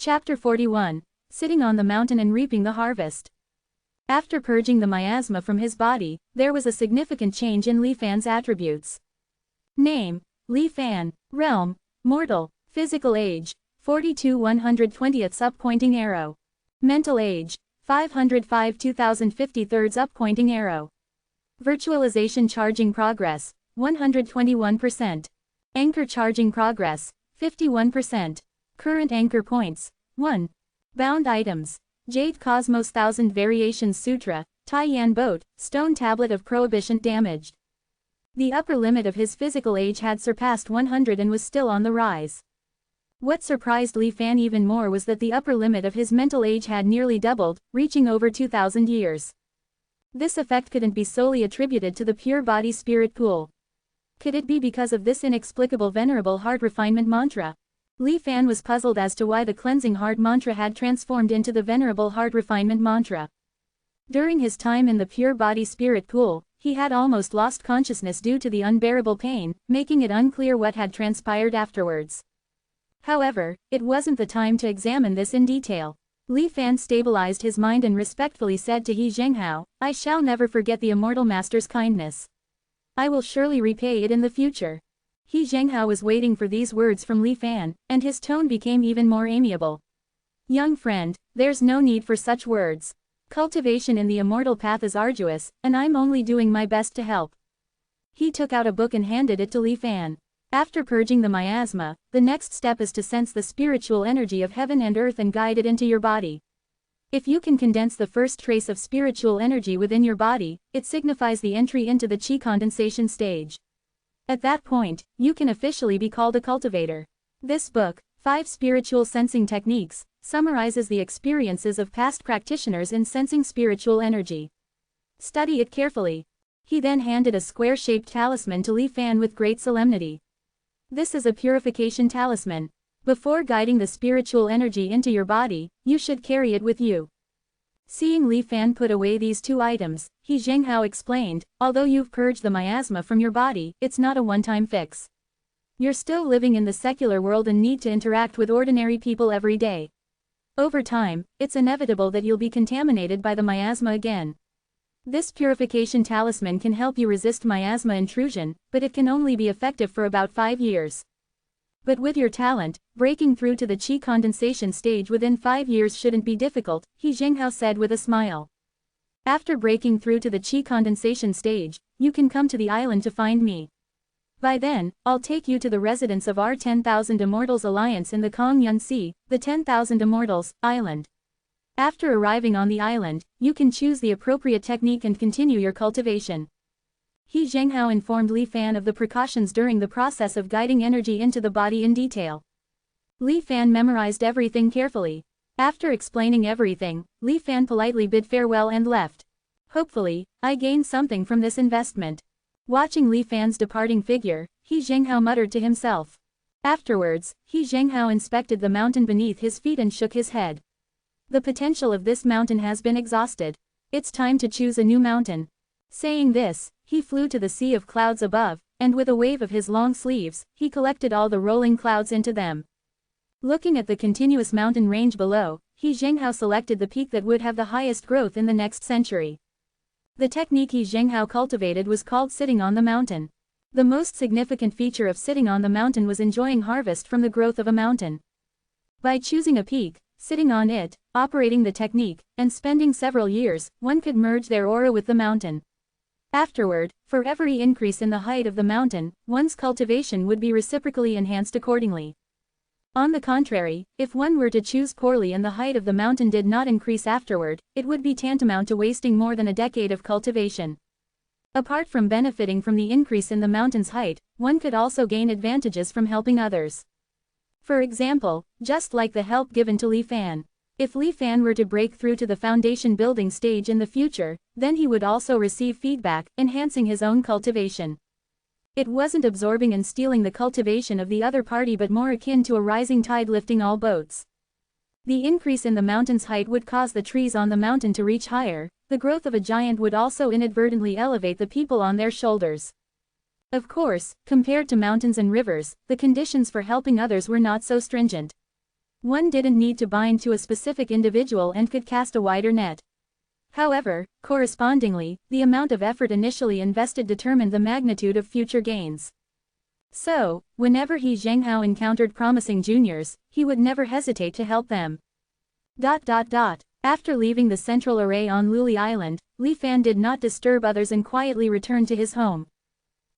Chapter 41. Sitting on the mountain and reaping the harvest. After purging the miasma from his body, there was a significant change in Li Fan's attributes. Name: Li Fan. Realm: Mortal. Physical age: 42 120ths up pointing arrow. Mental age: 505 2053 up pointing arrow. Virtualization charging progress: 121%. Anchor charging progress: 51%. Current anchor points: 1. Bound items: Jade Cosmos 1000 Variations Sutra, Taiyan Boat, Stone Tablet of Prohibition damaged. The upper limit of his physical age had surpassed 100 and was still on the rise. What surprised Li Fan even more was that the upper limit of his mental age had nearly doubled, reaching over 2000 years. This effect couldn't be solely attributed to the pure body spirit pool. Could it be because of this inexplicable Venerable heart refinement mantra? Li Fan was puzzled as to why the cleansing heart mantra had transformed into the Venerable heart refinement mantra. During his time in the pure body spirit pool, he had almost lost consciousness due to the unbearable pain, making it unclear what had transpired afterwards. However, it wasn't the time to examine this in detail. Li Fan stabilized his mind and respectfully said to He Zhenghao, "I shall never forget the Immortal Master's kindness. I will surely repay it in the future." He Zhenghao was waiting for these words from Li Fan, and his tone became even more amiable. "Young friend, there's no need for such words. Cultivation in the immortal path is arduous, and I'm only doing my best to help." He took out a book and handed it to Li Fan. "After purging the miasma, the next step is to sense the spiritual energy of heaven and earth and guide it into your body. If you can condense the first trace of spiritual energy within your body, it signifies the entry into the chi condensation stage. At that point, you can officially be called a cultivator." This book, 5 Spiritual Sensing Techniques, summarizes the experiences of past practitioners in sensing spiritual energy. Study it carefully. He then handed a square-shaped talisman to Li Fan with great solemnity. "This is a purification talisman. Before guiding the spiritual energy into your body, you should carry it with you." Seeing Li Fan put away these 2 items, He Zhenghao explained, "Although you've purged the miasma from your body, it's not a one-time fix. You're still living in the secular world and need to interact with ordinary people every day. Over time, it's inevitable that you'll be contaminated by the miasma again. This purification talisman can help you resist miasma intrusion, but it can only be effective for about 5 years. But with your talent, breaking through to the chi condensation stage within 5 years shouldn't be difficult," He Zhenghao said with a smile. "After breaking through to the chi condensation stage, you can come to the island to find me. By then, I'll take you to the residence of our 10,000 Immortals Alliance in the Kongyun Sea, the 10,000 Immortals Island. After arriving on the island, you can choose the appropriate technique and continue your cultivation." He Zhenghao informed Li Fan of the precautions during the process of guiding energy into the body in detail. Li Fan memorized everything carefully. After explaining everything, Li Fan politely bid farewell and left. "Hopefully, I gained something from this investment." Watching Li Fan's departing figure, He Zhenghao muttered to himself. Afterwards, He Zhenghao inspected the mountain beneath his feet and shook his head. "The potential of this mountain has been exhausted. It's time to choose a new mountain." Saying this, he flew to the sea of clouds above, and with a wave of his long sleeves, he collected all the rolling clouds into them. Looking at the continuous mountain range below, He Zhenghao selected the peak that would have the highest growth in the next century. The technique He Zhenghao cultivated was called sitting on the mountain. The most significant feature of sitting on the mountain was enjoying harvest from the growth of a mountain. By choosing a peak, sitting on it, operating the technique, and spending several years, one could merge their aura with the mountain. Afterward, for every increase in the height of the mountain, one's cultivation would be reciprocally enhanced accordingly. On the contrary, if one were to choose poorly and the height of the mountain did not increase afterward, it would be tantamount to wasting more than a decade of cultivation. Apart from benefiting from the increase in the mountain's height, one could also gain advantages from helping others. For example, just like the help given to Li Fan. If Li Fan were to break through to the foundation building stage in the future, then he would also receive feedback, enhancing his own cultivation. It wasn't absorbing and stealing the cultivation of the other party but more akin to a rising tide lifting all boats. The increase in the mountain's height would cause the trees on the mountain to reach higher, the growth of a giant would also inadvertently elevate the people on their shoulders. Of course, compared to mountains and rivers, the conditions for helping others were not so stringent. One didn't need to bind to a specific individual and could cast a wider net. However, correspondingly, the amount of effort initially invested determined the magnitude of future gains. So, whenever He Zhenghao encountered promising juniors, he would never hesitate to help them. After leaving the central array on Luli Island, Li Fan did not disturb others and quietly returned to his home.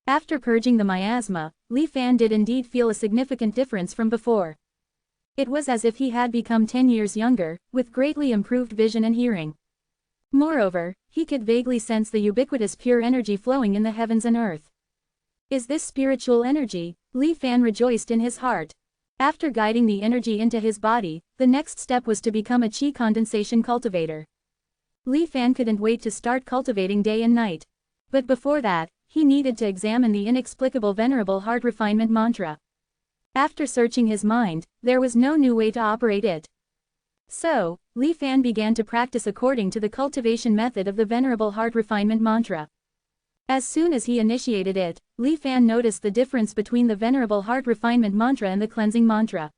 After purging the miasma, Li Fan did indeed feel a significant difference from before. It was as if he had become 10 years younger, with greatly improved vision and hearing. Moreover, he could vaguely sense the ubiquitous pure energy flowing in the heavens and earth. Is this spiritual energy? Li Fan rejoiced in his heart. After guiding the energy into his body, the next step was to become a qi condensation cultivator. Li Fan couldn't wait to start cultivating day and night. But before that, he needed to examine the inexplicable Venerable Heart Refinement Mantra. After searching his mind, there was no new way to operate it. So, Li Fan began to practice according to the cultivation method of the Venerable Heart Refinement Mantra. As soon as he initiated it, Li Fan noticed the difference between the Venerable Heart Refinement Mantra and the Cleansing Mantra.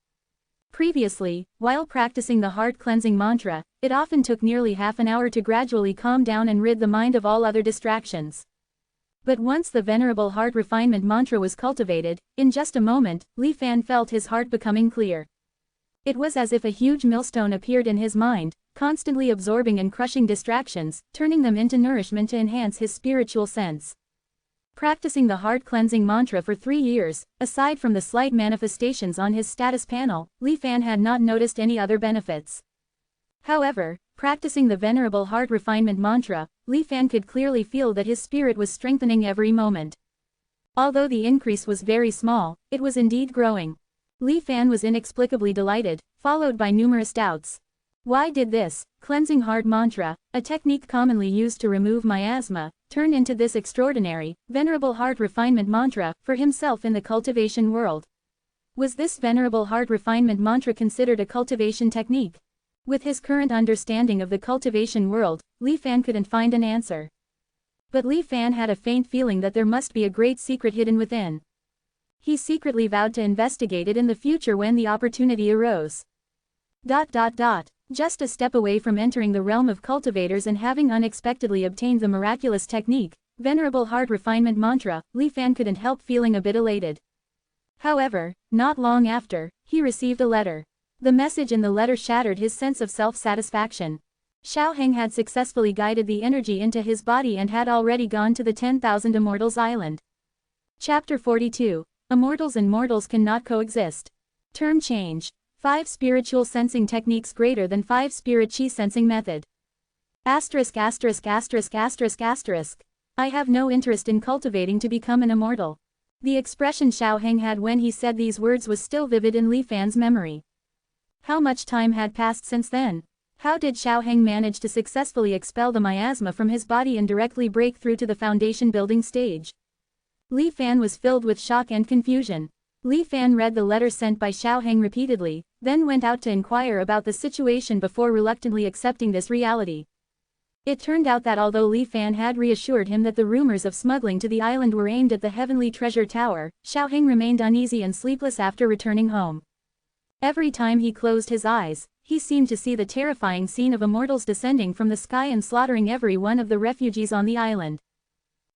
Previously, while practicing the Heart Cleansing Mantra, it often took nearly half an hour to gradually calm down and rid the mind of all other distractions. But once the Venerable Heart Refinement Mantra was cultivated, in just a moment, Li Fan felt his heart becoming clear. It was as if a huge millstone appeared in his mind, constantly absorbing and crushing distractions, turning them into nourishment to enhance his spiritual sense. Practicing the heart cleansing mantra for 3 years, aside from the slight manifestations on his status panel, Li Fan had not noticed any other benefits. However, practicing the Venerable Heart Refinement Mantra, Li Fan could clearly feel that his spirit was strengthening every moment. Although the increase was very small, it was indeed growing. Li Fan was inexplicably delighted, followed by numerous doubts. Why did this cleansing heart mantra, a technique commonly used to remove miasma, turn into this extraordinary, Venerable Heart Refinement Mantra for himself in the cultivation world? Was this Venerable Heart Refinement Mantra considered a cultivation technique? With his current understanding of the cultivation world, Li Fan couldn't find an answer. But Li Fan had a faint feeling that there must be a great secret hidden within. He secretly vowed to investigate it in the future when the opportunity arose. Just a step away from entering the realm of cultivators and having unexpectedly obtained the miraculous technique, Venerable Heart Refinement Mantra, Li Fan couldn't help feeling a bit elated. However, not long after, he received a letter. The message in the letter shattered his sense of self-satisfaction. Xiao Heng had successfully guided the energy into his body and had already gone to the 10,000 Immortals Island. Chapter 42. Immortals and mortals cannot coexist. Term change. 5 spiritual sensing techniques greater than 5 spirit chi sensing method. I have no interest in cultivating to become an immortal. The expression Xiao Heng had when he said these words was still vivid in Li Fan's memory. How much time had passed since then? How did Xiao Heng manage to successfully expel the miasma from his body and directly break through to the foundation building stage? Li Fan was filled with shock and confusion. Li Fan read the letter sent by Xiao Heng repeatedly, then went out to inquire about the situation before reluctantly accepting this reality. It turned out that although Li Fan had reassured him that the rumors of smuggling to the island were aimed at the Heavenly Treasure Tower, Xiao Heng remained uneasy and sleepless after returning home. Every time he closed his eyes, he seemed to see the terrifying scene of immortals descending from the sky and slaughtering every one of the refugees on the island.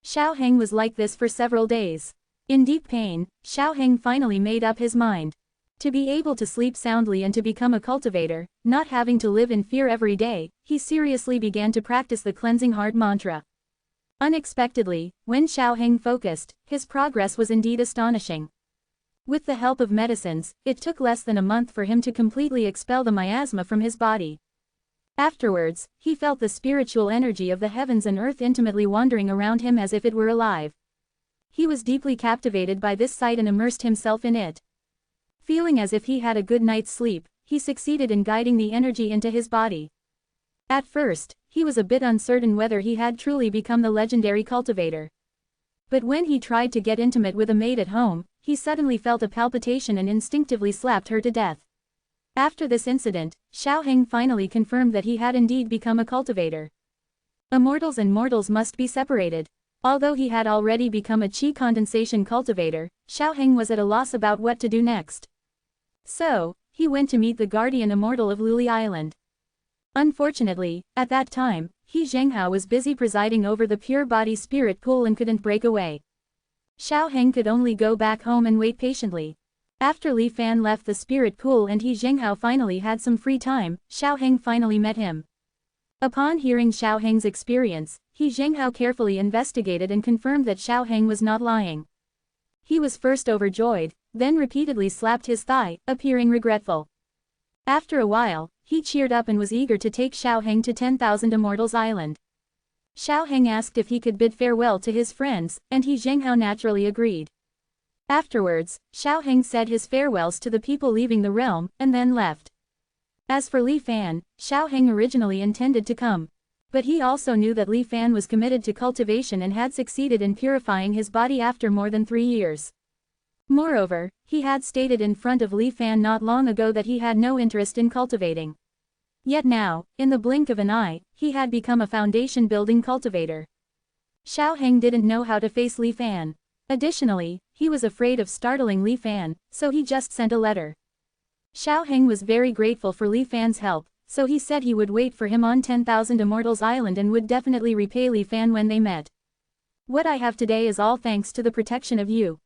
Xiao Heng was like this for several days. In deep pain, Xiao Heng finally made up his mind. To be able to sleep soundly and to become a cultivator, not having to live in fear every day, he seriously began to practice the cleansing heart mantra. Unexpectedly, when Xiao Heng focused, his progress was indeed astonishing. With the help of medicines, it took less than a month for him to completely expel the miasma from his body. Afterwards, he felt the spiritual energy of the heavens and earth intimately wandering around him as if it were alive. He was deeply captivated by this sight and immersed himself in it. Feeling as if he had a good night's sleep, he succeeded in guiding the energy into his body. At first, he was a bit uncertain whether he had truly become the legendary cultivator. But when he tried to get intimate with a maid at home, he suddenly felt a palpitation and instinctively slapped her to death. After this incident, Xiao Heng finally confirmed that he had indeed become a cultivator. Immortals and mortals must be separated. Although he had already become a qi condensation cultivator, Xiao Heng was at a loss about what to do next. So, he went to meet the guardian immortal of Luli Island. Unfortunately, at that time, He Zhenghao was busy presiding over the pure body spirit pool and couldn't break away. Xiao Heng could only go back home and wait patiently. After Li Fan left the spirit pool and He Zhenghao finally had some free time, Xiao Heng finally met him. Upon hearing Xiao Heng's experience, He Zhenghao carefully investigated and confirmed that Xiao Heng was not lying. He was first overjoyed, then repeatedly slapped his thigh, appearing regretful. After a while, he cheered up and was eager to take Xiao Heng to 10,000 Immortals Island. Xiao Heng asked if he could bid farewell to his friends, and He Zhenghao naturally agreed. Afterwards, Xiao Heng said his farewells to the people leaving the realm, and then left. As for Li Fan, Xiao Heng originally intended to come. But he also knew that Li Fan was committed to cultivation and had succeeded in purifying his body after more than 3 years. Moreover, he had stated in front of Li Fan not long ago that he had no interest in cultivating. Yet now, in the blink of an eye, he had become a foundation-building cultivator. Xiao Heng didn't know how to face Li Fan. Additionally, he was afraid of startling Li Fan, so he just sent a letter. Xiao Heng was very grateful for Li Fan's help, so he said he would wait for him on 10,000 Immortals Island and would definitely repay Li Fan when they met. What I have today is all thanks to the protection of you.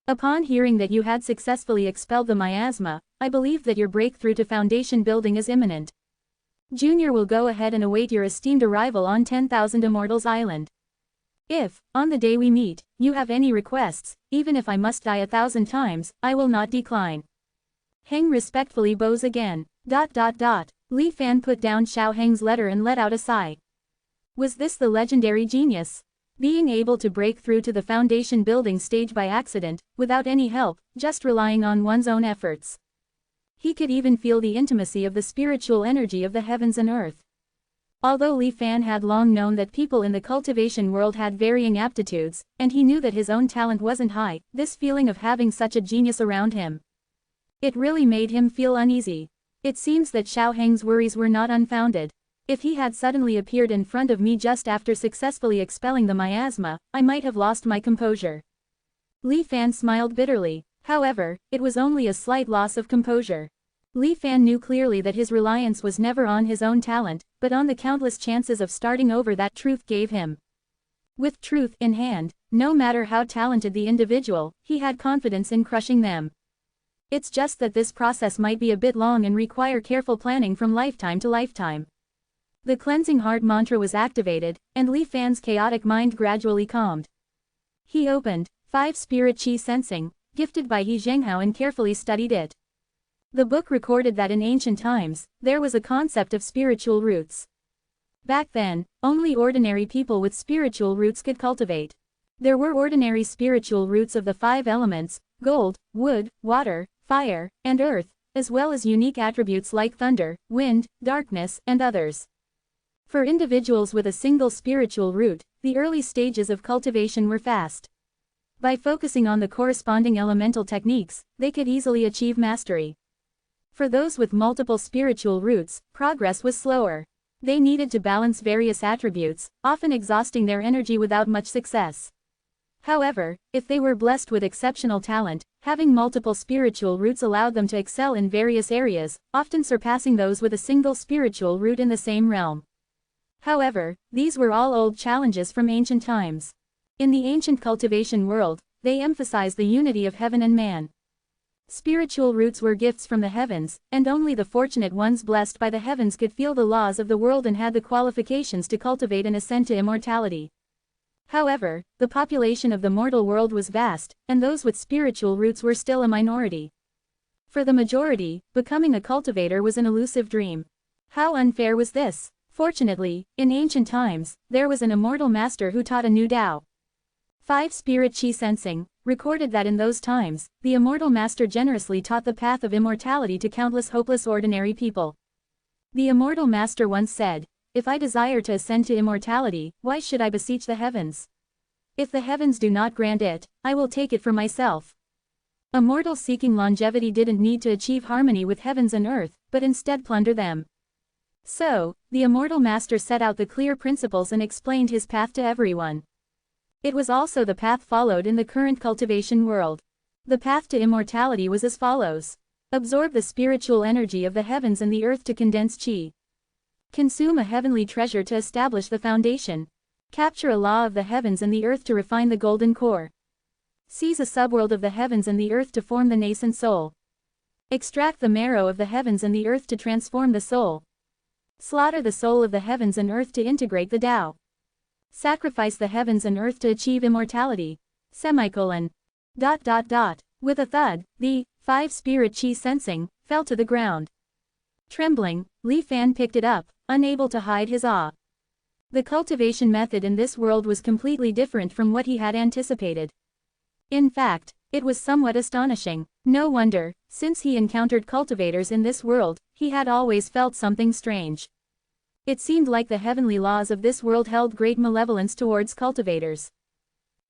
Upon hearing that you had successfully expelled the miasma, I believe that your breakthrough to foundation building is imminent. Junior will go ahead and await your esteemed arrival on 10,000 Immortals Island. If, on the day we meet, you have any requests, even if I must die 1,000 times, I will not decline. Heng respectfully bows again. Li Fan put down Xiao Heng's letter and let out a sigh. Was this the legendary genius? Being able to break through to the foundation building stage by accident, without any help, just relying on one's own efforts. He could even feel the intimacy of the spiritual energy of the heavens and earth. Although Li Fan had long known that people in the cultivation world had varying aptitudes, and he knew that his own talent wasn't high, this feeling of having such a genius around him, it really made him feel uneasy. It seems that Xiao Heng's worries were not unfounded. If he had suddenly appeared in front of me just after successfully expelling the miasma, I might have lost my composure. Li Fan smiled bitterly. However, it was only a slight loss of composure. Li Fan knew clearly that his reliance was never on his own talent, but on the countless chances of starting over that truth gave him. With truth in hand, no matter how talented the individual, he had confidence in crushing them. It's just that this process might be a bit long and require careful planning from lifetime to lifetime. The cleansing heart mantra was activated, and Li Fan's chaotic mind gradually calmed. He opened 5 Spirit Chi Sensing, gifted by He Zhenghao, and carefully studied it. The book recorded that in ancient times, there was a concept of spiritual roots. Back then, only ordinary people with spiritual roots could cultivate. There were ordinary spiritual roots of the 5 elements, gold, wood, water, fire, and earth, as well as unique attributes like thunder, wind, darkness, and others. For individuals with a single spiritual root, the early stages of cultivation were fast. By focusing on the corresponding elemental techniques, they could easily achieve mastery. For those with multiple spiritual roots, progress was slower. They needed to balance various attributes, often exhausting their energy without much success. However, if they were blessed with exceptional talent, having multiple spiritual roots allowed them to excel in various areas, often surpassing those with a single spiritual root in the same realm. However, these were all old challenges from ancient times. In the ancient cultivation world, they emphasized the unity of heaven and man. Spiritual roots were gifts from the heavens, and only the fortunate ones blessed by the heavens could feel the laws of the world and had the qualifications to cultivate and ascend to immortality. However, the population of the mortal world was vast, and those with spiritual roots were still a minority. For the majority, becoming a cultivator was an elusive dream. How unfair was this? Fortunately, in ancient times, there was an immortal master who taught a new Tao. 5 Spirit Chi Sensing, recorded that in those times, the immortal master generously taught the path of immortality to countless hopeless ordinary people. The immortal master once said, "If I desire to ascend to immortality, why should I beseech the heavens? If the heavens do not grant it, I will take it for myself." A mortal seeking longevity didn't need to achieve harmony with heavens and earth, but instead plunder them. So, the immortal master set out the clear principles and explained his path to everyone. It was also the path followed in the current cultivation world. The path to immortality was as follows. Absorb the spiritual energy of the heavens and the earth to condense chi. Consume a heavenly treasure to establish the foundation. Capture a law of the heavens and the earth to refine the golden core. Seize a subworld of the heavens and the earth to form the nascent soul. Extract the marrow of the heavens and the earth to transform the soul. Slaughter the soul of the heavens and earth to integrate the Tao. Sacrifice the heavens and earth to achieve immortality. Semicolon. ... With a thud, the 5 spirit chi sensing fell to the ground. Trembling, Li Fan picked it up, unable to hide his awe. The cultivation method in this world was completely different from what he had anticipated. In fact, it was somewhat astonishing. No wonder, since he encountered cultivators in this world, he had always felt something strange. It seemed like the heavenly laws of this world held great malevolence towards cultivators.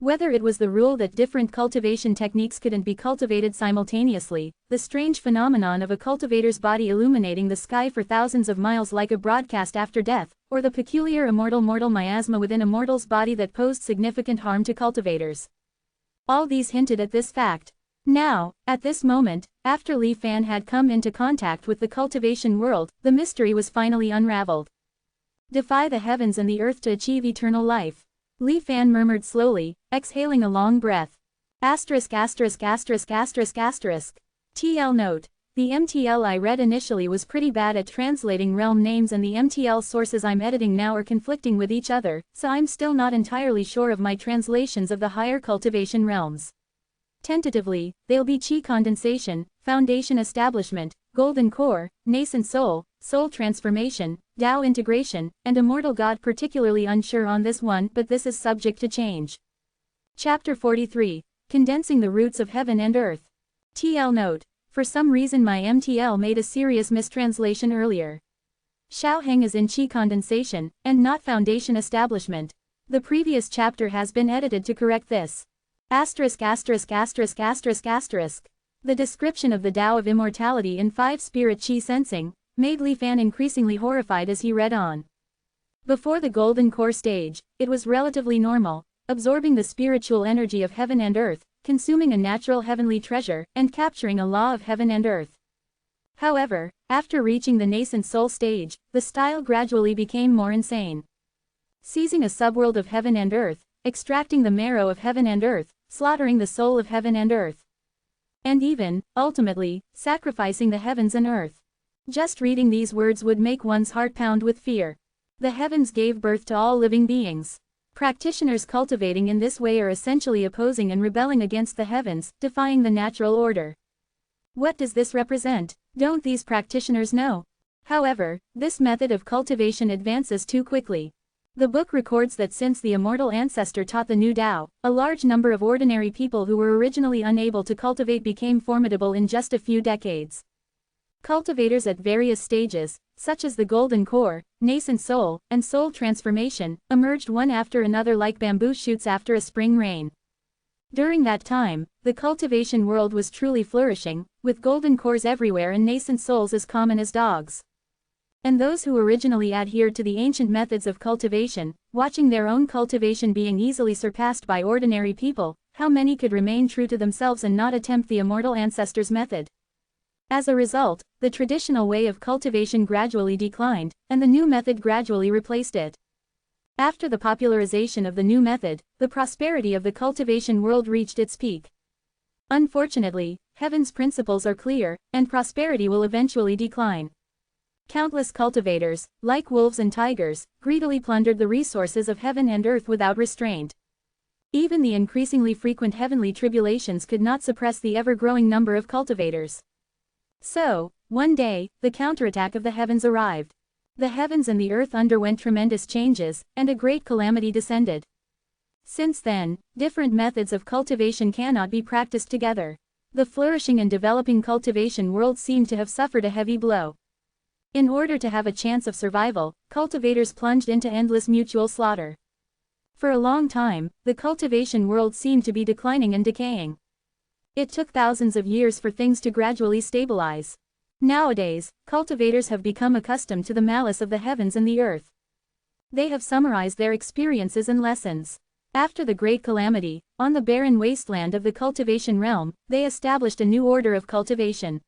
Whether it was the rule that different cultivation techniques couldn't be cultivated simultaneously, the strange phenomenon of a cultivator's body illuminating the sky for thousands of miles like a broadcast after death, or the peculiar immortal mortal miasma within a mortal's body that posed significant harm to cultivators. All these hinted at this fact. Now, at this moment, after Li Fan had come into contact with the cultivation world, the mystery was finally unraveled. Defy the heavens and the earth to achieve eternal life. Li Fan murmured slowly, exhaling a long breath. TL note. The MTL I read initially was pretty bad at translating realm names, and the MTL sources I'm editing now are conflicting with each other, so I'm still not entirely sure of my translations of the higher cultivation realms. Tentatively, they'll be chi condensation, foundation establishment, golden core, nascent soul, soul transformation, Tao integration, and immortal God. Particularly unsure on this one, but this is subject to change. Chapter 43. Condensing the roots of heaven and earth. TL note. For some reason my MTL made a serious mistranslation earlier. Xiao Heng is in chi condensation, and not foundation establishment. The previous chapter has been edited to correct this. The description of the Tao of immortality in 5 spirit chi sensing made Li Fan increasingly horrified as he read on. Before the golden core stage, it was relatively normal, absorbing the spiritual energy of heaven and earth, consuming a natural heavenly treasure, and capturing a law of heaven and earth. However, after reaching the nascent soul stage, the style gradually became more insane. Seizing a subworld of heaven and earth, extracting the marrow of heaven and earth, slaughtering the soul of heaven and earth. And even, ultimately, sacrificing the heavens and earth. Just reading these words would make one's heart pound with fear. The heavens gave birth to all living beings. Practitioners cultivating in this way are essentially opposing and rebelling against the heavens, defying the natural order. What does this represent? Don't these practitioners know? However, this method of cultivation advances too quickly. The book records that since the immortal ancestor taught the new Tao, a large number of ordinary people who were originally unable to cultivate became formidable in just a few decades. Cultivators at various stages, such as the golden core, nascent soul, and soul transformation, emerged one after another like bamboo shoots after a spring rain. During that time, the cultivation world was truly flourishing, with golden cores everywhere and nascent souls as common as dogs. And those who originally adhered to the ancient methods of cultivation, watching their own cultivation being easily surpassed by ordinary people, how many could remain true to themselves and not attempt the immortal ancestors' method? As a result, the traditional way of cultivation gradually declined, and the new method gradually replaced it. After the popularization of the new method, the prosperity of the cultivation world reached its peak. Unfortunately, heaven's principles are clear, and prosperity will eventually decline. Countless cultivators, like wolves and tigers, greedily plundered the resources of heaven and earth without restraint. Even the increasingly frequent heavenly tribulations could not suppress the ever-growing number of cultivators. So, one day, the counterattack of the heavens arrived. The heavens and the earth underwent tremendous changes, and a great calamity descended. Since then, different methods of cultivation cannot be practiced together. The flourishing and developing cultivation world seemed to have suffered a heavy blow. In order to have a chance of survival, cultivators plunged into endless mutual slaughter. For a long time, the cultivation world seemed to be declining and decaying. It took thousands of years for things to gradually stabilize. Nowadays, cultivators have become accustomed to the malice of the heavens and the earth. They have summarized their experiences and lessons. After the great calamity, on the barren wasteland of the cultivation realm, they established a new order of cultivation.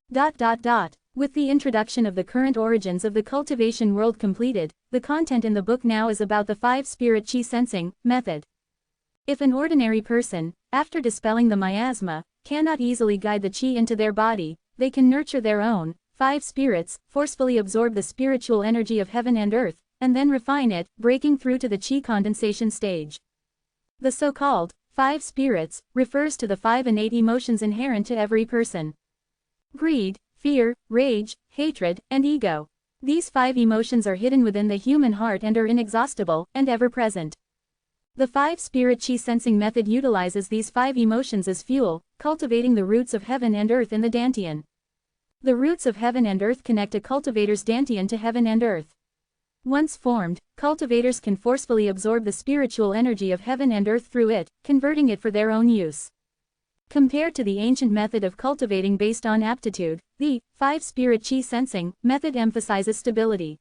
With the introduction of the current origins of the cultivation world completed, the content in the book now is about the 5-spirit chi sensing method. If an ordinary person, after dispelling the miasma, cannot easily guide the chi into their body, they can nurture their own 5 spirits, forcefully absorb the spiritual energy of heaven and earth, and then refine it, breaking through to the chi condensation stage. The so-called 5 spirits refers to the 5 innate emotions inherent to every person. Greed, fear, rage, hatred, and ego. These 5 emotions are hidden within the human heart and are inexhaustible and ever-present. The 5-spirit chi sensing method utilizes these 5 emotions as fuel, cultivating the roots of heaven and earth in the dantian. The roots of heaven and earth connect a cultivator's dantian to heaven and earth. Once formed, cultivators can forcefully absorb the spiritual energy of heaven and earth through it, converting it for their own use. Compared to the ancient method of cultivating based on aptitude, the 5-spirit chi sensing method emphasizes stability.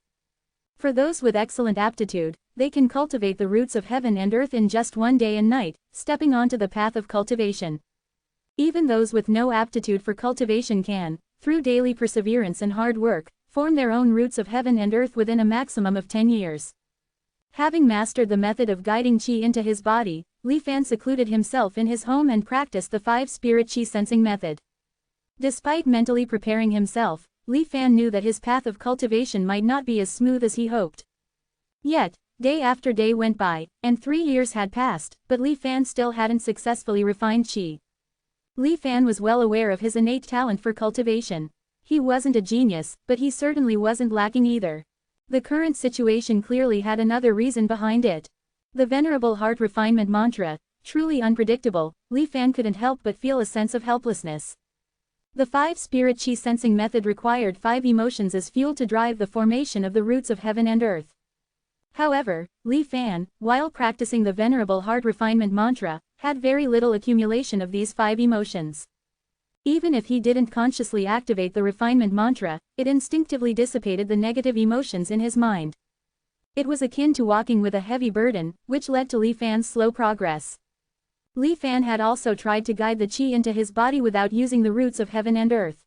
For those with excellent aptitude, they can cultivate the roots of heaven and earth in just one day and night, stepping onto the path of cultivation. Even those with no aptitude for cultivation can, through daily perseverance and hard work, form their own roots of heaven and earth within a maximum of 10 years. Having mastered the method of guiding chi into his body, Li Fan secluded himself in his home and practiced the 5-spirit chi sensing method. Despite mentally preparing himself, Li Fan knew that his path of cultivation might not be as smooth as he hoped. Yet, day after day went by, and 3 years had passed, but Li Fan still hadn't successfully refined chi. Li Fan was well aware of his innate talent for cultivation. He wasn't a genius, but he certainly wasn't lacking either. The current situation clearly had another reason behind it. The Venerable Heart Refinement Mantra, truly unpredictable, Li Fan couldn't help but feel a sense of helplessness. The 5-spirit chi sensing method required 5 emotions as fuel to drive the formation of the roots of heaven and earth. However, Li Fan, while practicing the Venerable Heart Refinement Mantra, had very little accumulation of these 5 emotions. Even if he didn't consciously activate the refinement mantra, it instinctively dissipated the negative emotions in his mind. It was akin to walking with a heavy burden, which led to Li Fan's slow progress. Li Fan had also tried to guide the chi into his body without using the roots of heaven and earth.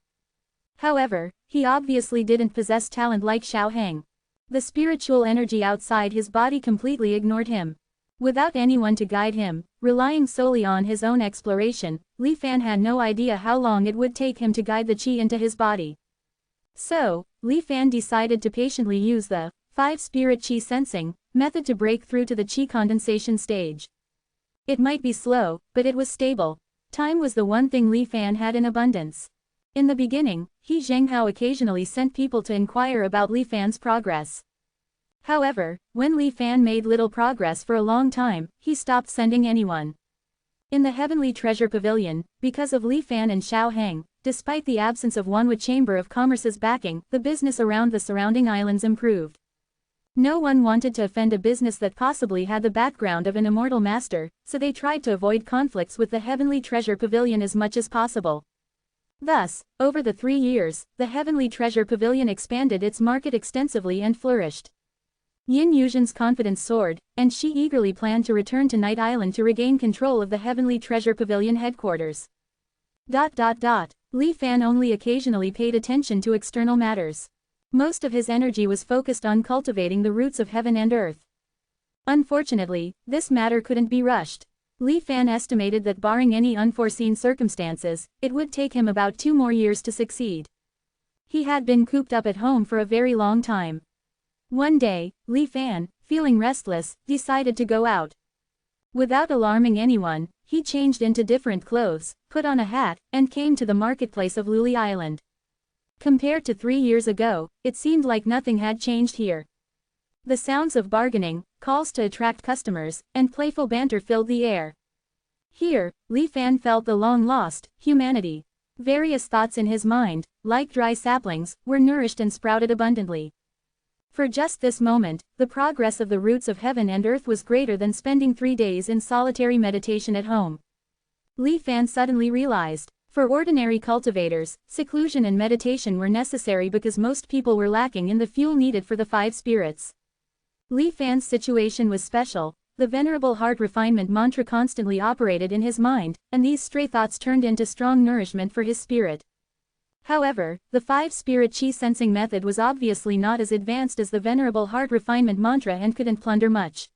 However, he obviously didn't possess talent like Xiao Heng. The spiritual energy outside his body completely ignored him. Without anyone to guide him, relying solely on his own exploration, Li Fan had no idea how long it would take him to guide the chi into his body. So, Li Fan decided to patiently use the 5-spirit chi sensing method to break through to the chi condensation stage. It might be slow, but it was stable. Time was the one thing Li Fan had in abundance. In the beginning, He Zhenghao occasionally sent people to inquire about Li Fan's progress. However, when Li Fan made little progress for a long time, he stopped sending anyone. In the Heavenly Treasure Pavilion, because of Li Fan and Xiao Heng, despite the absence of Wanwu Chamber of Commerce's backing, the business around the surrounding islands improved. No one wanted to offend a business that possibly had the background of an immortal master, so they tried to avoid conflicts with the Heavenly Treasure Pavilion as much as possible. Thus, over the 3 years, the Heavenly Treasure Pavilion expanded its market extensively and flourished. Yin Yuzhen's confidence soared, and she eagerly planned to return to Night Island to regain control of the Heavenly Treasure Pavilion headquarters. Li Fan only occasionally paid attention to external matters. Most of his energy was focused on cultivating the roots of heaven and earth. Unfortunately, this matter couldn't be rushed. Li Fan estimated that barring any unforeseen circumstances, it would take him about 2 more years to succeed. He had been cooped up at home for a very long time. One day, Li Fan, feeling restless, decided to go out. Without alarming anyone, he changed into different clothes, put on a hat, and came to the marketplace of Luli Island. Compared to 3 years ago, it seemed like nothing had changed here. The sounds of bargaining, calls to attract customers, and playful banter filled the air. Here, Li Fan felt the long-lost humanity. Various thoughts in his mind, like dry saplings, were nourished and sprouted abundantly. For just this moment, the progress of the roots of heaven and earth was greater than spending 3 days in solitary meditation at home. Li Fan suddenly realized, for ordinary cultivators, seclusion and meditation were necessary because most people were lacking in the fuel needed for the 5 spirits. Li Fan's situation was special. The Venerable Heart Refinement Mantra constantly operated in his mind, and these stray thoughts turned into strong nourishment for his spirit. However, the 5-spirit chi sensing method was obviously not as advanced as the Venerable heart refinement mantra and couldn't plunder much.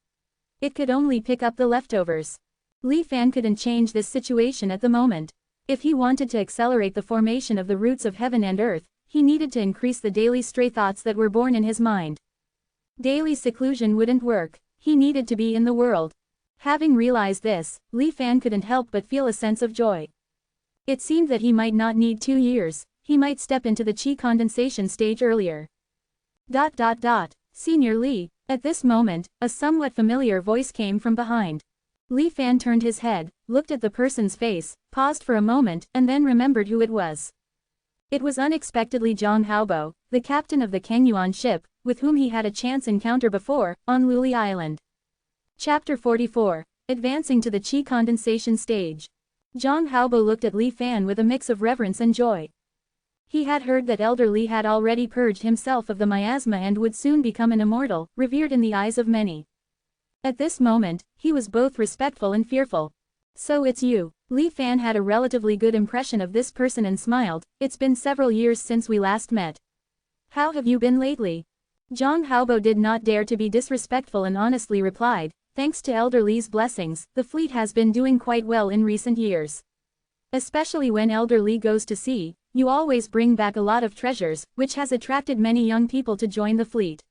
It could only pick up the leftovers. Li Fan couldn't change this situation at the moment. If he wanted to accelerate the formation of the roots of heaven and earth, he needed to increase the daily stray thoughts that were born in his mind. Daily seclusion wouldn't work. He needed to be in the world. Having realized this, Li Fan couldn't help but feel a sense of joy. It seemed that he might not need 2 years, he might step into the chi condensation stage earlier. Senior Li. At this moment, a somewhat familiar voice came from behind. Li Fan turned his head, looked at the person's face, paused for a moment, and then remembered who it was. It was unexpectedly Zhang Haobo, the captain of the Kengyuan ship, with whom he had a chance encounter before, on Luli Island. Chapter 44. Advancing to the chi condensation stage. Zhang Haobo looked at Li Fan with a mix of reverence and joy. He had heard that Elder Li had already purged himself of the miasma and would soon become an immortal, revered in the eyes of many. At this moment, he was both respectful and fearful. So it's you. Li Fan had a relatively good impression of this person and smiled. It's been several years since we last met. How have you been lately? Zhang Haobo did not dare to be disrespectful and honestly replied, thanks to Elder Li's blessings, the fleet has been doing quite well in recent years. Especially when Elder Li goes to sea, you always bring back a lot of treasures, which has attracted many young people to join the fleet.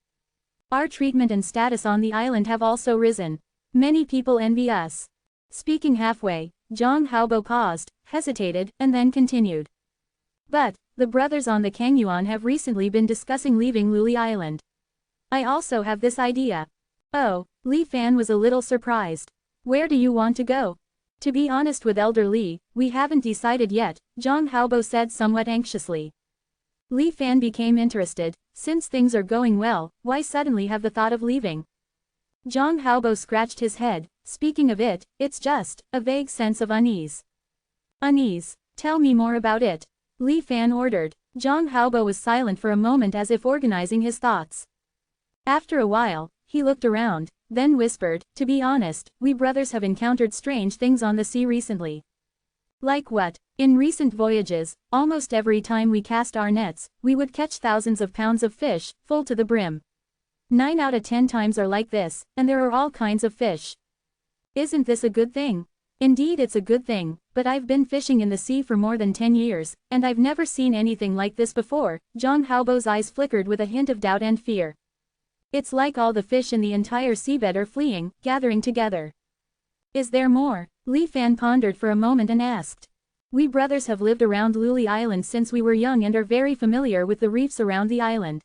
Our treatment and status on the island have also risen. Many people envy us. Speaking halfway, Zhang Haobo paused, hesitated, and then continued. But, the brothers on the Kengyuan have recently been discussing leaving Luli Island. I also have this idea. Oh, Li Fan was a little surprised. Where do you want to go? To be honest with Elder Li, we haven't decided yet, Zhang Haobo said somewhat anxiously. Li Fan became interested. Since things are going well, why suddenly have the thought of leaving? Zhang Haobo scratched his head. Speaking of it, it's just a vague sense of unease. Unease? Tell me more about it. Li Fan ordered. Zhang Haobo was silent for a moment as if organizing his thoughts. After a while, he looked around, then whispered, to be honest, we brothers have encountered strange things on the sea recently. Like what? In recent voyages, almost every time we cast our nets, we would catch thousands of pounds of fish, full to the brim. 9 out of 10 times are like this, and there are all kinds of fish. Isn't this a good thing? Indeed it's a good thing, but I've been fishing in the sea for more than 10 years, and I've never seen anything like this before. Zhang Haobo's eyes flickered with a hint of doubt and fear. It's like all the fish in the entire seabed are fleeing, gathering together. Is there more? Li Fan pondered for a moment and asked. We brothers have lived around Luli Island since we were young and are very familiar with the reefs around the island.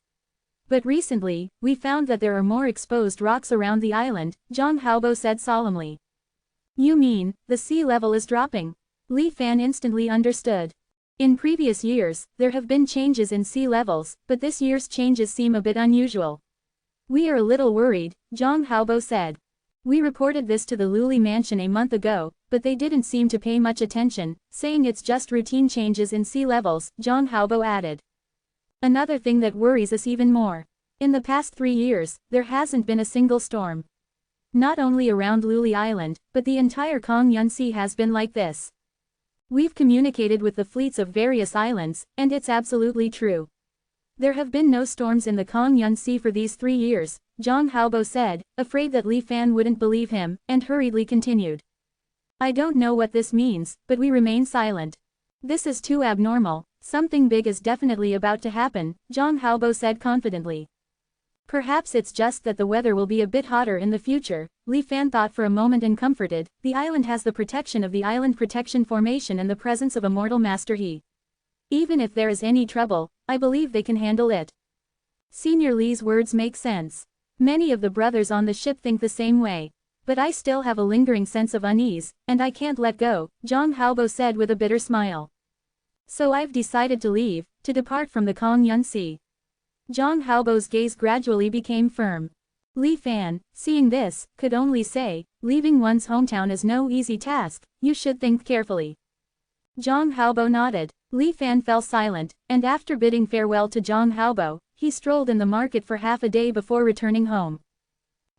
But recently, we found that there are more exposed rocks around the island, Zhang Haobo said solemnly. You mean, the sea level is dropping? Li Fan instantly understood. In previous years, there have been changes in sea levels, but this year's changes seem a bit unusual. We are a little worried, Zhang Haobo said. We reported this to the Luli mansion a month ago, but they didn't seem to pay much attention, saying it's just routine changes in sea levels, Zhang Haobo added. Another thing that worries us even more. In the past 3 years, there hasn't been a single storm. Not only around Luli Island, but the entire Kongyun Sea has been like this. We've communicated with the fleets of various islands, and it's absolutely true. There have been no storms in the Kongyun Sea for these 3 years, Zhang Haobo said, afraid that Li Fan wouldn't believe him, and hurriedly continued. I don't know what this means, but we remain silent. This is too abnormal, something big is definitely about to happen, Zhang Haobo said confidently. Perhaps it's just that the weather will be a bit hotter in the future, Li Fan thought for a moment and comforted, the island has the protection of the Island Protection Formation and the presence of Immortal Master He. Even if there is any trouble, I believe they can handle it. Senior Li's words make sense. Many of the brothers on the ship think the same way. But I still have a lingering sense of unease, and I can't let go, Zhang Haobo said with a bitter smile. So I've decided to leave, to depart from the Kongyun Sea. Zhang Haobo's gaze gradually became firm. Li Fan, seeing this, could only say, leaving one's hometown is no easy task, you should think carefully. Zhang Haobo nodded. Li Fan fell silent, and after bidding farewell to Zhang Haobo, he strolled in the market for half a day before returning home.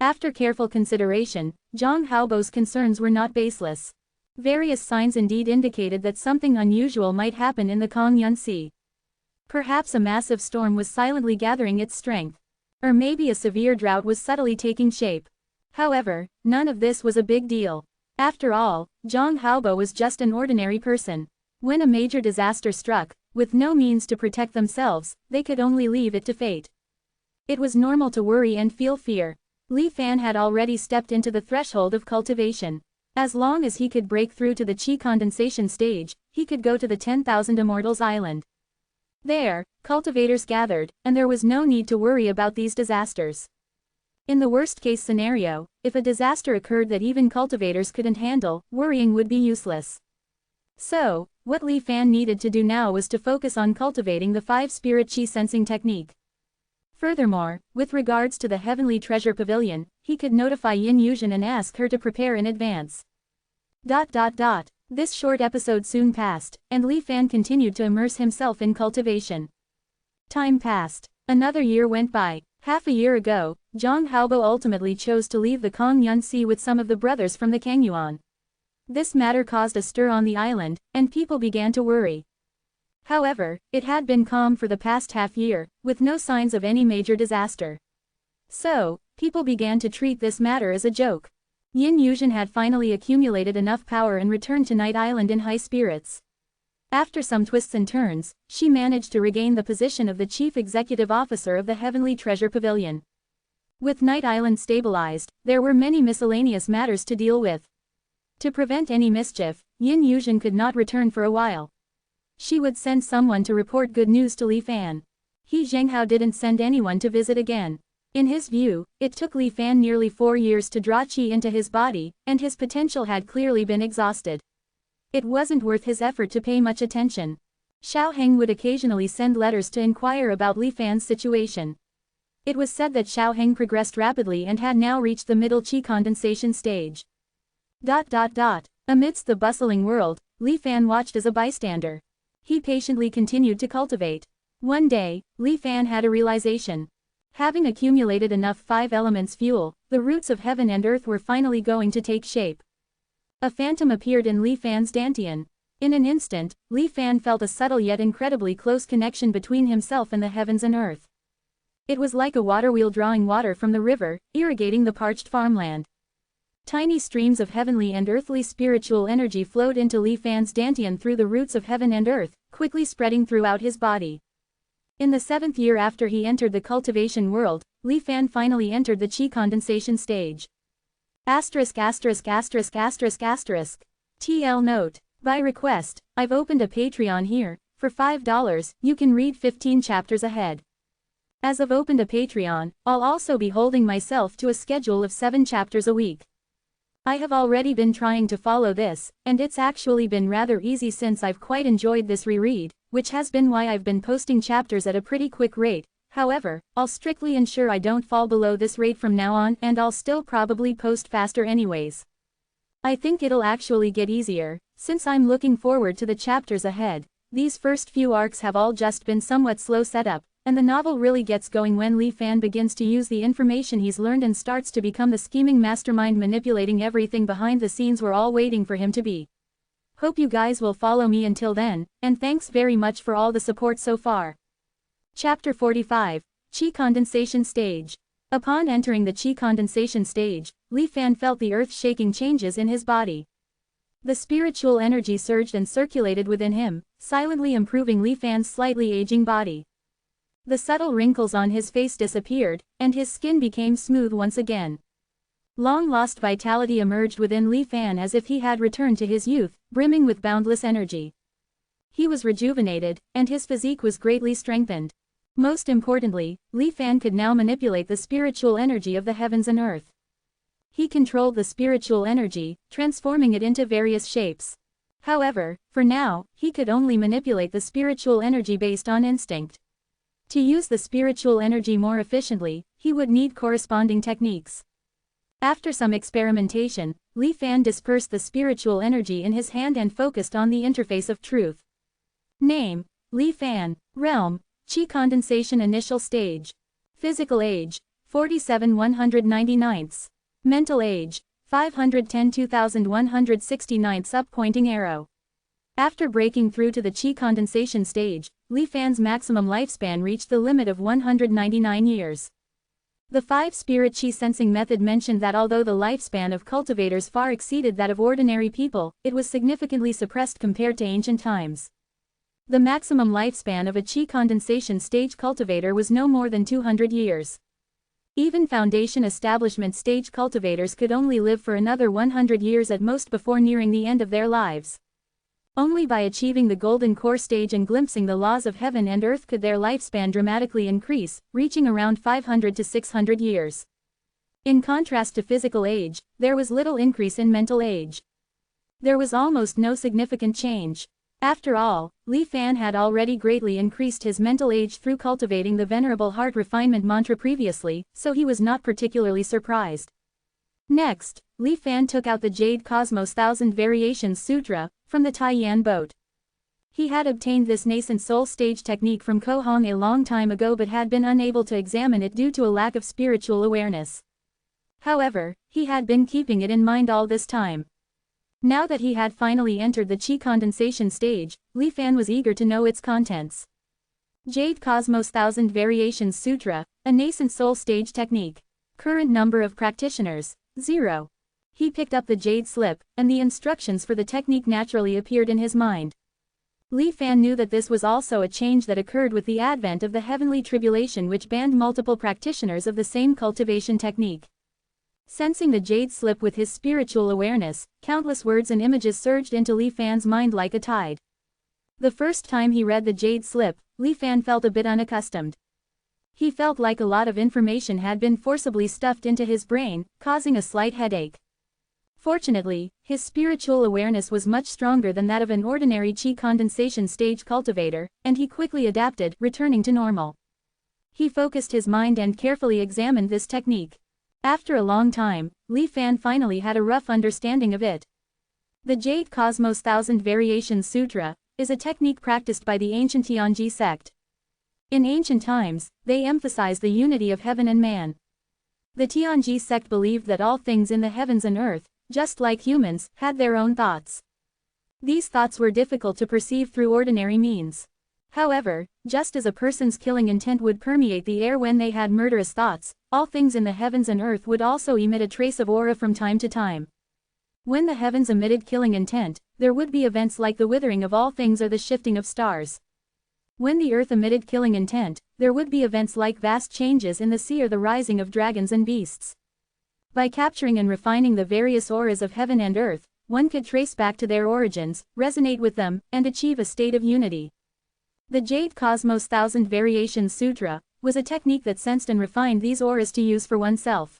After careful consideration, Zhang Haobo's concerns were not baseless. Various signs indeed indicated that something unusual might happen in the Kongyun Sea. Perhaps a massive storm was silently gathering its strength. Or maybe a severe drought was subtly taking shape. However, none of this was a big deal. After all, Zhang Haobo was just an ordinary person. When a major disaster struck, with no means to protect themselves, they could only leave it to fate. It was normal to worry and feel fear. Li Fan had already stepped into the threshold of cultivation. As long as he could break through to the Qi condensation stage, he could go to the 10,000 Immortals Island. There, cultivators gathered, and there was no need to worry about these disasters. In the worst-case scenario, if a disaster occurred that even cultivators couldn't handle, worrying would be useless. So, what Li Fan needed to do now was to focus on cultivating the 5-spirit Qi sensing technique. Furthermore, with regards to the Heavenly Treasure Pavilion, he could notify Yin Yuzhen and ask her to prepare in advance. This short episode soon passed, and Li Fan continued to immerse himself in cultivation. Time passed. Another year went by. Half a year ago, Zhang Haobo ultimately chose to leave the Kongyuan Sea with some of the brothers from the Kangyuan. This matter caused a stir on the island, and people began to worry. However, it had been calm for the past half year, with no signs of any major disaster. So, people began to treat this matter as a joke. Yin Yuzhen had finally accumulated enough power and returned to Night Island in high spirits. After some twists and turns, she managed to regain the position of the Chief Executive Officer of the Heavenly Treasure Pavilion. With Night Island stabilized, there were many miscellaneous matters to deal with. To prevent any mischief, Yin Yuzhen could not return for a while. She would send someone to report good news to Li Fan. He Zhenghao didn't send anyone to visit again. In his view, it took Li Fan nearly 4 years to draw qi into his body, and his potential had clearly been exhausted. It wasn't worth his effort to pay much attention. Xiao Heng would occasionally send letters to inquire about Li Fan's situation. It was said that Xiao Heng progressed rapidly and had now reached the middle qi condensation stage. Amidst the bustling world, Li Fan watched as a bystander. He patiently continued to cultivate. One day, Li Fan had a realization. Having accumulated enough 5 elements fuel, the roots of heaven and earth were finally going to take shape. A phantom appeared in Li Fan's dantian. In an instant, Li Fan felt a subtle yet incredibly close connection between himself and the heavens and earth. It was like a water wheel drawing water from the river, irrigating the parched farmland. Tiny streams of heavenly and earthly spiritual energy flowed into Li Fan's dantian through the roots of heaven and earth, quickly spreading throughout his body. In the 7th year after he entered the cultivation world, Li Fan finally entered the qi condensation stage. TL note. By request, I've opened a Patreon here. For $5, you can read 15 chapters ahead. As I've opened a Patreon, I'll also be holding myself to a schedule of 7 chapters a week. I have already been trying to follow this, and it's actually been rather easy since I've quite enjoyed this reread, which has been why I've been posting chapters at a pretty quick rate. However, I'll strictly ensure I don't fall below this rate from now on, and I'll still probably post faster anyways. I think it'll actually get easier, since I'm looking forward to the chapters ahead. These first few arcs have all just been somewhat slow setup, and the novel really gets going when Li Fan begins to use the information he's learned and starts to become the scheming mastermind manipulating everything behind the scenes we're all waiting for him to be. Hope you guys will follow me until then, and thanks very much for all the support so far. Chapter 45, Qi Condensation Stage. Upon entering the Qi Condensation Stage, Li Fan felt the earth-shaking changes in his body. The spiritual energy surged and circulated within him, silently improving Li Fan's slightly aging body. The subtle wrinkles on his face disappeared, and his skin became smooth once again. Long-lost vitality emerged within Li Fan as if he had returned to his youth, brimming with boundless energy. He was rejuvenated, and his physique was greatly strengthened. Most importantly, Li Fan could now manipulate the spiritual energy of the heavens and earth. He controlled the spiritual energy, transforming it into various shapes. However, for now, he could only manipulate the spiritual energy based on instinct. To use the spiritual energy more efficiently, he would need corresponding techniques. After some experimentation, Li Fan dispersed the spiritual energy in his hand and focused on the interface of truth. Name: Li Fan. Realm: Qi Condensation Initial Stage. Physical age: 47 199ths. Mental age: 510 2169 up pointing arrow. After breaking through to the qi condensation stage, Li Fan's maximum lifespan reached the limit of 199 years. The 5-spirit qi sensing method mentioned that although the lifespan of cultivators far exceeded that of ordinary people, it was significantly suppressed compared to ancient times. The maximum lifespan of a qi condensation stage cultivator was no more than 200 years. Even foundation establishment stage cultivators could only live for another 100 years at most before nearing the end of their lives. Only by achieving the golden core stage and glimpsing the laws of heaven and earth could their lifespan dramatically increase, reaching around 500 to 600 years. In contrast to physical age, there was little increase in mental age. There was almost no significant change. After all, Li Fan had already greatly increased his mental age through cultivating the Venerable Heart Refinement mantra previously, so he was not particularly surprised. Next, Li Fan took out the Jade Cosmos Thousand Variations Sutra from the Taiyan boat. He had obtained this nascent soul stage technique from Ko Hong a long time ago but had been unable to examine it due to a lack of spiritual awareness. However, he had been keeping it in mind all this time. Now that he had finally entered the qi condensation stage, Li Fan was eager to know its contents. Jade Cosmos Thousand Variations Sutra, a nascent soul stage technique. Current number of practitioners, 0. He picked up the jade slip, and the instructions for the technique naturally appeared in his mind. Li Fan knew that this was also a change that occurred with the advent of the heavenly tribulation which banned multiple practitioners of the same cultivation technique. Sensing the jade slip with his spiritual awareness, countless words and images surged into Li Fan's mind like a tide. The first time he read the jade slip, Li Fan felt a bit unaccustomed. He felt like a lot of information had been forcibly stuffed into his brain, causing a slight headache. Fortunately, his spiritual awareness was much stronger than that of an ordinary qi condensation stage cultivator, and he quickly adapted, returning to normal. He focused his mind and carefully examined this technique. After a long time, Li Fan finally had a rough understanding of it. The Jade Cosmos Thousand Variations Sutra is a technique practiced by the ancient Tianji sect. In ancient times, they emphasized the unity of heaven and man. The Tianji sect believed that all things in the heavens and earth, just like humans, had their own thoughts. These thoughts were difficult to perceive through ordinary means. However, just as a person's killing intent would permeate the air when they had murderous thoughts, all things in the heavens and earth would also emit a trace of aura from time to time. When the heavens emitted killing intent, there would be events like the withering of all things or the shifting of stars. When the earth emitted killing intent, there would be events like vast changes in the sea or the rising of dragons and beasts. By capturing and refining the various auras of heaven and earth, one could trace back to their origins, resonate with them, and achieve a state of unity. The Jade Cosmos Thousand Variations Sutra was a technique that sensed and refined these auras to use for oneself.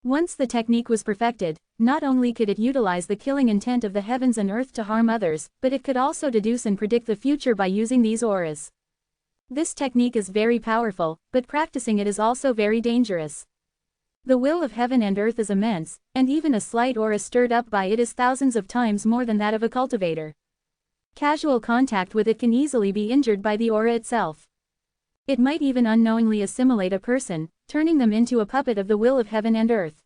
Once the technique was perfected, not only could it utilize the killing intent of the heavens and earth to harm others, but it could also deduce and predict the future by using these auras. This technique is very powerful, but practicing it is also very dangerous. The will of heaven and earth is immense, and even a slight aura stirred up by it is thousands of times more than that of a cultivator. Casual contact with it can easily be injured by the aura itself. It might even unknowingly assimilate a person, turning them into a puppet of the will of heaven and earth.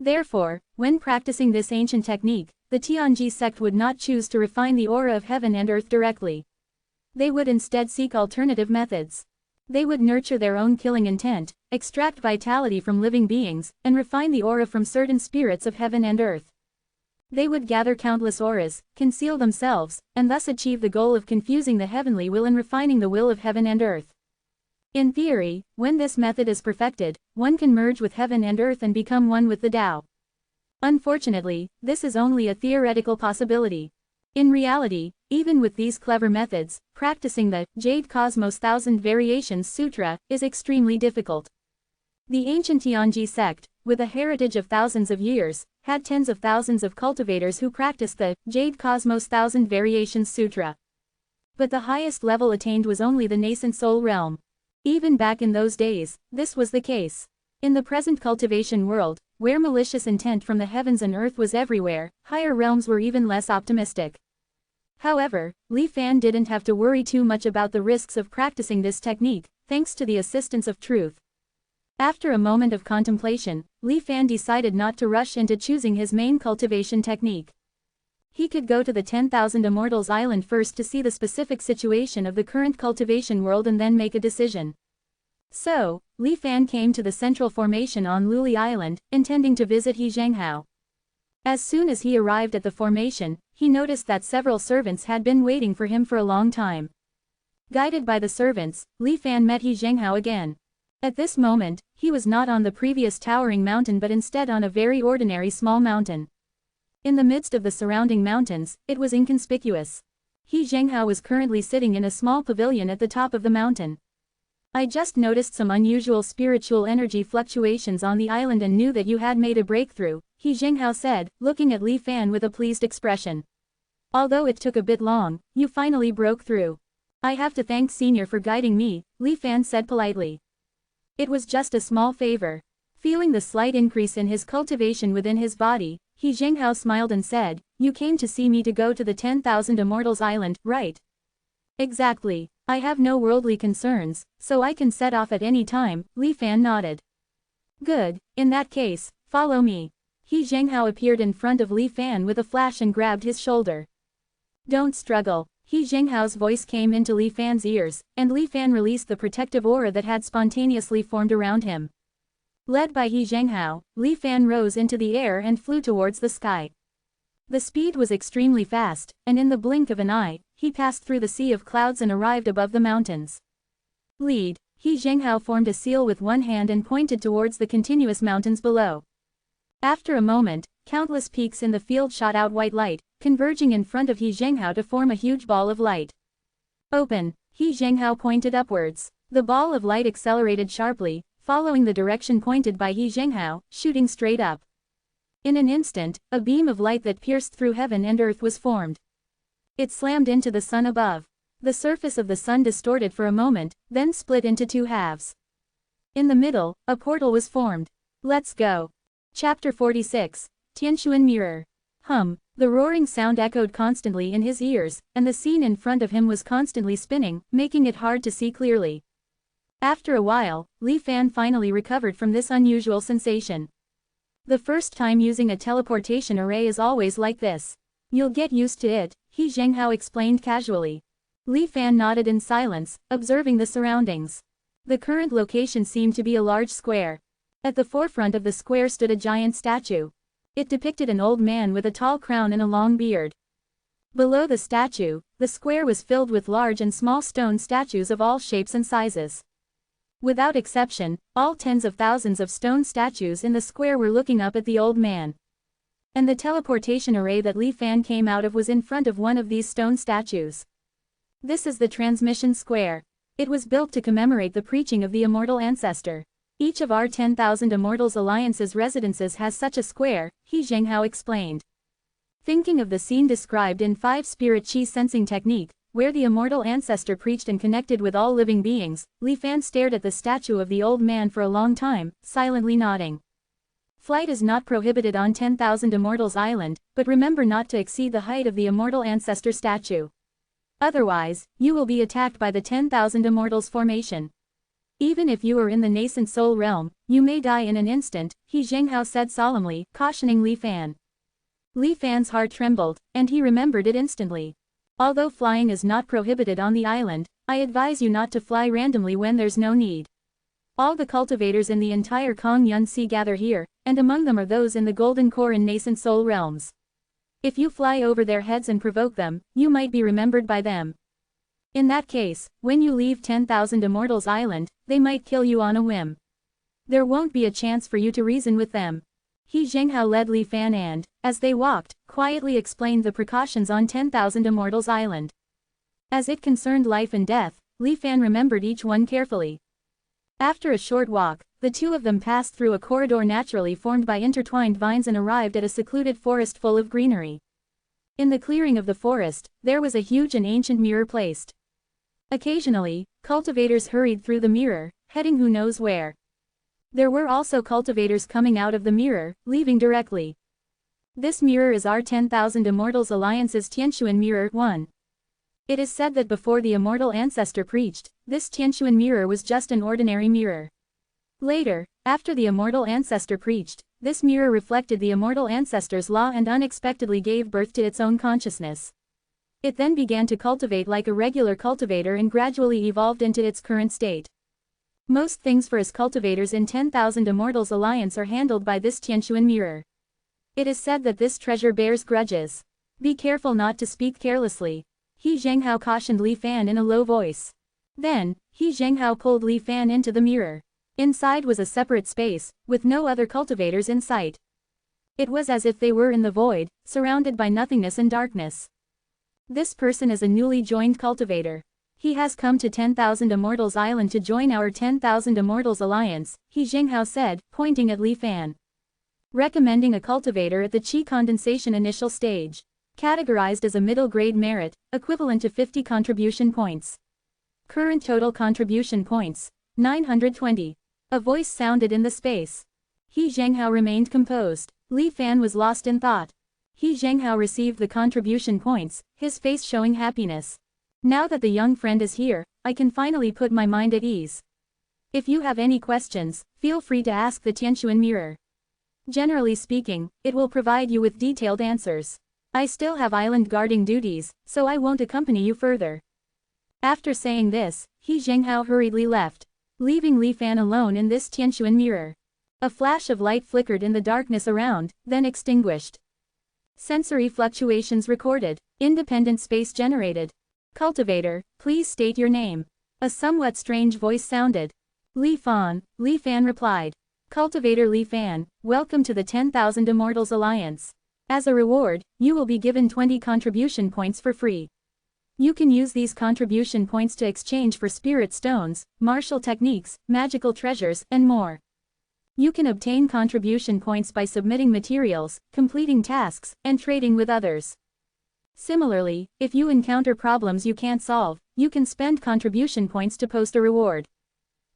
Therefore, when practicing this ancient technique, the Tianji sect would not choose to refine the aura of heaven and earth directly. They would instead seek alternative methods. They would nurture their own killing intent, extract vitality from living beings, and refine the aura from certain spirits of heaven and earth. They would gather countless auras, conceal themselves, and thus achieve the goal of confusing the heavenly will and refining the will of heaven and earth. In theory, when this method is perfected, one can merge with heaven and earth and become one with the Tao. Unfortunately, this is only a theoretical possibility. In reality, even with these clever methods, practicing the Jade Cosmos Thousand Variations Sutra is extremely difficult. The ancient Tianji sect, with a heritage of thousands of years, had tens of thousands of cultivators who practiced the Jade Cosmos Thousand Variations Sutra. But the highest level attained was only the nascent soul realm. Even back in those days, this was the case. In the present cultivation world, where malicious intent from the heavens and earth was everywhere, higher realms were even less optimistic. However, Li Fan didn't have to worry too much about the risks of practicing this technique, thanks to the assistance of truth. After a moment of contemplation, Li Fan decided not to rush into choosing his main cultivation technique. He could go to the 10,000 Immortals Island first to see the specific situation of the current cultivation world and then make a decision. So, Li Fan came to the central formation on Luli Island, intending to visit He Zhenghao. As soon as he arrived at the formation, he noticed that several servants had been waiting for him for a long time. Guided by the servants, Li Fan met He Zhenghao again. At this moment, he was not on the previous towering mountain but instead on a very ordinary small mountain. In the midst of the surrounding mountains, it was inconspicuous. He Zhenghao was currently sitting in a small pavilion at the top of the mountain. I just noticed some unusual spiritual energy fluctuations on the island and knew that you had made a breakthrough, He Zhenghao said, looking at Li Fan with a pleased expression. Although it took a bit long, you finally broke through. I have to thank Senior for guiding me, Li Fan said politely. It was just a small favor. Feeling the slight increase in his cultivation within his body, He Zhenghao smiled and said, you came to see me to go to the 10,000 Immortals Island, right? Exactly. I have no worldly concerns, so I can set off at any time, Li Fan nodded. Good, in that case, follow me. He Zhenghao appeared in front of Li Fan with a flash and grabbed his shoulder. Don't struggle. He Zhenghao's voice came into Li Fan's ears, and Li Fan released the protective aura that had spontaneously formed around him. Led by He Zhenghao, Li Fan rose into the air and flew towards the sky. The speed was extremely fast, and in the blink of an eye, he passed through the sea of clouds and arrived above the mountains. Lead. He Zhenghao formed a seal with one hand and pointed towards the continuous mountains below. After a moment, countless peaks in the field shot out white light, converging in front of He Zhenghao to form a huge ball of light. Open. He Zhenghao pointed upwards. The ball of light accelerated sharply, following the direction pointed by He Zhenghao, shooting straight up. In an instant, a beam of light that pierced through heaven and earth was formed. It slammed into the sun above. The surface of the sun distorted for a moment, then split into two halves. In the middle, a portal was formed. Let's go. Chapter 46, Tianshuan Mirror. The roaring sound echoed constantly in his ears, and the scene in front of him was constantly spinning, making it hard to see clearly. After a while, Li Fan finally recovered from this unusual sensation. The first time using a teleportation array is always like this. You'll get used to it, He Zhenghao explained casually. Li Fan nodded in silence, observing the surroundings. The current location seemed to be a large square. At the forefront of the square stood a giant statue. It depicted an old man with a tall crown and a long beard. Below the statue, the square was filled with large and small stone statues of all shapes and sizes. Without exception, all tens of thousands of stone statues in the square were looking up at the old man. And the teleportation array that Li Fan came out of was in front of one of these stone statues. This is the transmission square. It was built to commemorate the preaching of the immortal ancestor. Each of our 10,000 Immortals Alliance's residences has such a square, He Zhenghao explained. Thinking of the scene described in 5 Spirit Chi Sensing Technique, where the immortal ancestor preached and connected with all living beings, Li Fan stared at the statue of the old man for a long time, silently nodding. Flight is not prohibited on 10,000 Immortals Island, but remember not to exceed the height of the immortal ancestor statue. Otherwise, you will be attacked by the 10,000 Immortals formation. Even if you are in the nascent soul realm, you may die in an instant, He Zhenghao said solemnly, cautioning Li Fan. Li Fan's heart trembled, and he remembered it instantly. Although flying is not prohibited on the island, I advise you not to fly randomly when there's no need. All the cultivators in the entire Kong Yun Sea gather here, and among them are those in the Golden Core and nascent soul realms. If you fly over their heads and provoke them, you might be remembered by them. In that case, when you leave 10,000 Immortals Island, they might kill you on a whim. There won't be a chance for you to reason with them. He Zhenghao led Li Fan and, as they walked, quietly explained the precautions on 10,000 Immortals Island. As it concerned life and death, Li Fan remembered each one carefully. After a short walk, the two of them passed through a corridor naturally formed by intertwined vines and arrived at a secluded forest full of greenery. In the clearing of the forest, there was a huge and ancient mirror placed. Occasionally, cultivators hurried through the mirror, heading who knows where. There were also cultivators coming out of the mirror, leaving directly. This mirror is our 10,000 Immortals Alliance's Tianshuan Mirror 1. It is said that before the immortal ancestor preached, this Tianshuan mirror was just an ordinary mirror. Later, after the immortal ancestor preached, this mirror reflected the immortal ancestor's law and unexpectedly gave birth to its own consciousness. It then began to cultivate like a regular cultivator and gradually evolved into its current state. Most things for us cultivators in 10,000 Immortals Alliance are handled by this Tianquan mirror. It is said that this treasure bears grudges. Be careful not to speak carelessly. He Zhenghao cautioned Li Fan in a low voice. Then, He Zhenghao pulled Li Fan into the mirror. Inside was a separate space, with no other cultivators in sight. It was as if they were in the void, surrounded by nothingness and darkness. This person is a newly joined cultivator. He has come to 10,000 Immortals Island to join our 10,000 Immortals Alliance, He Zhenghao said, pointing at Li Fan. Recommending a cultivator at the Qi condensation initial stage. Categorized as a middle grade merit, equivalent to 50 contribution points. Current total contribution points, 920. A voice sounded in the space. He Zhenghao remained composed. Li Fan was lost in thought. He Zhenghao received the contribution points, his face showing happiness. Now that the young friend is here, I can finally put my mind at ease. If you have any questions, feel free to ask the Tianquan mirror. Generally speaking, it will provide you with detailed answers. I still have island guarding duties, so I won't accompany you further. After saying this, He Zhenghao hurriedly left, leaving Li Fan alone in this Tianquan mirror. A flash of light flickered in the darkness around, then extinguished. Sensory fluctuations recorded. Independent space generated. Cultivator, please state your name. A somewhat strange voice sounded. Li Fan replied. Cultivator Li Fan, welcome to the 10,000 Immortals Alliance. As a reward, you will be given 20 contribution points for free. You can use these contribution points to exchange for spirit stones, martial techniques, magical treasures, and more. You can obtain contribution points by submitting materials, completing tasks, and trading with others. Similarly, if you encounter problems you can't solve, you can spend contribution points to post a reward.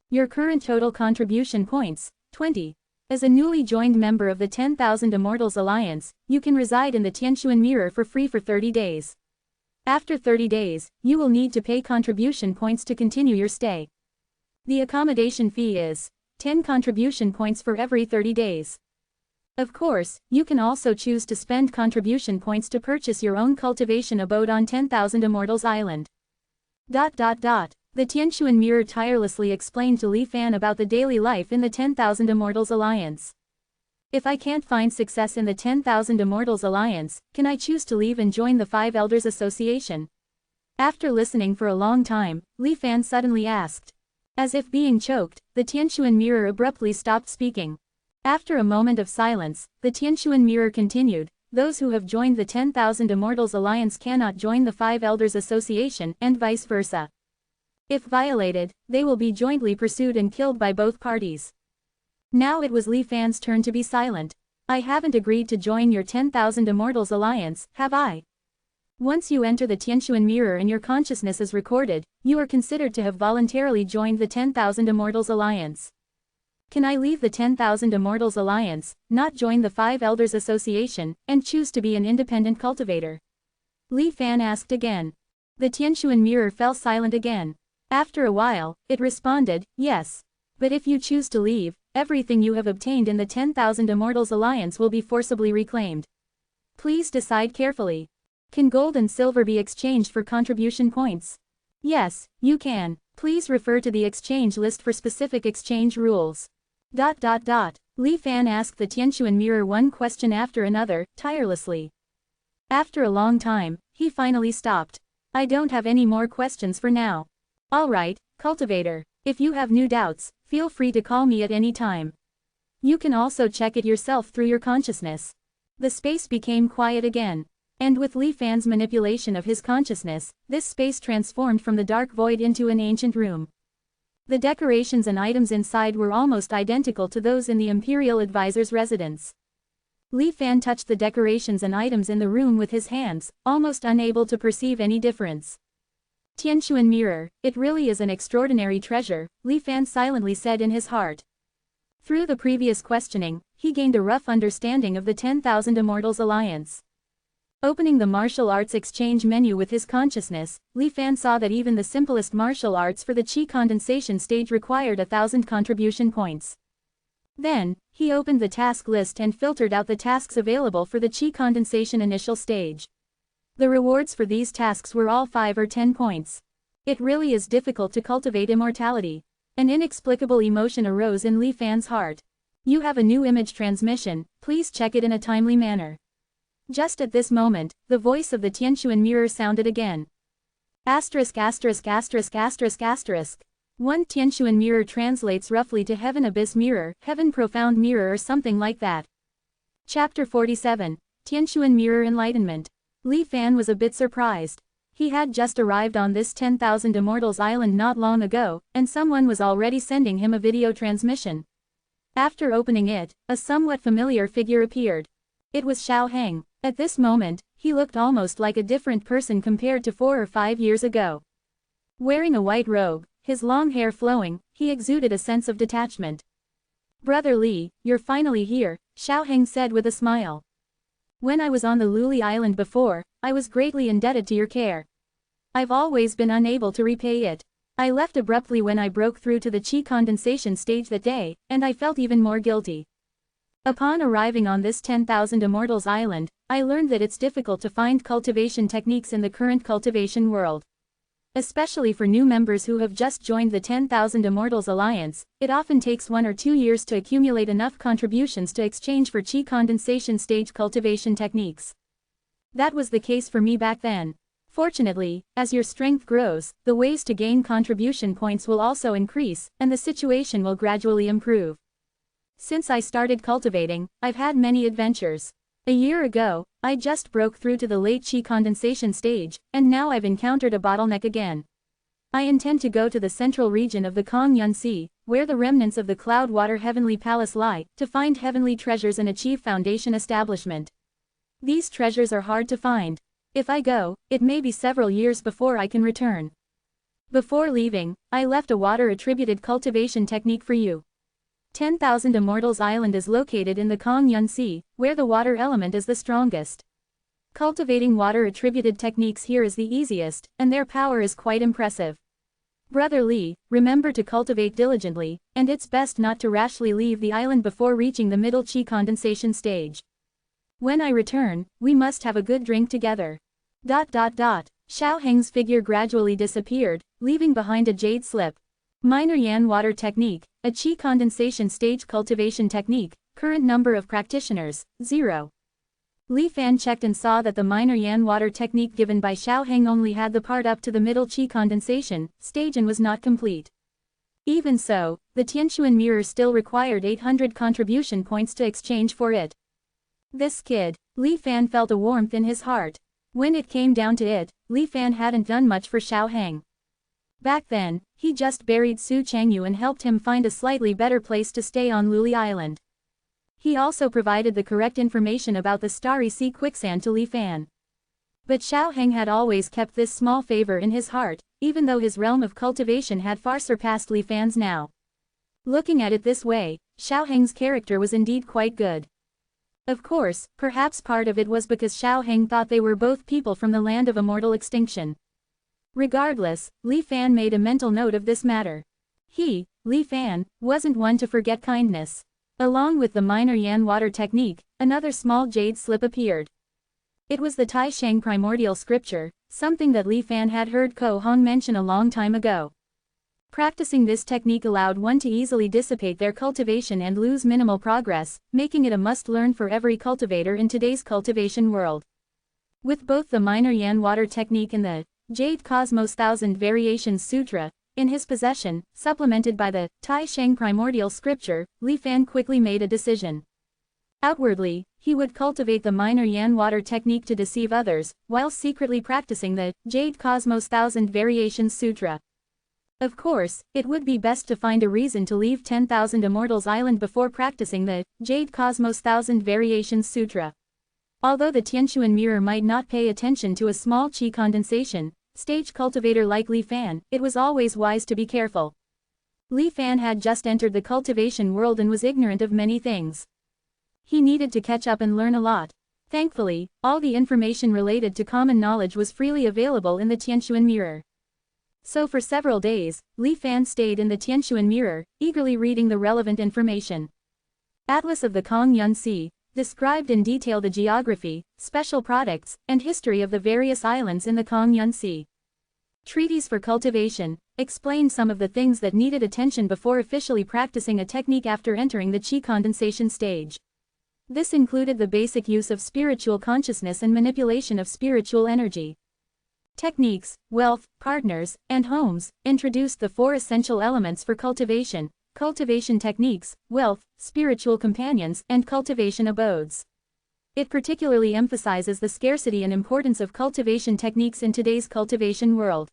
Your current total contribution points, 20. As a newly joined member of the 10,000 Immortals Alliance, you can reside in the Tianquan mirror for free for 30 days. After 30 days, you will need to pay contribution points to continue your stay. The accommodation fee is 10 contribution points for every 30 days. Of course, you can also choose to spend contribution points to purchase your own cultivation abode on 10,000 Immortals Island. The Tianquan mirror tirelessly explained to Li Fan about the daily life in the 10,000 Immortals Alliance. If I can't find success in the 10,000 Immortals Alliance, can I choose to leave and join the Five Elders Association? After listening for a long time, Li Fan suddenly asked. As if being choked, the Tianquan mirror abruptly stopped speaking. After a moment of silence, the Tianquan mirror continued, those who have joined the 10,000 Immortals Alliance cannot join the Five Elders Association, and vice versa. If violated, they will be jointly pursued and killed by both parties. Now it was Li Fan's turn to be silent. I haven't agreed to join your 10,000 Immortals Alliance, have I? Once you enter the Tianquan mirror and your consciousness is recorded, you are considered to have voluntarily joined the 10,000 Immortals Alliance. Can I leave the 10,000 Immortals Alliance, not join the Five Elders Association, and choose to be an independent cultivator? Li Fan asked again. The Tianquan mirror fell silent again. After a while, it responded, yes. But if you choose to leave, everything you have obtained in the 10,000 Immortals Alliance will be forcibly reclaimed. Please decide carefully. Can gold and silver be exchanged for contribution points? Yes, you can. Please refer to the exchange list for specific exchange rules. Li Fan asked the Tianquan mirror one question after another, tirelessly. After a long time, he finally stopped. I don't have any more questions for now. Alright, cultivator. If you have new doubts, feel free to call me at any time. You can also check it yourself through your consciousness. The space became quiet again. And with Li Fan's manipulation of his consciousness, this space transformed from the dark void into an ancient room. The decorations and items inside were almost identical to those in the Imperial Advisor's residence. Li Fan touched the decorations and items in the room with his hands, almost unable to perceive any difference. Tianquan mirror, it really is an extraordinary treasure, Li Fan silently said in his heart. Through the previous questioning, he gained a rough understanding of the 10,000 Immortals Alliance. Opening the martial arts exchange menu with his consciousness, Li Fan saw that even the simplest martial arts for the qi condensation stage required 1,000 contribution points. Then, he opened the task list and filtered out the tasks available for the qi condensation initial stage. The rewards for these tasks were all 5 or 10 points. It really is difficult to cultivate immortality. An inexplicable emotion arose in Li Fan's heart. You have a new image transmission, please check it in a timely manner. Just at this moment, the voice of the Tianquan mirror sounded again. Asterisk asterisk asterisk asterisk asterisk. One Tianquan mirror translates roughly to heaven abyss mirror, heaven profound mirror or something like that. Chapter 47, Tianquan Mirror Enlightenment. Li Fan was a bit surprised. He had just arrived on this 10,000 Immortals island not long ago, and someone was already sending him a video transmission. After opening it, a somewhat familiar figure appeared. It was Xiao Heng. At this moment, he looked almost like a different person compared to 4 or 5 years ago. Wearing a white robe, his long hair flowing, he exuded a sense of detachment. Brother Li, you're finally here, Xiao Heng said with a smile. When I was on the Luli Island before, I was greatly indebted to your care. I've always been unable to repay it. I left abruptly when I broke through to the qi condensation stage that day, and I felt even more guilty. Upon arriving on this 10,000 Immortals island, I learned that it's difficult to find cultivation techniques in the current cultivation world. Especially for new members who have just joined the 10,000 Immortals Alliance, it often takes 1 or 2 years to accumulate enough contributions to exchange for qi condensation stage cultivation techniques. That was the case for me back then. Fortunately, as your strength grows, the ways to gain contribution points will also increase, and the situation will gradually improve. Since I started cultivating, I've had many adventures. A year ago, I just broke through to the late qi condensation stage, and now I've encountered a bottleneck again. I intend to go to the central region of the Kongyun Sea, where the remnants of the Cloudwater Heavenly Palace lie, to find heavenly treasures and achieve foundation establishment. These treasures are hard to find. If I go, it may be several years before I can return. Before leaving, I left a water-attributed cultivation technique for you. 10,000 Immortals Island is located in the Kongyun Sea, where the water element is the strongest. Cultivating water-attributed techniques here is the easiest, and their power is quite impressive. Brother Li, remember to cultivate diligently, and it's best not to rashly leave the island before reaching the middle qi condensation stage. When I return, we must have a good drink together. Xiao Heng's figure gradually disappeared, leaving behind a jade slip. Minor Yan Water Technique, a qi condensation stage cultivation technique, current number of practitioners, 0. Li Fan checked and saw that the Minor Yan Water Technique given by Xiao Heng only had the part up to the middle qi condensation stage and was not complete. Even so, the Tianquan mirror still required 800 contribution points to exchange for it. This kid, Li Fan felt a warmth in his heart. When it came down to it, Li Fan hadn't done much for Xiao Heng. Back then, he just buried Su Changyu and helped him find a slightly better place to stay on Luli Island. He also provided the correct information about the Starry Sea quicksand to Li Fan. But Xiao Heng had always kept this small favor in his heart, even though his realm of cultivation had far surpassed Li Fan's now. Looking at it this way, Xiao Heng's character was indeed quite good. Of course, perhaps part of it was because Xiao Heng thought they were both people from the land of immortal extinction. Regardless, Li Fan made a mental note of this matter. He, Li Fan, wasn't one to forget kindness. Along with the Minor Yan Water Technique, another small jade slip appeared. It was the Tai Shang primordial scripture, something that Li Fan had heard Ko Hong mention a long time ago. Practicing this technique allowed one to easily dissipate their cultivation and lose minimal progress, making it a must-learn for every cultivator in today's cultivation world. With both the Minor Yan Water Technique and the Jade Cosmos 1000 Variations Sutra in his possession, supplemented by the Tai Shang primordial scripture, Li Fan quickly made a decision. Outwardly, he would cultivate the Minor Yan Water Technique to deceive others, while secretly practicing the Jade Cosmos 1000 Variations Sutra. Of course, it would be best to find a reason to leave 10,000 Immortals Island before practicing the Jade Cosmos 1000 Variations Sutra. Although the Tianquan mirror might not pay attention to a small qi condensation stage cultivator like Li Fan, it was always wise to be careful. Li Fan had just entered the cultivation world and was ignorant of many things. He needed to catch up and learn a lot. Thankfully, all the information related to common knowledge was freely available in the Tianshuan mirror. So for several days, Li Fan stayed in the Tianshuan mirror, eagerly reading the relevant information. Atlas of the Kong Yun Sea described in detail the geography, special products, and history of the various islands in the Kong Yun Sea. Treaties for cultivation explained some of the things that needed attention before officially practicing a technique after entering the qi condensation stage. This included the basic use of spiritual consciousness and manipulation of spiritual energy. Techniques, wealth, partners, and homes introduced the 4 essential elements for cultivation techniques, wealth, spiritual companions, and cultivation abodes. It particularly emphasizes the scarcity and importance of cultivation techniques in today's cultivation world.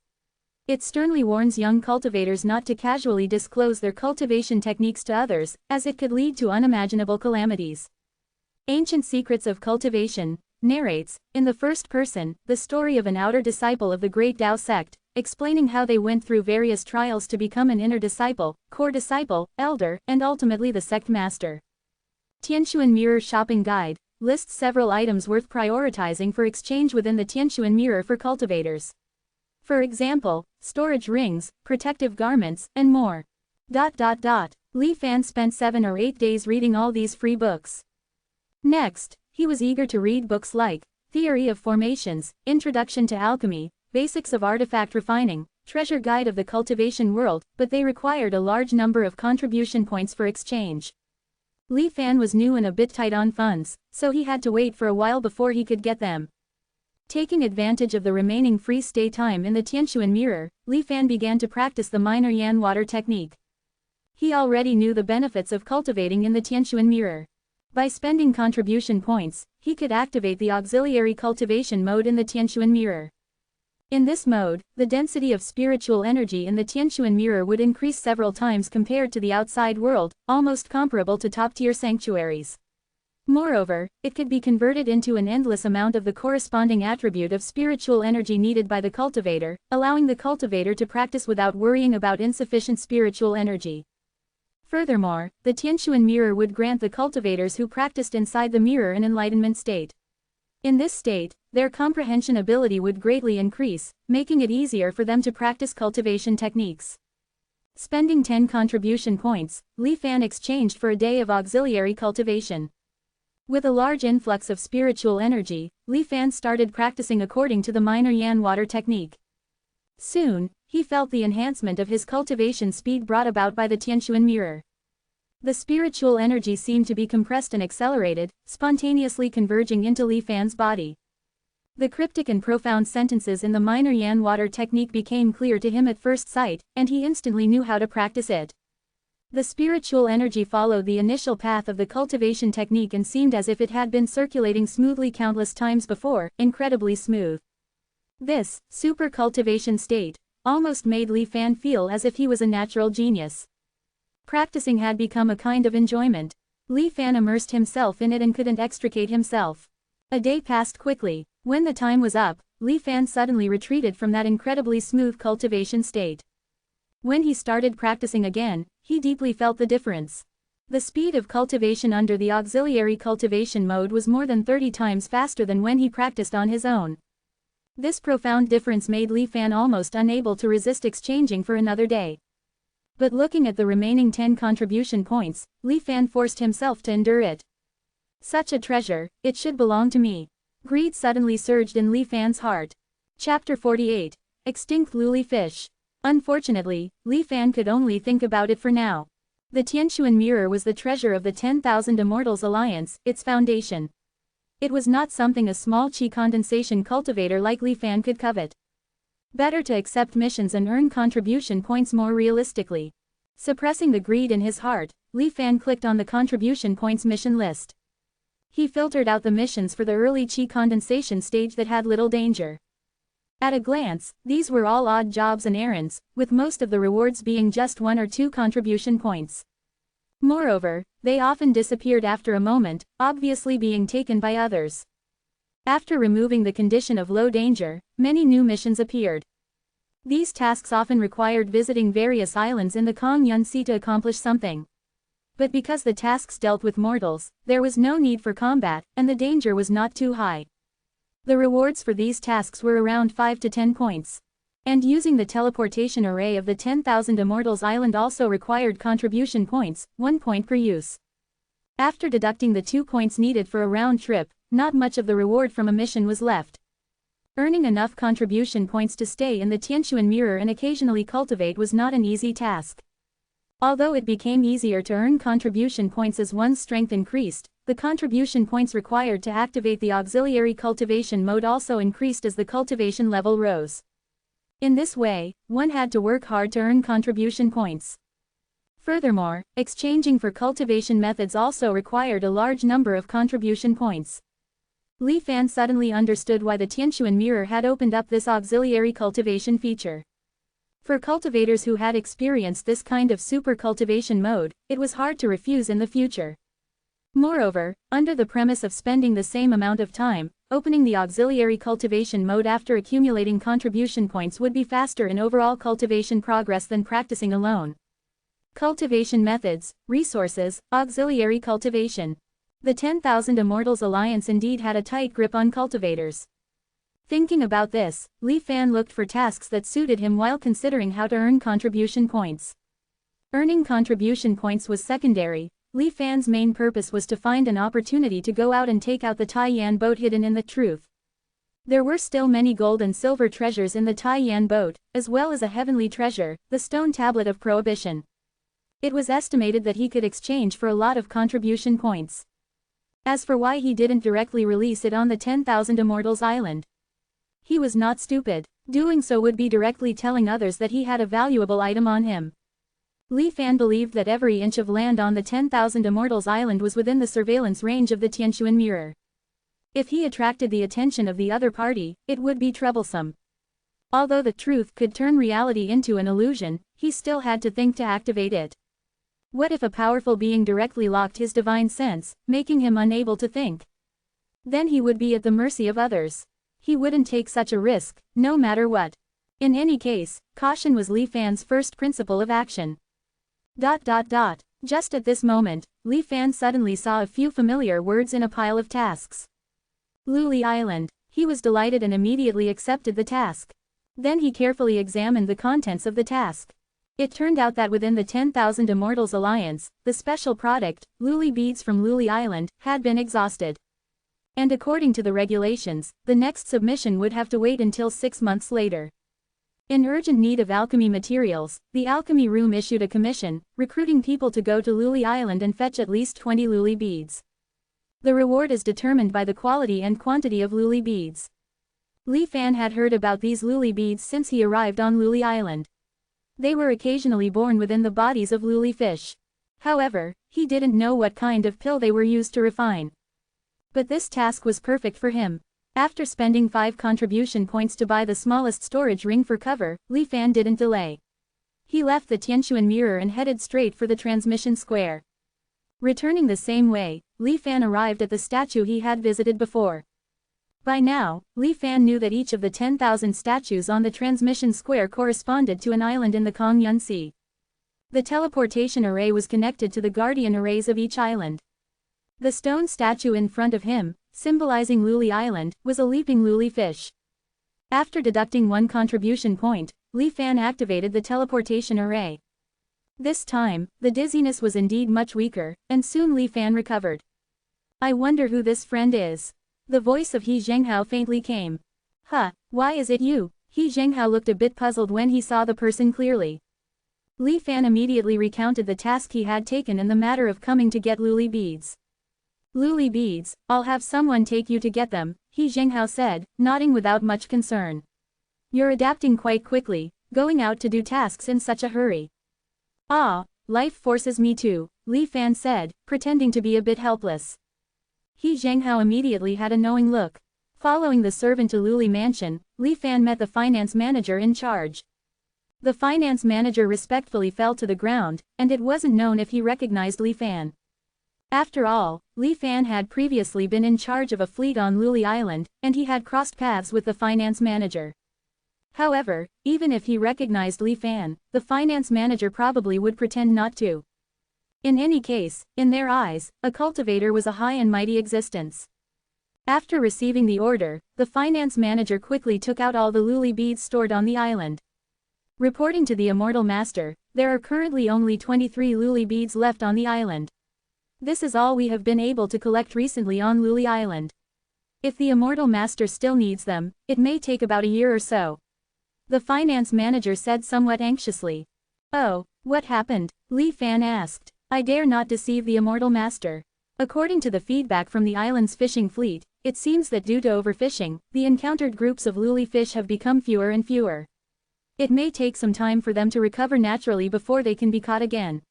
It sternly warns young cultivators not to casually disclose their cultivation techniques to others, as it could lead to unimaginable calamities. Ancient Secrets of Cultivation narrates, in the first person, the story of an outer disciple of the Great Tao sect, explaining how they went through various trials to become an inner disciple, core disciple, elder, and ultimately the sect master. Tianshuan Mirror Shopping Guide lists several items worth prioritizing for exchange within the Tianshuan mirror for cultivators. For example, storage rings, protective garments, and more. Li Fan spent 7 or 8 days reading all these free books. Next, he was eager to read books like Theory of Formations, Introduction to Alchemy, Basics of Artifact Refining, Treasure Guide of the Cultivation World, but they required a large number of contribution points for exchange. Li Fan was new and a bit tight on funds, so he had to wait for a while before he could get them. Taking advantage of the remaining free stay time in the Tianshuan mirror, Li Fan began to practice the minor yan water technique. He already knew the benefits of cultivating in the Tianshuan mirror. By spending contribution points, he could activate the auxiliary cultivation mode in the Tianshuan mirror. In this mode, the density of spiritual energy in the Tianshuan mirror would increase several times compared to the outside world, almost comparable to top-tier sanctuaries. Moreover, it could be converted into an endless amount of the corresponding attribute of spiritual energy needed by the cultivator, allowing the cultivator to practice without worrying about insufficient spiritual energy. Furthermore, the Tianshuan mirror would grant the cultivators who practiced inside the mirror an enlightenment state. In this state, their comprehension ability would greatly increase, making it easier for them to practice cultivation techniques. Spending 10 contribution points, Li Fan exchanged for a day of auxiliary cultivation. With a large influx of spiritual energy, Li Fan started practicing according to the minor yan water technique. Soon, he felt the enhancement of his cultivation speed brought about by the Tianshuan mirror. The spiritual energy seemed to be compressed and accelerated, spontaneously converging into Li Fan's body. The cryptic and profound sentences in the minor yan water technique became clear to him at first sight, and he instantly knew how to practice it. The spiritual energy followed the initial path of the cultivation technique and seemed as if it had been circulating smoothly countless times before, incredibly smooth. This super cultivation state almost made Li Fan feel as if he was a natural genius. Practicing had become a kind of enjoyment. Li Fan immersed himself in it and couldn't extricate himself. A day passed quickly. When the time was up, Li Fan suddenly retreated from that incredibly smooth cultivation state. When he started practicing again, he deeply felt the difference. The speed of cultivation under the auxiliary cultivation mode was more than 30 times faster than when he practiced on his own. This profound difference made Li Fan almost unable to resist exchanging for another day. But looking at the remaining 10 contribution points, Li Fan forced himself to endure it. Such a treasure, it should belong to me. Greed suddenly surged in Li Fan's heart. Chapter 48. Extinct Luli Fish. Unfortunately, Li Fan could only think about it for now. The Tianshuan mirror was the treasure of the 10,000 Immortals Alliance, its foundation. It was not something a small qi condensation cultivator like Li Fan could covet. Better to accept missions and earn contribution points more realistically. Suppressing the greed in his heart, Li Fan clicked on the contribution points mission list. He filtered out the missions for the early qi condensation stage that had little danger. At a glance, these were all odd jobs and errands, with most of the rewards being just 1 or 2 contribution points. Moreover, they often disappeared after a moment, obviously being taken by others. After removing the condition of low danger, many new missions appeared. These tasks often required visiting various islands in the Kong Yun Sea to accomplish something. But because the tasks dealt with mortals, there was no need for combat, and the danger was not too high. The rewards for these tasks were around 5 to 10 points. And using the teleportation array of the 10,000 Immortals Island also required contribution points, 1 point per use. After deducting the 2 points needed for a round trip, not much of the reward from a mission was left. Earning enough contribution points to stay in the Tianquan mirror and occasionally cultivate was not an easy task. Although it became easier to earn contribution points as one's strength increased, the contribution points required to activate the auxiliary cultivation mode also increased as the cultivation level rose. In this way, one had to work hard to earn contribution points. Furthermore, exchanging for cultivation methods also required a large number of contribution points. Li Fan suddenly understood why the Tianquan mirror had opened up this auxiliary cultivation feature. For cultivators who had experienced this kind of super cultivation mode, it was hard to refuse in the future. Moreover, under the premise of spending the same amount of time, opening the auxiliary cultivation mode after accumulating contribution points would be faster in overall cultivation progress than practicing alone. Cultivation methods, resources, auxiliary cultivation. The 10,000 Immortals Alliance indeed had a tight grip on cultivators. Thinking about this, Li Fan looked for tasks that suited him while considering how to earn contribution points. Earning contribution points was secondary. Li Fan's main purpose was to find an opportunity to go out and take out the Taiyan boat hidden in the truth. There were still many gold and silver treasures in the Taiyan boat, as well as a heavenly treasure, the stone tablet of prohibition. It was estimated that he could exchange for a lot of contribution points. As for why he didn't directly release it on the 10,000 Immortals Island, he was not stupid. Doing so would be directly telling others that he had a valuable item on him. Li Fan believed that every inch of land on the 10,000 Immortals Island was within the surveillance range of the Tianquan mirror. If he attracted the attention of the other party, it would be troublesome. Although the truth could turn reality into an illusion, he still had to think to activate it. What if a powerful being directly locked his divine sense, making him unable to think? Then he would be at the mercy of others. He wouldn't take such a risk, no matter what. In any case, caution was Li Fan's first principle of action. Just at this moment, Li Fan suddenly saw a few familiar words in a pile of tasks. Luli Island. He was delighted and immediately accepted the task. Then he carefully examined the contents of the task. It turned out that within the 10,000 Immortals Alliance, the special product, Luli beads from Luli Island, had been exhausted. And according to the regulations, the next submission would have to wait until 6 months later. In urgent need of alchemy materials, the alchemy room issued a commission, recruiting people to go to Luli Island and fetch at least 20 Luli beads. The reward is determined by the quality and quantity of Luli beads. Li Fan had heard about these Luli beads since he arrived on Luli Island. They were occasionally born within the bodies of Luli fish. However, he didn't know what kind of pill they were used to refine. But this task was perfect for him. After spending 5 contribution points to buy the smallest storage ring for cover, Li Fan didn't delay. He left the Tianquan mirror and headed straight for the transmission square. Returning the same way, Li Fan arrived at the statue he had visited before. By now, Li Fan knew that each of the 10,000 statues on the transmission square corresponded to an island in the Kongyun Sea. The teleportation array was connected to the guardian arrays of each island. The stone statue in front of him, symbolizing Luli Island, was a leaping Luli fish. After deducting 1 contribution point, Li Fan activated the teleportation array. This time, the dizziness was indeed much weaker, and soon Li Fan recovered. I wonder who this friend is. The voice of He Zhenghao faintly came. Why is it you? He Zhenghao looked a bit puzzled when he saw the person clearly. Li Fan immediately recounted the task he had taken in the matter of coming to get Luli beads. Luli beads, I'll have someone take you to get them, He Zhenghao said, nodding without much concern. You're adapting quite quickly, going out to do tasks in such a hurry. Life forces me to, Li Fan said, pretending to be a bit helpless. He Zhenghao immediately had a knowing look. Following the servant to Luli Mansion, Li Fan met the finance manager in charge. The finance manager respectfully fell to the ground, and it wasn't known if he recognized Li Fan. After all, Li Fan had previously been in charge of a fleet on Luli Island, and he had crossed paths with the finance manager. However, even if he recognized Li Fan, the finance manager probably would pretend not to. In any case, in their eyes, a cultivator was a high and mighty existence. After receiving the order, the finance manager quickly took out all the lily beads stored on the island. Reporting to the Immortal Master, there are currently only 23 lily beads left on the island. This is all we have been able to collect recently on Luli Island. If the Immortal Master still needs them, it may take about a year or so. The finance manager said somewhat anxiously. Oh, what happened? Li Fan asked. I dare not deceive the Immortal Master. According to the feedback from the island's fishing fleet, it seems that due to overfishing, the encountered groups of luli fish have become fewer and fewer. It may take some time for them to recover naturally before they can be caught again.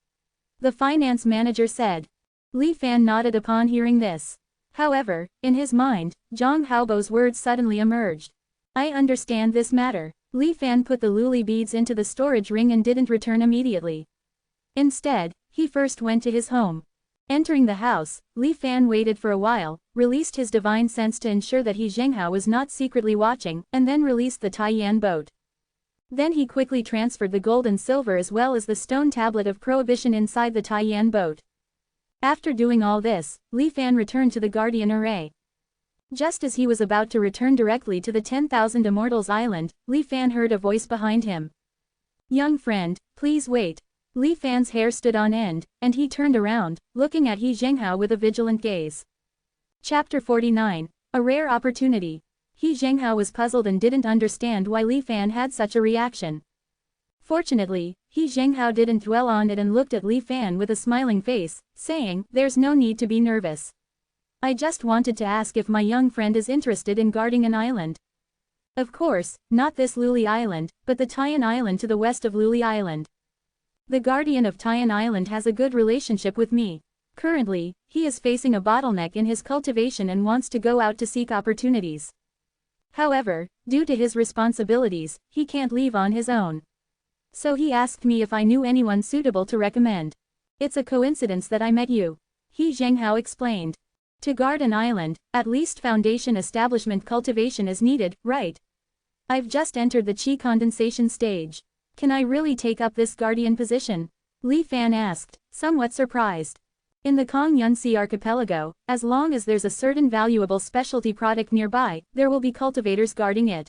The finance manager said. Li Fan nodded upon hearing this. However, in his mind, Zhang Haobo's words suddenly emerged. I understand this matter. Li Fan put the luli beads into the storage ring and didn't return immediately. Instead, he first went to his home. Entering the house, Li Fan waited for a while, released his divine sense to ensure that He Zhenghao was not secretly watching, and then released the Taiyan boat. Then he quickly transferred the gold and silver as well as the stone tablet of prohibition inside the Taiyan boat. After doing all this, Li Fan returned to the Guardian Array. Just as he was about to return directly to the 10,000 Immortals Island, Li Fan heard a voice behind him. Young friend, please wait. Li Fan's hair stood on end, and he turned around, looking at He Zhenghao with a vigilant gaze. Chapter 49. A Rare Opportunity. He Zhenghao was puzzled and didn't understand why Li Fan had such a reaction. Fortunately, He Zhenghao didn't dwell on it and looked at Li Fan with a smiling face, saying, there's no need to be nervous. I just wanted to ask if my young friend is interested in guarding an island. Of course, not this Luli Island, but the Taiyan Island to the west of Luli Island. The guardian of Taiyan Island has a good relationship with me. Currently, he is facing a bottleneck in his cultivation and wants to go out to seek opportunities. However, due to his responsibilities, he can't leave on his own. So he asked me if I knew anyone suitable to recommend. It's a coincidence that I met you. He Zhenghao explained. To guard an island, at least foundation establishment cultivation is needed, right? I've just entered the qi condensation stage. Can I really take up this guardian position? Li Fan asked, somewhat surprised. In the Kong Yunsi archipelago, as long as there's a certain valuable specialty product nearby, there will be cultivators guarding it.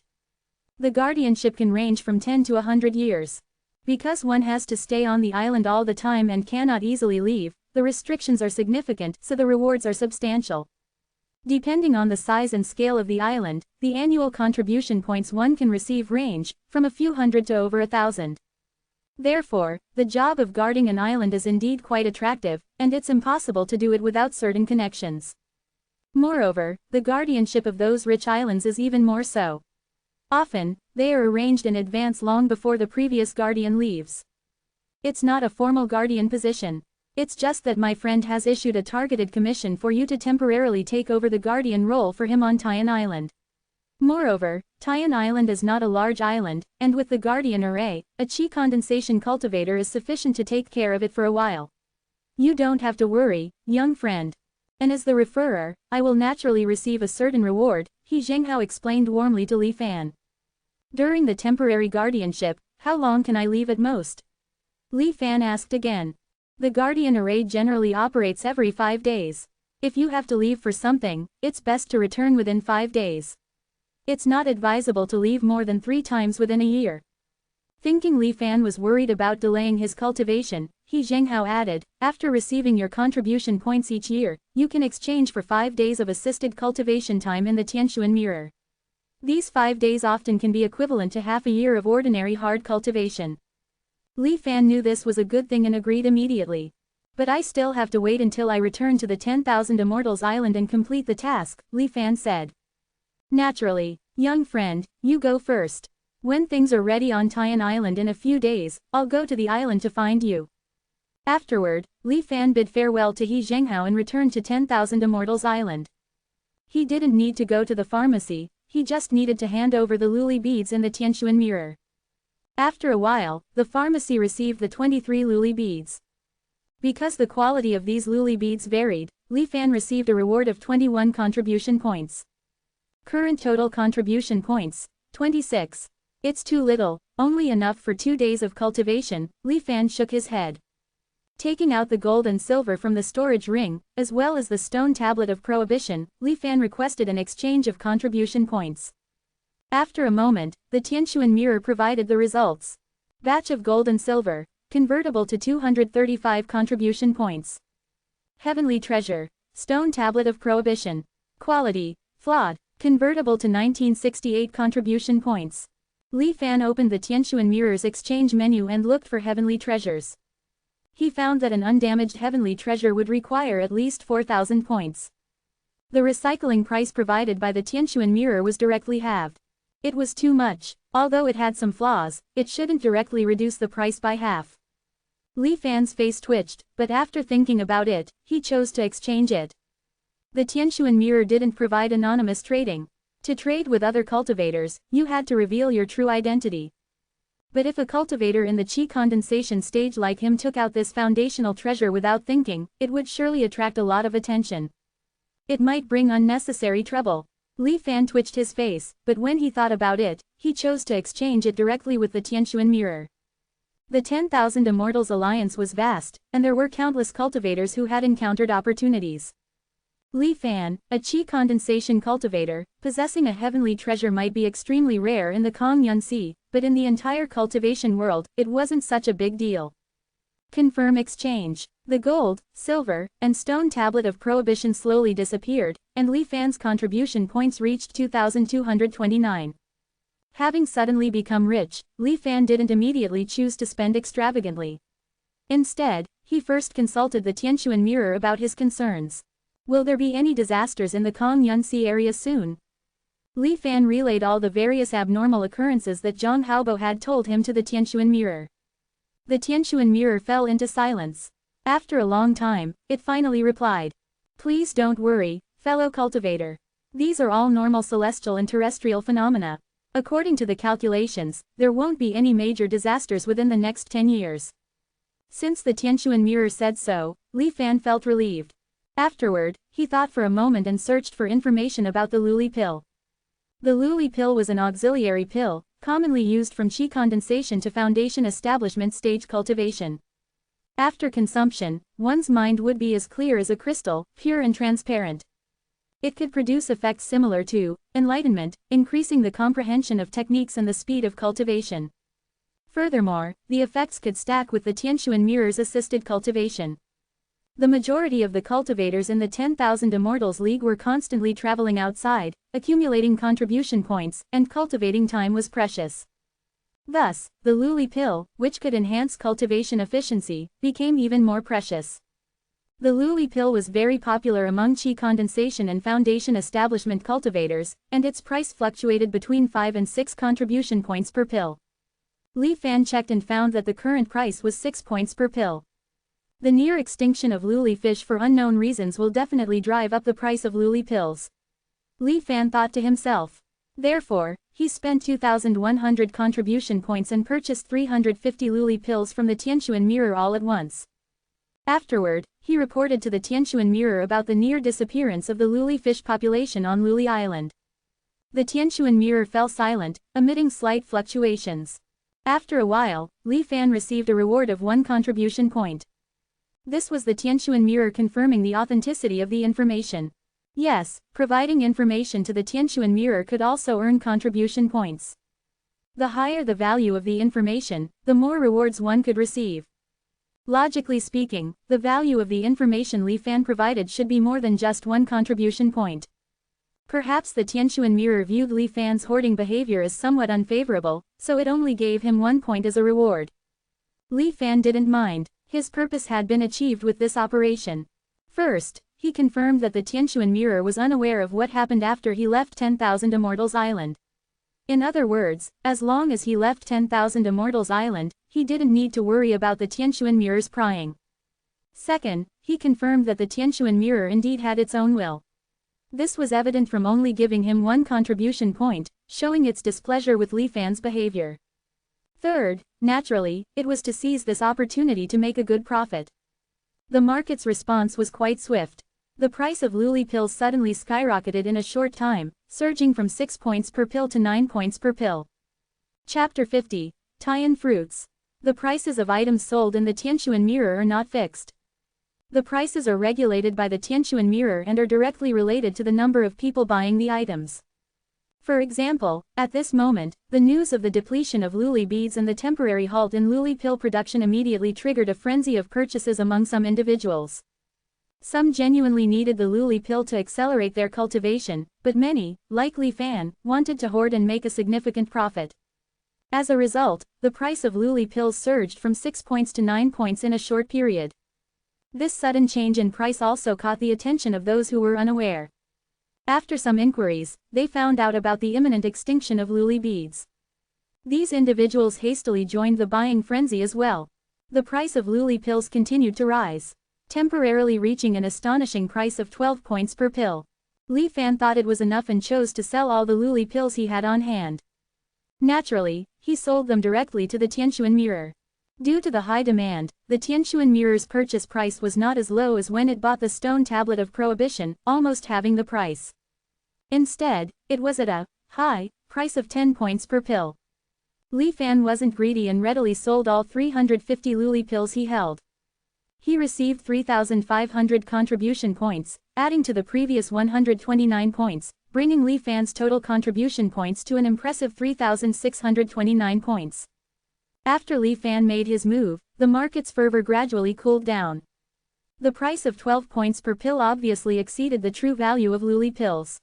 The guardianship can range from 10 to 100 years. Because one has to stay on the island all the time and cannot easily leave, the restrictions are significant, so the rewards are substantial. Depending on the size and scale of the island, the annual contribution points one can receive range from a few hundred to over 1,000. Therefore, the job of guarding an island is indeed quite attractive, and it's impossible to do it without certain connections. Moreover, the guardianship of those rich islands is even more so. Often, they are arranged in advance long before the previous guardian leaves. It's not a formal guardian position. It's just that my friend has issued a targeted commission for you to temporarily take over the guardian role for him on Taiyan Island. Moreover, Taiyan Island is not a large island, and with the guardian array, a qi condensation cultivator is sufficient to take care of it for a while. You don't have to worry, young friend. And as the referrer, I will naturally receive a certain reward, He Zhenghao explained warmly to Li Fan. During the temporary guardianship, how long can I leave at most? Li Fan asked again. The guardian array generally operates every 5 days. If you have to leave for something, it's best to return within 5 days. It's not advisable to leave more than 3 times within a year. Thinking Li Fan was worried about delaying his cultivation, He Zhenghao added, after receiving your contribution points each year, you can exchange for 5 days of assisted cultivation time in the Tianshuan mirror. These 5 days often can be equivalent to half a year of ordinary hard cultivation. Li Fan knew this was a good thing and agreed immediately. But I still have to wait until I return to the 10,000 Immortals Island and complete the task, Li Fan said. Naturally, young friend, you go first. When things are ready on Taiyan Island in a few days, I'll go to the island to find you. Afterward, Li Fan bid farewell to He Zhenghao and returned to 10,000 Immortals Island. He didn't need to go to the pharmacy, he just needed to hand over the luli beads in the Tianshuan mirror. After a while, the pharmacy received the 23 luli beads. Because the quality of these luli beads varied, Li Fan received a reward of 21 contribution points. Current total contribution points, 26. It's too little, only enough for 2 days of cultivation, Li Fan shook his head. Taking out the gold and silver from the storage ring, as well as the stone tablet of prohibition, Li Fan requested an exchange of contribution points. After a moment, the Tianquan mirror provided the results. Batch of gold and silver, convertible to 235 contribution points. Heavenly treasure, stone tablet of prohibition. Quality, flawed, convertible to 1968 contribution points. Li Fan opened the Tianquan mirror's exchange menu and looked for heavenly treasures. He found that an undamaged heavenly treasure would require at least 4,000 points. The recycling price provided by the Tianquan mirror was directly halved. It was too much. Although it had some flaws, it shouldn't directly reduce the price by half. Li Fan's face twitched, but after thinking about it, he chose to exchange it. The Tianquan mirror didn't provide anonymous trading. To trade with other cultivators, you had to reveal your true identity. But if a cultivator in the qi condensation stage like him took out this foundational treasure without thinking, it would surely attract a lot of attention. It might bring unnecessary trouble. Li Fan twitched his face, but when he thought about it, he chose to exchange it directly with the Tianquan mirror. The 10,000 Immortals Alliance was vast, and there were countless cultivators who had encountered opportunities. Li Fan, a qi condensation cultivator, possessing a heavenly treasure might be extremely rare in the Kongyun Sea, but in the entire cultivation world, it wasn't such a big deal. Confirm exchange. The gold, silver, and stone tablet of prohibition slowly disappeared, and Li Fan's contribution points reached 2,229. Having suddenly become rich, Li Fan didn't immediately choose to spend extravagantly. Instead, he first consulted the Tianquan mirror about his concerns. Will there be any disasters in the Kongyun Sea area soon? Li Fan relayed all the various abnormal occurrences that Zhang Haobo had told him to the Tianquan mirror. The Tianquan mirror fell into silence. After a long time, it finally replied. Please don't worry, fellow cultivator. These are all normal celestial and terrestrial phenomena. According to the calculations, there won't be any major disasters within the next 10 years. Since the Tianquan mirror said so, Li Fan felt relieved. Afterward, he thought for a moment and searched for information about the Luli pill. The Luli pill was an auxiliary pill, commonly used from qi condensation to foundation establishment stage cultivation. After consumption, one's mind would be as clear as a crystal, pure and transparent. It could produce effects similar to enlightenment, increasing the comprehension of techniques and the speed of cultivation. Furthermore, the effects could stack with the Tianquan mirror's assisted cultivation. The majority of the cultivators in the 10,000 Immortals League were constantly traveling outside, accumulating contribution points, and cultivating time was precious. Thus, the Luli pill, which could enhance cultivation efficiency, became even more precious. The Luli pill was very popular among qi condensation and foundation establishment cultivators, and its price fluctuated between 5 and 6 contribution points per pill. Li Fan checked and found that the current price was 6 points per pill. The near extinction of Luli fish for unknown reasons will definitely drive up the price of Luli pills. Li Fan thought to himself. Therefore, he spent 2,100 contribution points and purchased 350 Luli pills from the Tianquan mirror all at once. Afterward, he reported to the Tianquan mirror about the near disappearance of the Luli fish population on Luli Island. The Tianquan mirror fell silent, emitting slight fluctuations. After a while, Li Fan received a reward of 1 contribution point. This was the Tianquan mirror confirming the authenticity of the information. Yes, providing information to the Tianquan mirror could also earn contribution points. The higher the value of the information, the more rewards one could receive. Logically speaking, the value of the information Li Fan provided should be more than just 1 contribution point. Perhaps the Tianquan mirror viewed Li Fan's hoarding behavior as somewhat unfavorable, so it only gave him 1 point as a reward. Li Fan didn't mind. His purpose had been achieved with this operation. First, he confirmed that the Tianquan mirror was unaware of what happened after he left 10,000 Immortals Island. In other words, as long as he left 10,000 Immortals Island, he didn't need to worry about the Tianquan mirror's prying. Second, he confirmed that the Tianquan mirror indeed had its own will. This was evident from only giving him 1 contribution point, showing its displeasure with Li Fan's behavior. Third, naturally, it was to seize this opportunity to make a good profit. The market's response was quite swift. The price of Luli pills suddenly skyrocketed in a short time, surging from 6 points per pill to 9 points per pill. Chapter 50. Tian Fruits. The prices of items sold in the Tianquan mirror are not fixed. The prices are regulated by the Tianquan mirror and are directly related to the number of people buying the items. For example, at this moment, the news of the depletion of luli beads and the temporary halt in luli pill production immediately triggered a frenzy of purchases among some individuals. Some genuinely needed the luli pill to accelerate their cultivation, but many, like Li Fan, wanted to hoard and make a significant profit. As a result, the price of luli pills surged from 6 points to 9 points in a short period. This sudden change in price also caught the attention of those who were unaware. After some inquiries, they found out about the imminent extinction of luli beads. These individuals hastily joined the buying frenzy as well. The price of luli pills continued to rise, temporarily reaching an astonishing price of 12 points per pill. Li Fan thought it was enough and chose to sell all the luli pills he had on hand. Naturally, he sold them directly to the Tianquan mirror. Due to the high demand, the Tianquan mirror's purchase price was not as low as when it bought the stone tablet of prohibition, almost halving the price. Instead, it was at a high price of 10 points per pill. Li Fan wasn't greedy and readily sold all 350 luli pills he held. He received 3,500 contribution points, adding to the previous 129 points, bringing Li Fan's total contribution points to an impressive 3,629 points. After Li Fan made his move, the market's fervor gradually cooled down. The price of 12 points per pill obviously exceeded the true value of luli pills.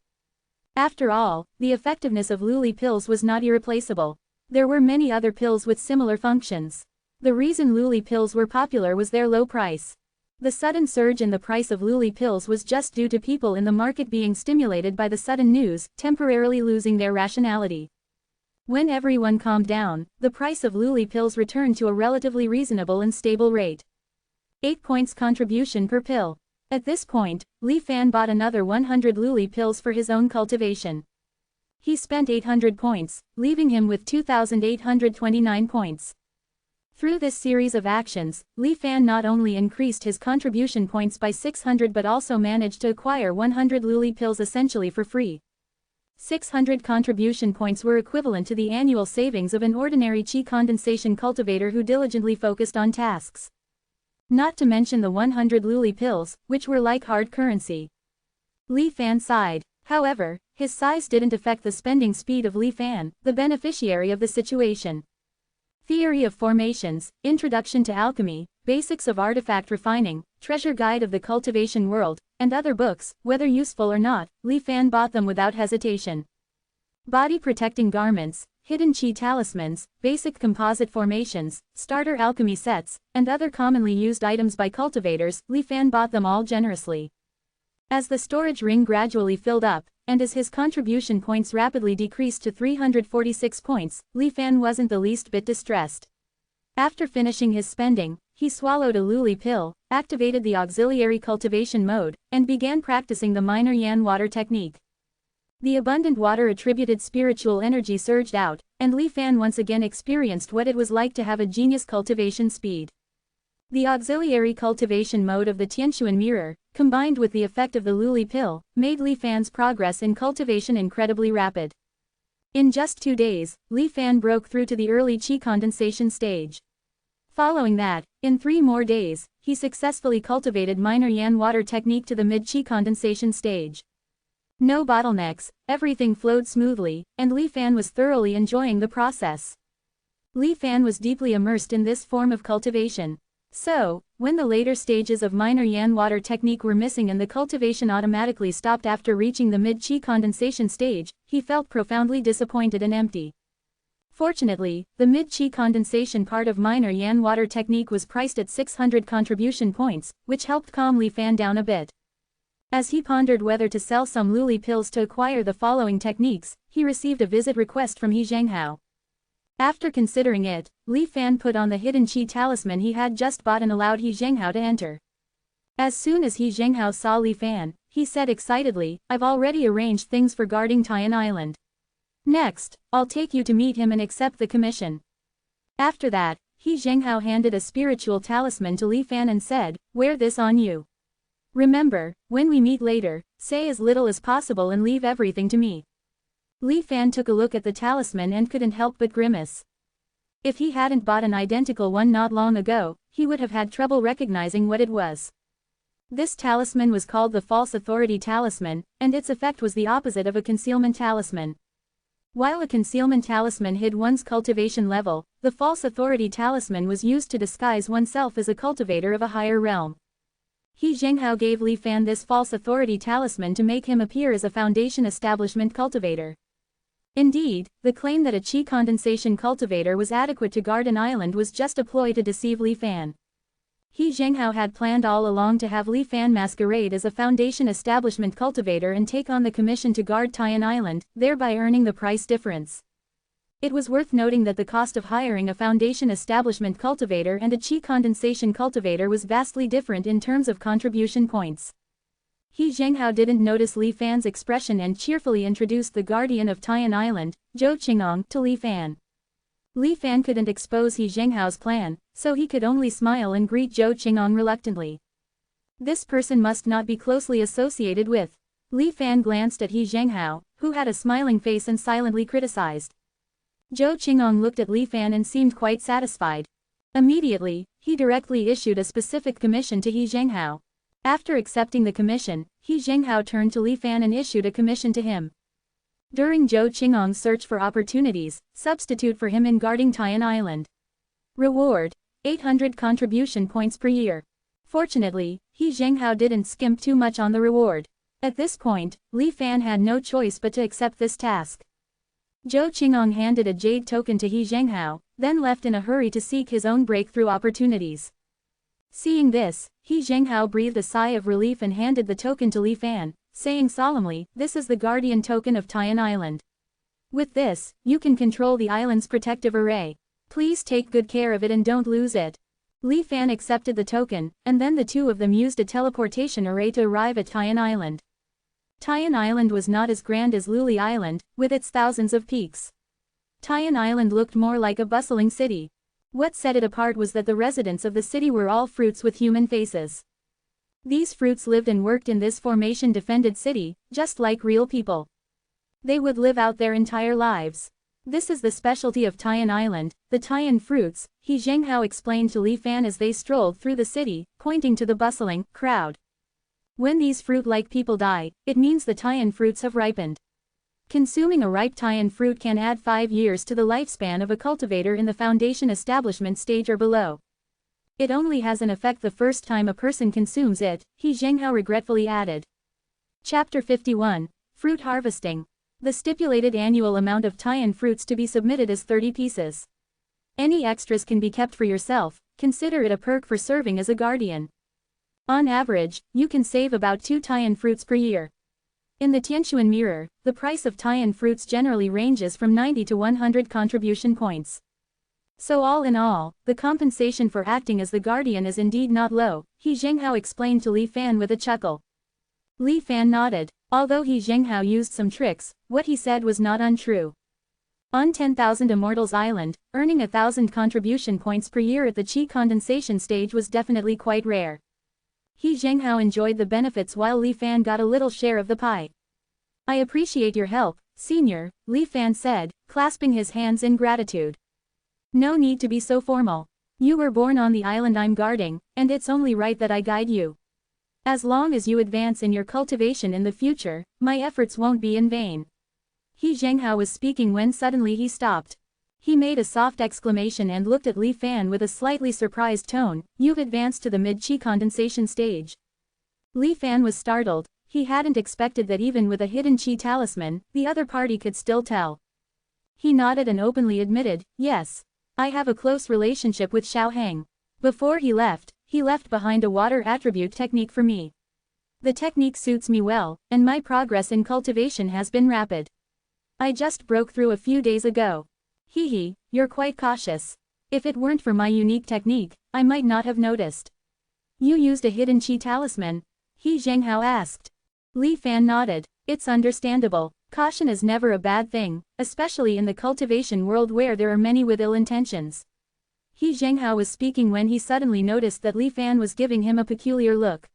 After all, the effectiveness of luli pills was not irreplaceable. There were many other pills with similar functions. The reason luli pills were popular was their low price. The sudden surge in the price of luli pills was just due to people in the market being stimulated by the sudden news, temporarily losing their rationality. When everyone calmed down, the price of luli pills returned to a relatively reasonable and stable rate. 8 points contribution per pill. At this point, Li Fan bought another 100 luli pills for his own cultivation. He spent 800 points, leaving him with 2,829 points. Through this series of actions, Li Fan not only increased his contribution points by 600 but also managed to acquire 100 luli pills essentially for free. 600 contribution points were equivalent to the annual savings of an ordinary qi condensation cultivator who diligently focused on tasks. Not to mention the 100 luli pills, which were like hard currency. Li Fan sighed. However, his sighs didn't affect the spending speed of Li Fan, the beneficiary of the situation. Theory of Formations, Introduction to Alchemy, Basics of Artifact Refining, Treasure Guide of the Cultivation World, and other books, whether useful or not, Li Fan bought them without hesitation. Body Protecting Garments, Hidden Qi Talismans, Basic Composite Formations, Starter Alchemy Sets, and other commonly used items by cultivators, Li Fan bought them all generously. As the storage ring gradually filled up, and as his contribution points rapidly decreased to 346 points, Li Fan wasn't the least bit distressed. After finishing his spending, he swallowed a luli pill, activated the auxiliary cultivation mode, and began practicing the minor yan water technique. The abundant water-attributed spiritual energy surged out, and Li Fan once again experienced what it was like to have a genius cultivation speed. The auxiliary cultivation mode of the Tianquan mirror, combined with the effect of the luli pill, made Li Fan's progress in cultivation incredibly rapid. In just 2 days, Li Fan broke through to the early qi condensation stage. Following that, in 3 more days, he successfully cultivated minor yan water technique to the mid-qi condensation stage. No bottlenecks, everything flowed smoothly, and Li Fan was thoroughly enjoying the process. Li Fan was deeply immersed in this form of cultivation. So, when the later stages of minor yan water technique were missing and the cultivation automatically stopped after reaching the mid-qi condensation stage, he felt profoundly disappointed and empty. Fortunately, the mid-qi condensation part of minor yan water technique was priced at 600 contribution points, which helped calm Li Fan down a bit. As he pondered whether to sell some luli pills to acquire the following techniques, he received a visit request from He Zhenghao. After considering it, Li Fan put on the hidden qi talisman he had just bought and allowed He Zhenghao to enter. As soon as He Zhenghao saw Li Fan, he said excitedly, "I've already arranged things for guarding Tian Island. Next, I'll take you to meet him and accept the commission." After that, He Zhenghao handed a spiritual talisman to Li Fan and said, "Wear this on you. Remember, when we meet later, say as little as possible and leave everything to me." Li Fan took a look at the talisman and couldn't help but grimace. If he hadn't bought an identical one not long ago, he would have had trouble recognizing what it was. This talisman was called the false authority talisman, and its effect was the opposite of a concealment talisman. While a concealment talisman hid one's cultivation level, the false authority talisman was used to disguise oneself as a cultivator of a higher realm. He Zhenghao gave Li Fan this false authority talisman to make him appear as a foundation establishment cultivator. Indeed, the claim that a qi condensation cultivator was adequate to guard an island was just a ploy to deceive Li Fan. He Zhenghao had planned all along to have Li Fan masquerade as a foundation establishment cultivator and take on the commission to guard Taiyan Island, thereby earning the price difference. It was worth noting that the cost of hiring a foundation establishment cultivator and a qi condensation cultivator was vastly different in terms of contribution points. He Zhenghao didn't notice Li Fan's expression and cheerfully introduced the guardian of Taiyan Island, Zhou Qingong, to Li Fan. Li Fan couldn't expose He Zhenghao's plan, so he could only smile and greet Zhou Qingong reluctantly. This person must not be closely associated with. Li Fan glanced at He Zhenghao, who had a smiling face and silently criticized. Zhou Qingong looked at Li Fan and seemed quite satisfied. Immediately, he directly issued a specific commission to He Zhenghao. After accepting the commission, He Zhenghao turned to Li Fan and issued a commission to him. During Zhou Qingong's search for opportunities, substitute for him in guarding Taiyan Island. Reward: 800 contribution points per year. Fortunately, He Zhenghao didn't skimp too much on the reward. At this point, Li Fan had no choice but to accept this task. Zhou Qingong handed a jade token to He Zhenghao, then left in a hurry to seek his own breakthrough opportunities. Seeing this, He Zhenghao breathed a sigh of relief and handed the token to Li Fan, saying solemnly, "This is the guardian token of Taiyan Island. With this, you can control the island's protective array. Please take good care of it and don't lose it." Li Fan accepted the token, and then the two of them used a teleportation array to arrive at Taiyan Island. Taiyan Island was not as grand as Luli Island, with its thousands of peaks. Taiyan Island looked more like a bustling city. What set it apart was that the residents of the city were all fruits with human faces. These fruits lived and worked in this formation-defended city, just like real people. They would live out their entire lives. This is the specialty of Taiyan Island, the Taiyan fruits, He Zhenghao explained to Li Fan as they strolled through the city, pointing to the bustling crowd. When these fruit-like people die, it means the Taiyan fruits have ripened. Consuming a ripe Taiyan fruit can add 5 years to the lifespan of a cultivator in the foundation establishment stage or below. It only has an effect the first time a person consumes it, He Zhenghao regretfully added. Chapter 51, Fruit Harvesting. The stipulated annual amount of Taiyan fruits to be submitted is 30 pieces. Any extras can be kept for yourself, consider it a perk for serving as a guardian. On average, you can save about 2 Taiyan fruits per year. In the Tianquan mirror, the price of Taiyan fruits generally ranges from 90 to 100 contribution points. So all in all, the compensation for acting as the guardian is indeed not low, He Zhenghao explained to Li Fan with a chuckle. Li Fan nodded. Although He Zhenghao used some tricks, what he said was not untrue. On 10,000 Immortals Island, earning 1,000 contribution points per year at the qi condensation stage was definitely quite rare. He Zhenghao enjoyed the benefits while Li Fan got a little share of the pie. "I appreciate your help, senior," Li Fan said, clasping his hands in gratitude. "No need to be so formal. You were born on the island I'm guarding, and it's only right that I guide you. As long as you advance in your cultivation in the future, my efforts won't be in vain." He Zhenghao was speaking when suddenly he stopped. He made a soft exclamation and looked at Li Fan with a slightly surprised tone. "You've advanced to the mid-qi condensation stage." Li Fan was startled. He hadn't expected that even with a hidden qi talisman, the other party could still tell. He nodded and openly admitted, "Yes. I have a close relationship with Xiao Heng. Before he left behind a water attribute technique for me. The technique suits me well, and my progress in cultivation has been rapid. I just broke through a few days ago." "Hee, you're quite cautious. If it weren't for my unique technique, I might not have noticed." "You used a hidden qi talisman?" He Zhenghao asked. Li Fan nodded. "It's understandable. Caution is never a bad thing, especially in the cultivation world where there are many with ill intentions." He Zhenghao was speaking when he suddenly noticed that Li Fan was giving him a peculiar look.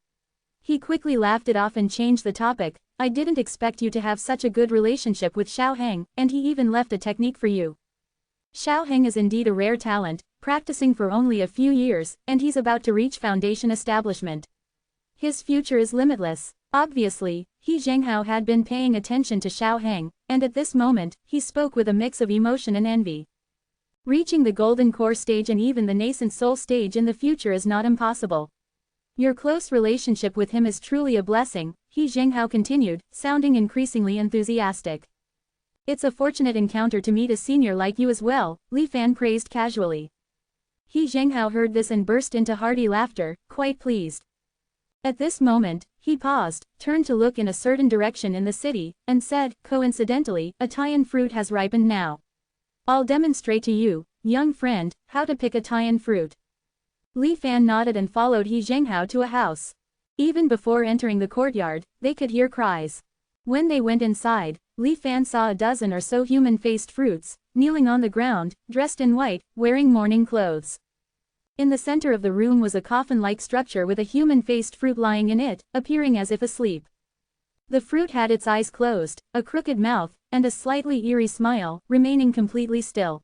He quickly laughed it off and changed the topic. "I didn't expect you to have such a good relationship with Xiao Heng, and he even left a technique for you." Xiao Heng is indeed a rare talent, practicing for only a few years, and he's about to reach foundation establishment. His future is limitless. Obviously, He Zhenghao had been paying attention to Xiao Heng, and at this moment, he spoke with a mix of emotion and envy. Reaching the golden core stage and even the nascent soul stage in the future is not impossible. Your close relationship with him is truly a blessing, He Zhenghao continued, sounding increasingly enthusiastic. It's a fortunate encounter to meet a senior like you as well, Li Fan praised casually. He Zhenghao heard this and burst into hearty laughter, quite pleased. At this moment, he paused, turned to look in a certain direction in the city, and said, coincidentally, a Tian fruit has ripened now. I'll demonstrate to you, young friend, how to pick a Tian fruit. Li Fan nodded and followed He Zhenghao to a house. Even before entering the courtyard, they could hear cries. When they went inside, Li Fan saw a dozen or so human-faced fruits, kneeling on the ground, dressed in white, wearing mourning clothes. In the center of the room was a coffin-like structure with a human-faced fruit lying in it, appearing as if asleep. The fruit had its eyes closed, a crooked mouth, and a slightly eerie smile, remaining completely still.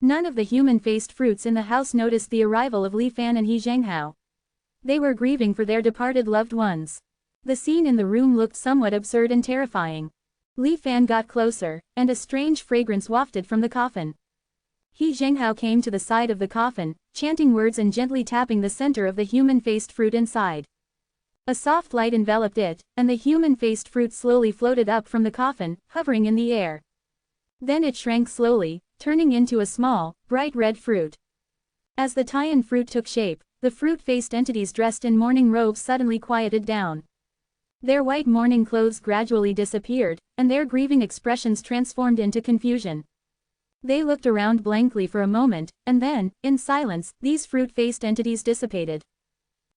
None of the human-faced fruits in the house noticed the arrival of Li Fan and He Zhenghao. They were grieving for their departed loved ones. The scene in the room looked somewhat absurd and terrifying. Li Fan got closer, and a strange fragrance wafted from the coffin. He Zhenghao came to the side of the coffin, chanting words and gently tapping the center of the human-faced fruit inside. A soft light enveloped it, and the human-faced fruit slowly floated up from the coffin, hovering in the air. Then it shrank slowly, turning into a small, bright red fruit. As the Tian fruit took shape, the fruit-faced entities dressed in mourning robes suddenly quieted down. Their white mourning clothes gradually disappeared, and their grieving expressions transformed into confusion. They looked around blankly for a moment, and then, in silence, these fruit-faced entities dissipated.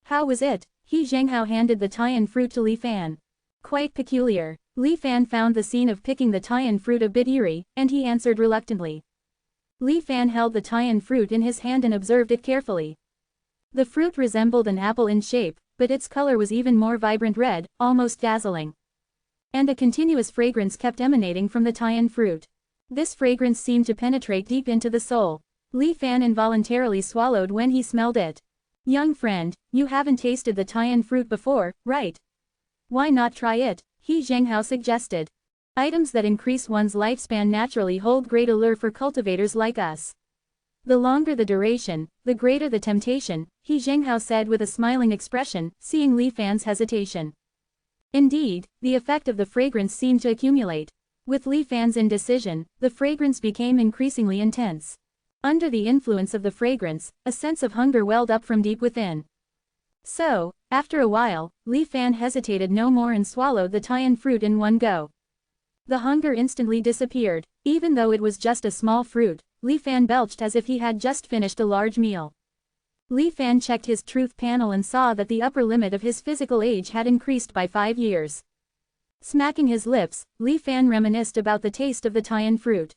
How was it? He Zhenghao handed the Tian fruit to Li Fan. Quite peculiar. Li Fan found the scene of picking the Tian fruit a bit eerie, and he answered reluctantly. Li Fan held the Tian fruit in his hand and observed it carefully. The fruit resembled an apple in shape, but its color was even more vibrant red, almost dazzling. And a continuous fragrance kept emanating from the Tian fruit. This fragrance seemed to penetrate deep into the soul. Li Fan involuntarily swallowed when he smelled it. Young friend, you haven't tasted the Tian fruit before, right? Why not try it? He Zhenghao suggested. Items that increase one's lifespan naturally hold great allure for cultivators like us. The longer the duration, the greater the temptation, He Zhenghao said with a smiling expression, seeing Li Fan's hesitation. Indeed, the effect of the fragrance seemed to accumulate. With Li Fan's indecision, the fragrance became increasingly intense. Under the influence of the fragrance, a sense of hunger welled up from deep within. So, after a while, Li Fan hesitated no more and swallowed the Tian fruit in one go. The hunger instantly disappeared. Even though it was just a small fruit, Li Fan belched as if he had just finished a large meal. Li Fan checked his truth panel and saw that the upper limit of his physical age had increased by 5 years. Smacking his lips, Li Fan reminisced about the taste of the Tian fruit.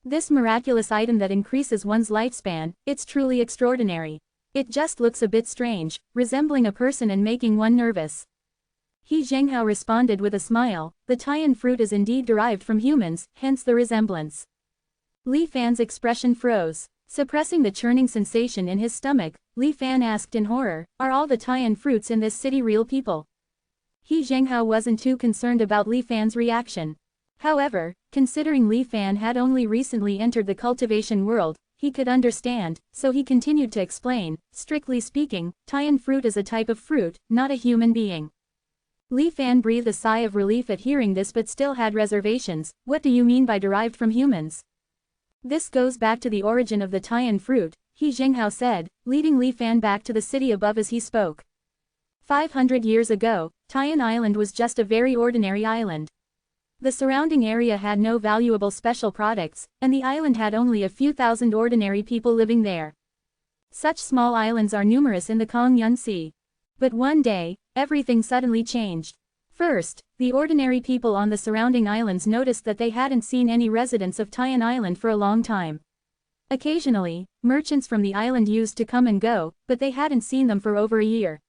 This miraculous item that increases one's lifespan, it's truly extraordinary. It just looks a bit strange, resembling a person and making one nervous. He Zhenghao responded with a smile, the Tian fruit is indeed derived from humans, hence the resemblance. Li Fan's expression froze. Suppressing the churning sensation in his stomach, Li Fan asked in horror, are all the Tian fruits in this city real people? He Zhenghao wasn't too concerned about Li Fan's reaction. However, considering Li Fan had only recently entered the cultivation world, he could understand, so he continued to explain, strictly speaking, Tian fruit is a type of fruit, not a human being. Li Fan breathed a sigh of relief at hearing this but still had reservations. What do you mean by derived from humans? This goes back to the origin of the Tian fruit, He Zhenghao said, leading Li Fan back to the city above as he spoke. 500 years ago, Tian Island was just a very ordinary island. The surrounding area had no valuable special products, and the island had only a few thousand ordinary people living there. Such small islands are numerous in the Kongyun Sea. But one day, everything suddenly changed. First, the ordinary people on the surrounding islands noticed that they hadn't seen any residents of Tian Island for a long time. Occasionally, merchants from the island used to come and go, but they hadn't seen them for over a year.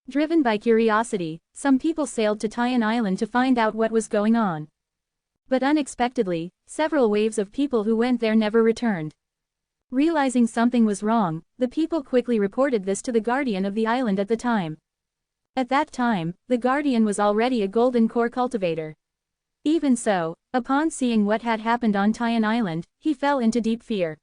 Driven by curiosity, some people sailed to Tian Island to find out what was going on. But unexpectedly, several waves of people who went there never returned. Realizing something was wrong, the people quickly reported this to the guardian of the island at the time. At that time, the guardian was already a golden core cultivator. Even so, upon seeing what had happened on Tian Island, he fell into deep fear.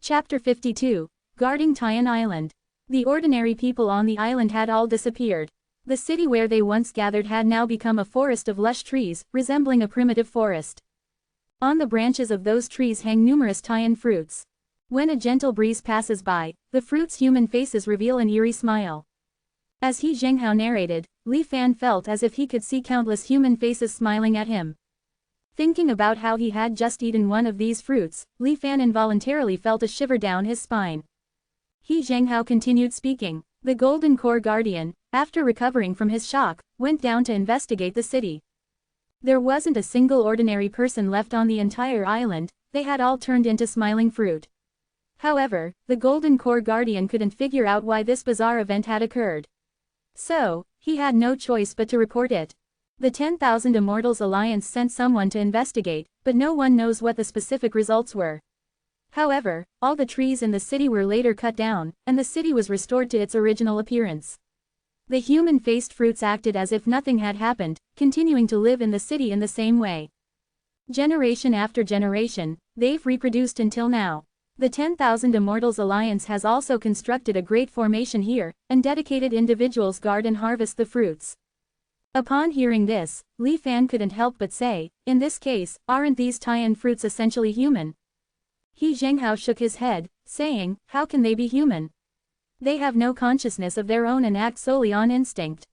Chapter 52, Guarding Tian Island. The ordinary people on the island had all disappeared. The city where they once gathered had now become a forest of lush trees, resembling a primitive forest. On the branches of those trees hang numerous Tian fruits. When a gentle breeze passes by, the fruits' human faces reveal an eerie smile. As He Zhenghao narrated, Li Fan felt as if he could see countless human faces smiling at him. Thinking about how he had just eaten one of these fruits, Li Fan involuntarily felt a shiver down his spine. He Zhenghao continued speaking. The Golden Core Guardian, after recovering from his shock, went down to investigate the city. There wasn't a single ordinary person left on the entire island, they had all turned into smiling fruit. However, the Golden Core Guardian couldn't figure out why this bizarre event had occurred. So, he had no choice but to report it. The 10,000 Immortals Alliance sent someone to investigate, but no one knows what the specific results were. However, all the trees in the city were later cut down, and the city was restored to its original appearance. The human-faced fruits acted as if nothing had happened, continuing to live in the city in the same way. Generation after generation, they've reproduced until now. The 10,000 Immortals Alliance has also constructed a great formation here, and dedicated individuals guard and harvest the fruits. Upon hearing this, Li Fan couldn't help but say, in this case, aren't these Tian fruits essentially human? He Zhenghao shook his head, saying, how can they be human? They have no consciousness of their own and act solely on instinct.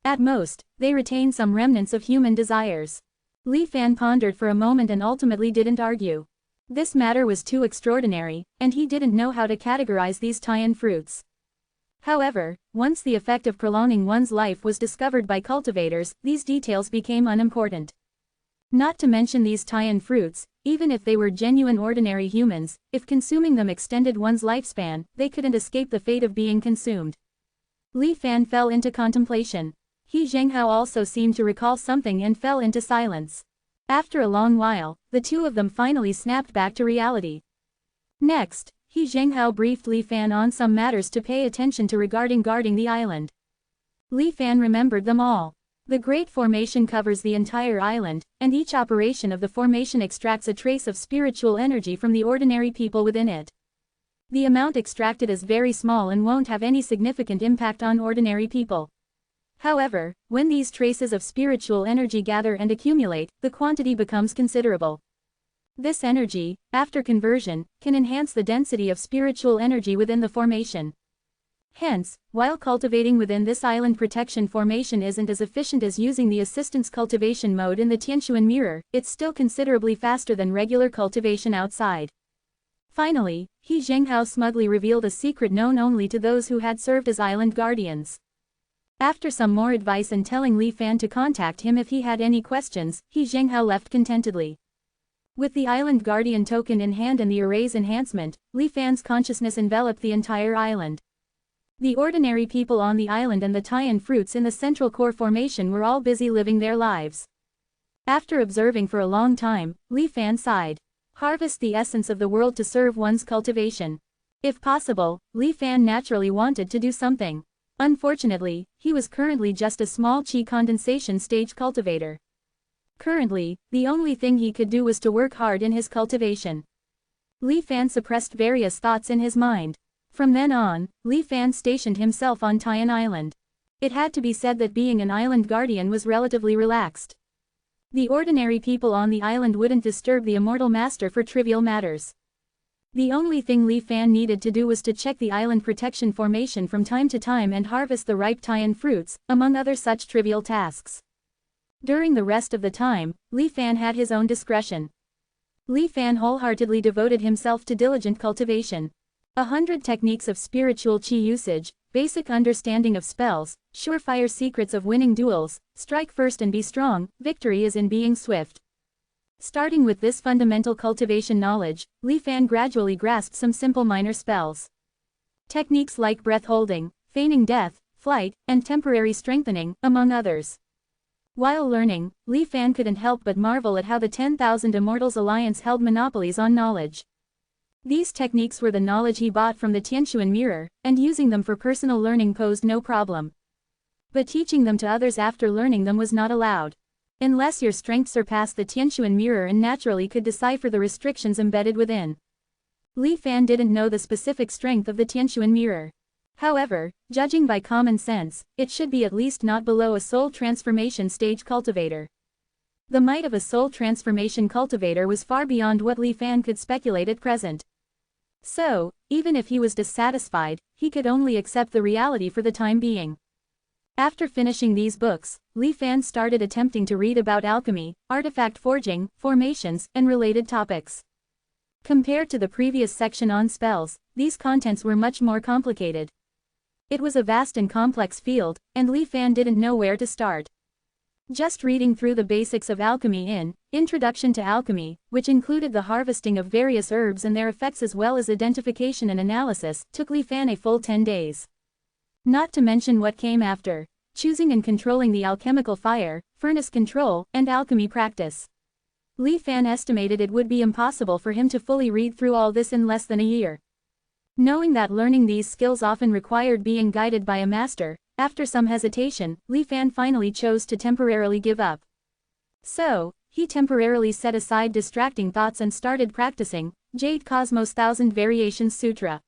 At most, they retain some remnants of human desires. Li Fan pondered for a moment and ultimately didn't argue. This matter was too extraordinary, and he didn't know how to categorize these Tian fruits. However, once the effect of prolonging one's life was discovered by cultivators, these details became unimportant. Not to mention these Tian fruits, even if they were genuine ordinary humans, if consuming them extended one's lifespan, they couldn't escape the fate of being consumed. Li Fan fell into contemplation. He Zhenghao also seemed to recall something and fell into silence. After a long while, the two of them finally snapped back to reality. Next, He Zhenghao briefed Li Fan on some matters to pay attention to regarding guarding the island. Li Fan remembered them all. The Great Formation covers the entire island, and each operation of the formation extracts a trace of spiritual energy from the ordinary people within it. The amount extracted is very small and won't have any significant impact on ordinary people. However, when these traces of spiritual energy gather and accumulate, the quantity becomes considerable. This energy, after conversion, can enhance the density of spiritual energy within the formation. Hence, while cultivating within this island protection formation isn't as efficient as using the assistance cultivation mode in the Tianshuan mirror, it's still considerably faster than regular cultivation outside. Finally, He Zhenghao smugly revealed a secret known only to those who had served as island guardians. After some more advice and telling Li Fan to contact him if he had any questions, He Zhenghao left contentedly. With the island guardian token in hand and the array's enhancement, Li Fan's consciousness enveloped the entire island. The ordinary people on the island and the Tian fruits in the central core formation were all busy living their lives. After observing for a long time, Li Fan sighed. Harvest the essence of the world to serve one's cultivation. If possible, Li Fan naturally wanted to do something. Unfortunately, he was currently just a small qi condensation stage cultivator. Currently, the only thing he could do was to work hard in his cultivation. Li Fan suppressed various thoughts in his mind. From then on, Li Fan stationed himself on Tian Island. It had to be said that being an island guardian was relatively relaxed. The ordinary people on the island wouldn't disturb the Immortal Master for trivial matters. The only thing Li Fan needed to do was to check the island protection formation from time to time and harvest the ripe Tian fruits, among other such trivial tasks. During the rest of the time, Li Fan had his own discretion. Li Fan wholeheartedly devoted himself to diligent cultivation. 100 techniques of spiritual qi usage, basic understanding of spells, surefire secrets of winning duels, strike first and be strong, victory is in being swift. Starting with this fundamental cultivation knowledge, Li Fan gradually grasped some simple minor spells. Techniques like breath holding, feigning death, flight, and temporary strengthening, among others. While learning, Li Fan couldn't help but marvel at how the 10,000 Immortals Alliance held monopolies on knowledge. These techniques were the knowledge he bought from the Tianquan mirror, and using them for personal learning posed no problem. But teaching them to others after learning them was not allowed. Unless your strength surpassed the Tianquan mirror and naturally could decipher the restrictions embedded within. Li Fan didn't know the specific strength of the Tianquan mirror. However, judging by common sense, it should be at least not below a soul transformation stage cultivator. The might of a soul transformation cultivator was far beyond what Li Fan could speculate at present. So, even if he was dissatisfied, he could only accept the reality for the time being. After finishing these books, Li Fan started attempting to read about alchemy, artifact forging, formations, and related topics. Compared to the previous section on spells, these contents were much more complicated. It was a vast and complex field, and Li Fan didn't know where to start. Just reading through the basics of alchemy in Introduction to Alchemy, which included the harvesting of various herbs and their effects as well as identification and analysis, took Li Fan a full 10 days. Not to mention what came after, choosing and controlling the alchemical fire, furnace control, and alchemy practice. Li Fan estimated it would be impossible for him to fully read through all this in less than a year. Knowing that learning these skills often required being guided by a master, after some hesitation, Li Fan finally chose to temporarily give up. So, he temporarily set aside distracting thoughts and started practicing Jade Cosmos Thousand Variations Sutra.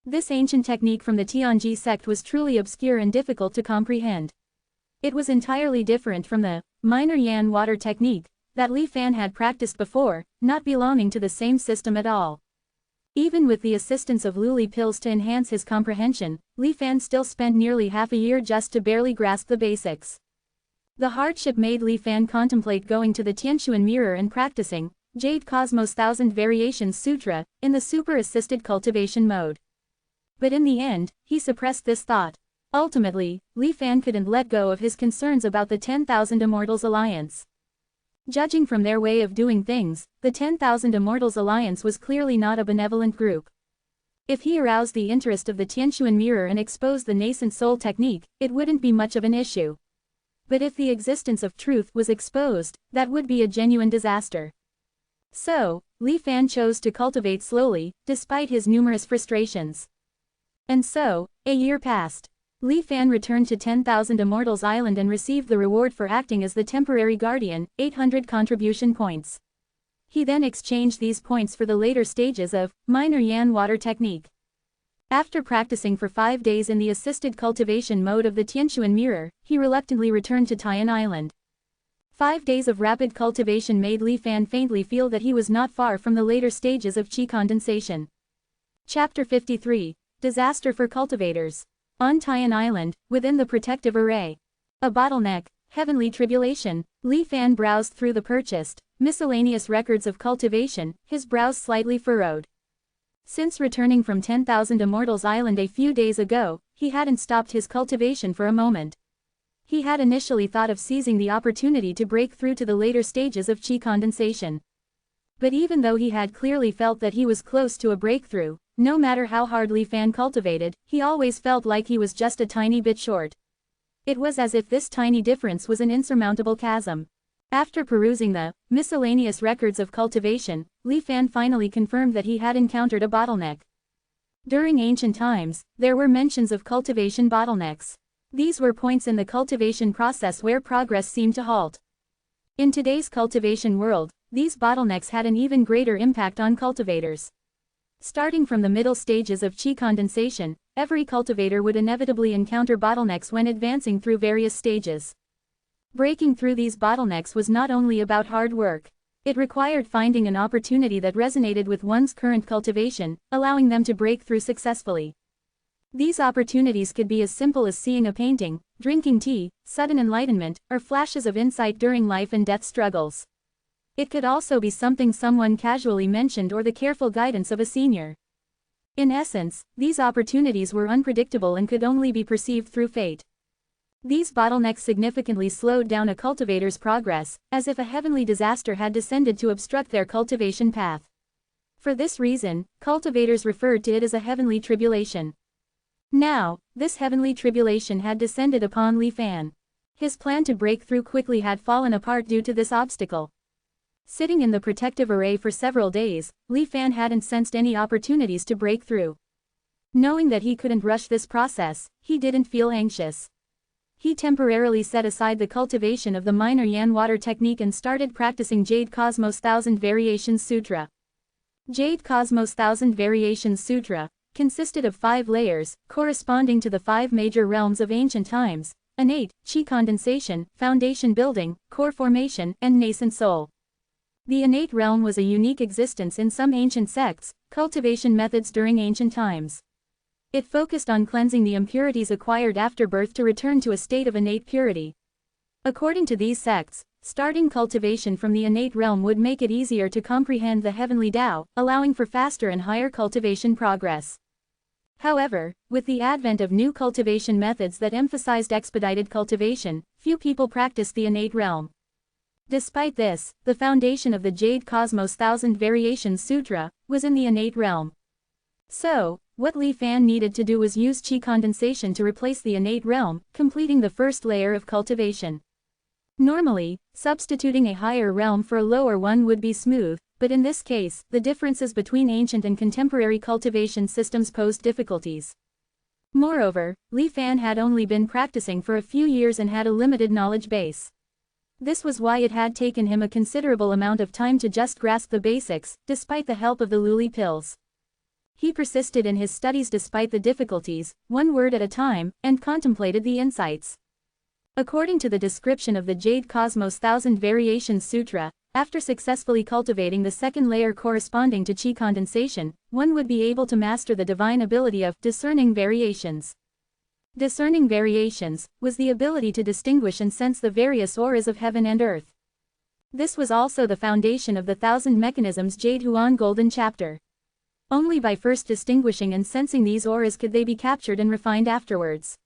This ancient technique from the Tianji sect was truly obscure and difficult to comprehend. It was entirely different from the minor yan water technique that Li Fan had practiced before, not belonging to the same system at all. Even with the assistance of Luli pills to enhance his comprehension, Li Fan still spent nearly half a year just to barely grasp the basics. The hardship made Li Fan contemplate going to the Tianquan mirror and practicing Jade Cosmos Thousand Variations Sutra in the super-assisted cultivation mode. But in the end, he suppressed this thought. Ultimately, Li Fan couldn't let go of his concerns about the 10,000 Immortals Alliance. Judging from their way of doing things, the 10,000 Immortals Alliance was clearly not a benevolent group. If he aroused the interest of the Tianquan mirror and exposed the nascent soul technique, it wouldn't be much of an issue. But if the existence of truth was exposed, that would be a genuine disaster. So, Li Fan chose to cultivate slowly, despite his numerous frustrations. And so, a year passed. Li Fan returned to 10,000 Immortals Island and received the reward for acting as the temporary guardian, 800 contribution points. He then exchanged these points for the later stages of minor yan water technique. After practicing for 5 days in the assisted cultivation mode of the Tianquan mirror, he reluctantly returned to Tian Island. 5 days of rapid cultivation made Li Fan faintly feel that he was not far from the later stages of qi condensation. Chapter 53, Disaster for Cultivators. On Tian Island, within the protective array. A bottleneck, heavenly tribulation. Li Fan browsed through the purchased, miscellaneous records of cultivation, his brows slightly furrowed. Since returning from 10,000 Immortals Island a few days ago, he hadn't stopped his cultivation for a moment. He had initially thought of seizing the opportunity to break through to the later stages of qi condensation. But even though he had clearly felt that he was close to a breakthrough, no matter how hard Li Fan cultivated, he always felt like he was just a tiny bit short. It was as if this tiny difference was an insurmountable chasm. After perusing the miscellaneous records of cultivation, Li Fan finally confirmed that he had encountered a bottleneck. During ancient times, there were mentions of cultivation bottlenecks. These were points in the cultivation process where progress seemed to halt. In today's cultivation world, these bottlenecks had an even greater impact on cultivators. Starting from the middle stages of qi condensation, every cultivator would inevitably encounter bottlenecks when advancing through various stages. Breaking through these bottlenecks was not only about hard work. It required finding an opportunity that resonated with one's current cultivation, allowing them to break through successfully. These opportunities could be as simple as seeing a painting, drinking tea, sudden enlightenment, or flashes of insight during life and death struggles. It could also be something someone casually mentioned or the careful guidance of a senior. In essence, these opportunities were unpredictable and could only be perceived through fate. These bottlenecks significantly slowed down a cultivator's progress, as if a heavenly disaster had descended to obstruct their cultivation path. For this reason, cultivators referred to it as a heavenly tribulation. Now, this heavenly tribulation had descended upon Li Fan. His plan to break through quickly had fallen apart due to this obstacle. Sitting in the protective array for several days, Li Fan hadn't sensed any opportunities to break through. Knowing that he couldn't rush this process, he didn't feel anxious. He temporarily set aside the cultivation of the minor Yan water technique and started practicing Jade Cosmos Thousand Variations Sutra. Jade Cosmos Thousand Variations Sutra consisted of 5 layers, corresponding to the 5 major realms of ancient times: innate, chi condensation, foundation building, core formation, and nascent soul. The innate realm was a unique existence in some ancient sects, cultivation methods during ancient times. It focused on cleansing the impurities acquired after birth to return to a state of innate purity. According to these sects, starting cultivation from the innate realm would make it easier to comprehend the heavenly Tao, allowing for faster and higher cultivation progress. However, with the advent of new cultivation methods that emphasized expedited cultivation, few people practiced the innate realm. Despite this, the foundation of the Jade Cosmos Thousand Variations Sutra was in the innate realm. So, what Li Fan needed to do was use chi condensation to replace the innate realm, completing the first layer of cultivation. Normally, substituting a higher realm for a lower one would be smooth, but in this case, the differences between ancient and contemporary cultivation systems posed difficulties. Moreover, Li Fan had only been practicing for a few years and had a limited knowledge base. This was why it had taken him a considerable amount of time to just grasp the basics, despite the help of the Luli pills. He persisted in his studies despite the difficulties, one word at a time, and contemplated the insights. According to the description of the Jade Cosmos Thousand Variations Sutra, after successfully cultivating the second layer corresponding to chi condensation, one would be able to master the divine ability of discerning variations. Discerning variations was the ability to distinguish and sense the various auras of heaven and earth. This was also the foundation of the Thousand Mechanisms Jade Huan Golden Chapter. Only by first distinguishing and sensing these auras could they be captured and refined afterwards.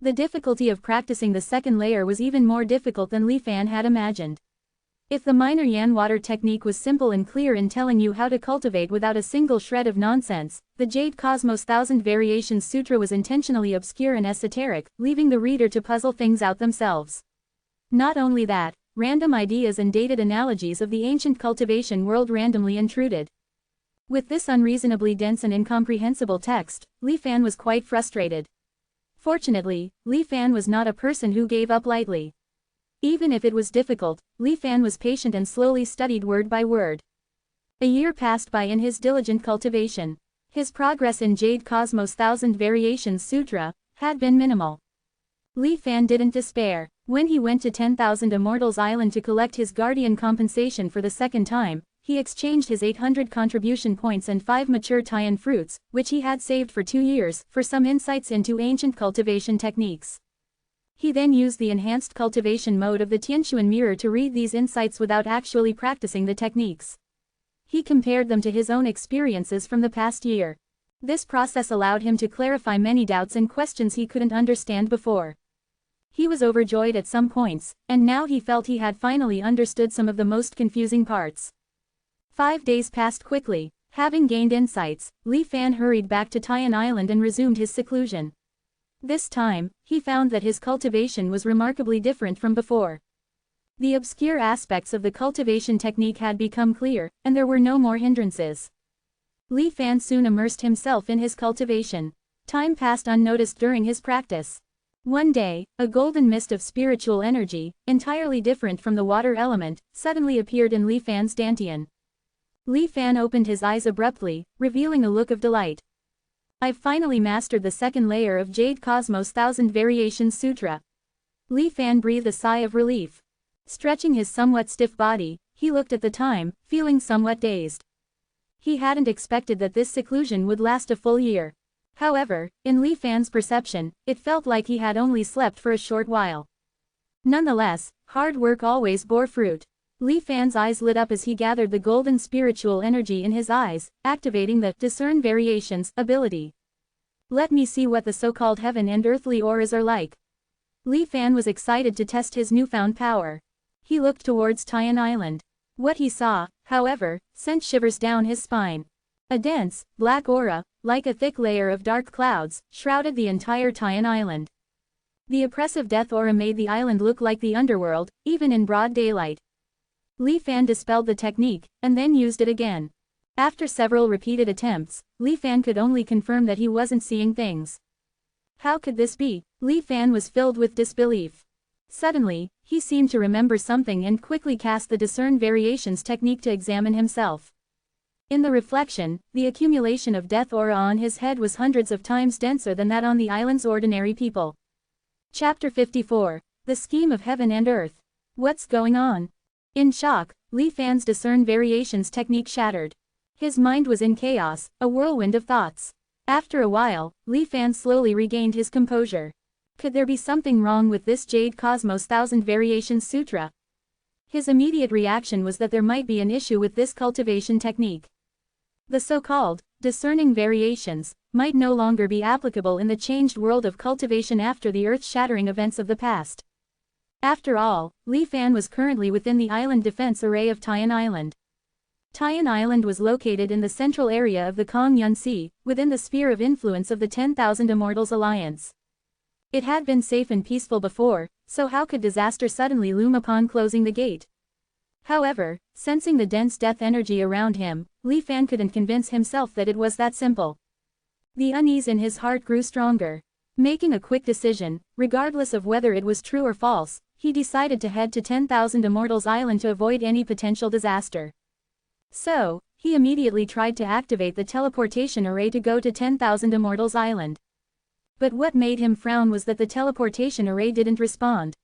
The difficulty of practicing the second layer was even more difficult than Li Fan had imagined. If the minor Yan water technique was simple and clear in telling you how to cultivate without a single shred of nonsense, the Jade Cosmos Thousand Variations Sutra was intentionally obscure and esoteric, leaving the reader to puzzle things out themselves. Not only that, random ideas and dated analogies of the ancient cultivation world randomly intruded. With this unreasonably dense and incomprehensible text, Li Fan was quite frustrated. Fortunately, Li Fan was not a person who gave up lightly. Even if it was difficult, Li Fan was patient and slowly studied word by word. A year passed by in his diligent cultivation. His progress in Jade Cosmos Thousand Variations Sutra had been minimal. Li Fan didn't despair. When he went to 10,000 Immortals Island to collect his guardian compensation for the second time, he exchanged his 800 contribution points and 5 mature Tian fruits, which he had saved for 2 years, for some insights into ancient cultivation techniques. He then used the enhanced cultivation mode of the Tianxuan mirror to read these insights without actually practicing the techniques. He compared them to his own experiences from the past year. This process allowed him to clarify many doubts and questions he couldn't understand before. He was overjoyed at some points, and now he felt he had finally understood some of the most confusing parts. 5 days passed quickly. Having gained insights, Li Fan hurried back to Tian Island and resumed his seclusion. This time, he found that his cultivation was remarkably different from before. The obscure aspects of the cultivation technique had become clear, and there were no more hindrances. Li Fan soon immersed himself in his cultivation. Time passed unnoticed during his practice. One day, a golden mist of spiritual energy, entirely different from the water element, suddenly appeared in Li Fan's dantian. Li Fan opened his eyes abruptly, revealing a look of delight. I've finally mastered the second layer of Jade Cosmos Thousand Variations Sutra. Li Fan breathed a sigh of relief. Stretching his somewhat stiff body, he looked at the time, feeling somewhat dazed. He hadn't expected that this seclusion would last a full year. However, in Li Fan's perception, it felt like he had only slept for a short while. Nonetheless, hard work always bore fruit. Li Fan's eyes lit up as he gathered the golden spiritual energy in his eyes, activating the Discern Variations ability. Let me see what the so-called heaven and earthly auras are like. Li Fan was excited to test his newfound power. He looked towards Tian Island. What he saw, however, sent shivers down his spine. A dense, black aura, like a thick layer of dark clouds, shrouded the entire Tian Island. The oppressive death aura made the island look like the underworld, even in broad daylight. Li Fan dispelled the technique, and then used it again. After several repeated attempts, Li Fan could only confirm that he wasn't seeing things. How could this be? Li Fan was filled with disbelief. Suddenly, he seemed to remember something and quickly cast the discern variations technique to examine himself. In the reflection, the accumulation of death aura on his head was hundreds of times denser than that on the island's ordinary people. Chapter 54. The Scheme of Heaven and Earth. What's going on? In shock, Li Fan's discern variations technique shattered. His mind was in chaos, a whirlwind of thoughts. After a while, Li Fan slowly regained his composure. Could there be something wrong with this Jade Cosmos Thousand Variations Sutra? His immediate reaction was that there might be an issue with this cultivation technique. The so-called discerning variations might no longer be applicable in the changed world of cultivation after the earth-shattering events of the past. After all, Li Fan was currently within the island defense array of Tian Island. Tian Island was located in the central area of the Kong Yun Sea, within the sphere of influence of the 10,000 Immortals Alliance. It had been safe and peaceful before, so how could disaster suddenly loom upon closing the gate? However, sensing the dense death energy around him, Li Fan couldn't convince himself that it was that simple. The unease in his heart grew stronger. Making a quick decision, regardless of whether it was true or false, he decided to head to 10,000 Immortals Island to avoid any potential disaster. So, he immediately tried to activate the teleportation array to go to 10,000 Immortals Island. But what made him frown was that the teleportation array didn't respond.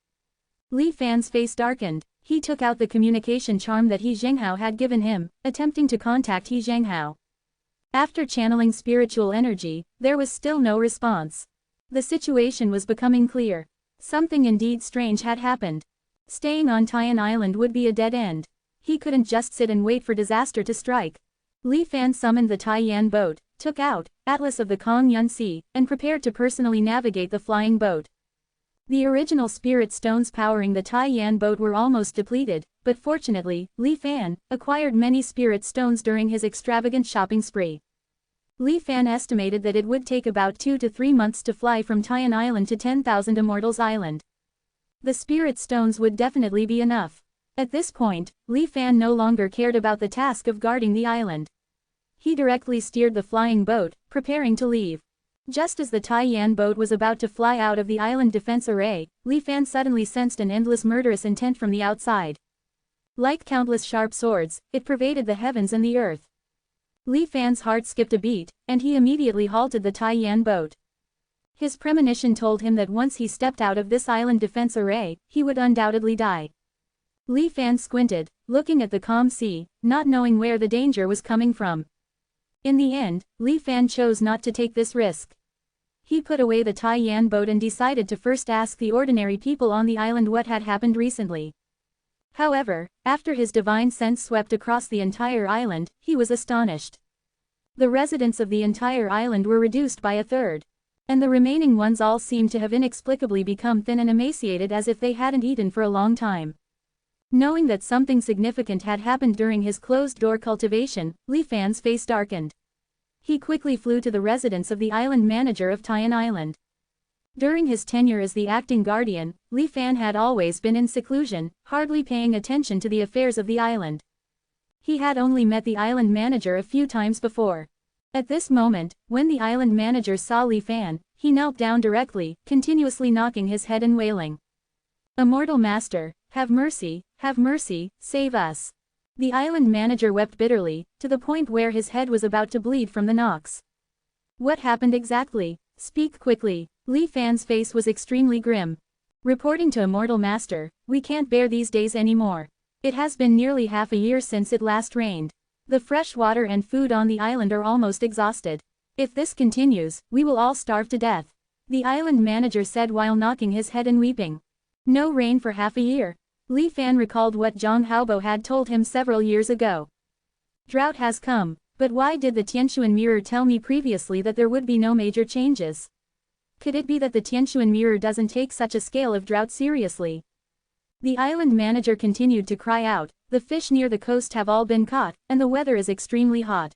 Li Fan's face darkened. He took out the communication charm that He Zhenghao had given him, attempting to contact He Zhenghao. After channeling spiritual energy, there was still no response. The situation was becoming clear. Something indeed strange had happened. Staying on Tian Island would be a dead end. He couldn't just sit and wait for disaster to strike. Li Fan summoned the Taiyan boat, took out Atlas of the Kong Yun Sea, and prepared to personally navigate the flying boat. The original spirit stones powering the Taiyan boat were almost depleted, but fortunately, Li Fan acquired many spirit stones during his extravagant shopping spree. Li Fan estimated that it would take about 2 to 3 months to fly from Tian Island to 10,000 Immortals Island. The spirit stones would definitely be enough. At this point, Li Fan no longer cared about the task of guarding the island. He directly steered the flying boat, preparing to leave. Just as the Taiyan boat was about to fly out of the island defense array, Li Fan suddenly sensed an endless murderous intent from the outside. Like countless sharp swords, it pervaded the heavens and the earth. Li Fan's heart skipped a beat, and he immediately halted the Taiyan boat. His premonition told him that once he stepped out of this island defense array, he would undoubtedly die. Li Fan squinted, looking at the calm sea, not knowing where the danger was coming from. In the end, Li Fan chose not to take this risk. He put away the Taiyan boat and decided to first ask the ordinary people on the island what had happened recently. However, after his divine sense swept across the entire island, he was astonished. The residents of the entire island were reduced by a third. And the remaining ones all seemed to have inexplicably become thin and emaciated as if they hadn't eaten for a long time. Knowing that something significant had happened during his closed-door cultivation, Li Fan's face darkened. He quickly flew to the residence of the island manager of Tian Island. During his tenure as the acting guardian, Li Fan had always been in seclusion, hardly paying attention to the affairs of the island. He had only met the island manager a few times before. At this moment, when the island manager saw Li Fan, he knelt down directly, continuously knocking his head and wailing. "Immortal Master, have mercy, save us." The island manager wept bitterly, to the point where his head was about to bleed from the knocks. "What happened exactly? Speak quickly." Li Fan's face was extremely grim. Reporting to Immortal Master, "We can't bear these days anymore. It has been nearly half a year since it last rained. The fresh water and food on the island are almost exhausted. If this continues, we will all starve to death," the island manager said while knocking his head and weeping. No rain for half a year. Li Fan recalled what Zhang Haobo had told him several years ago. Drought has come, but why did the Tianshuan mirror tell me previously that there would be no major changes? Could it be that the Tianshuan mirror doesn't take such a scale of drought seriously? The island manager continued to cry out, "The fish near the coast have all been caught, and the weather is extremely hot.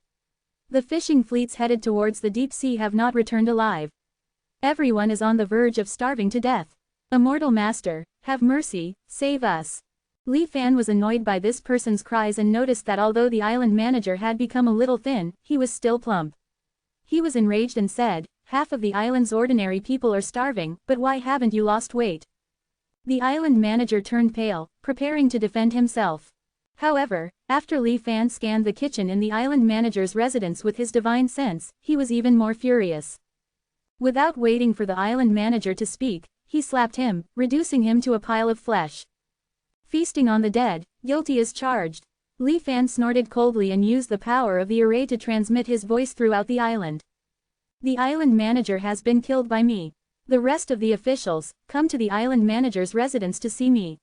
The fishing fleets headed towards the deep sea have not returned alive. Everyone is on the verge of starving to death." Immortal Master, have mercy, save us. Li Fan was annoyed by this person's cries and noticed that although the island manager had become a little thin, he was still plump. He was enraged and said, half of the island's ordinary people are starving, but why haven't you lost weight? The island manager turned pale, preparing to defend himself. However, after Li Fan scanned the kitchen in the island manager's residence with his divine sense, he was even more furious. Without waiting for the island manager to speak, he slapped him, reducing him to a pile of flesh. Feasting on the dead, guilty as charged. Li Fan snorted coldly and used the power of the array to transmit his voice throughout the island. The island manager has been killed by me. The rest of the officials, come to the island manager's residence to see me.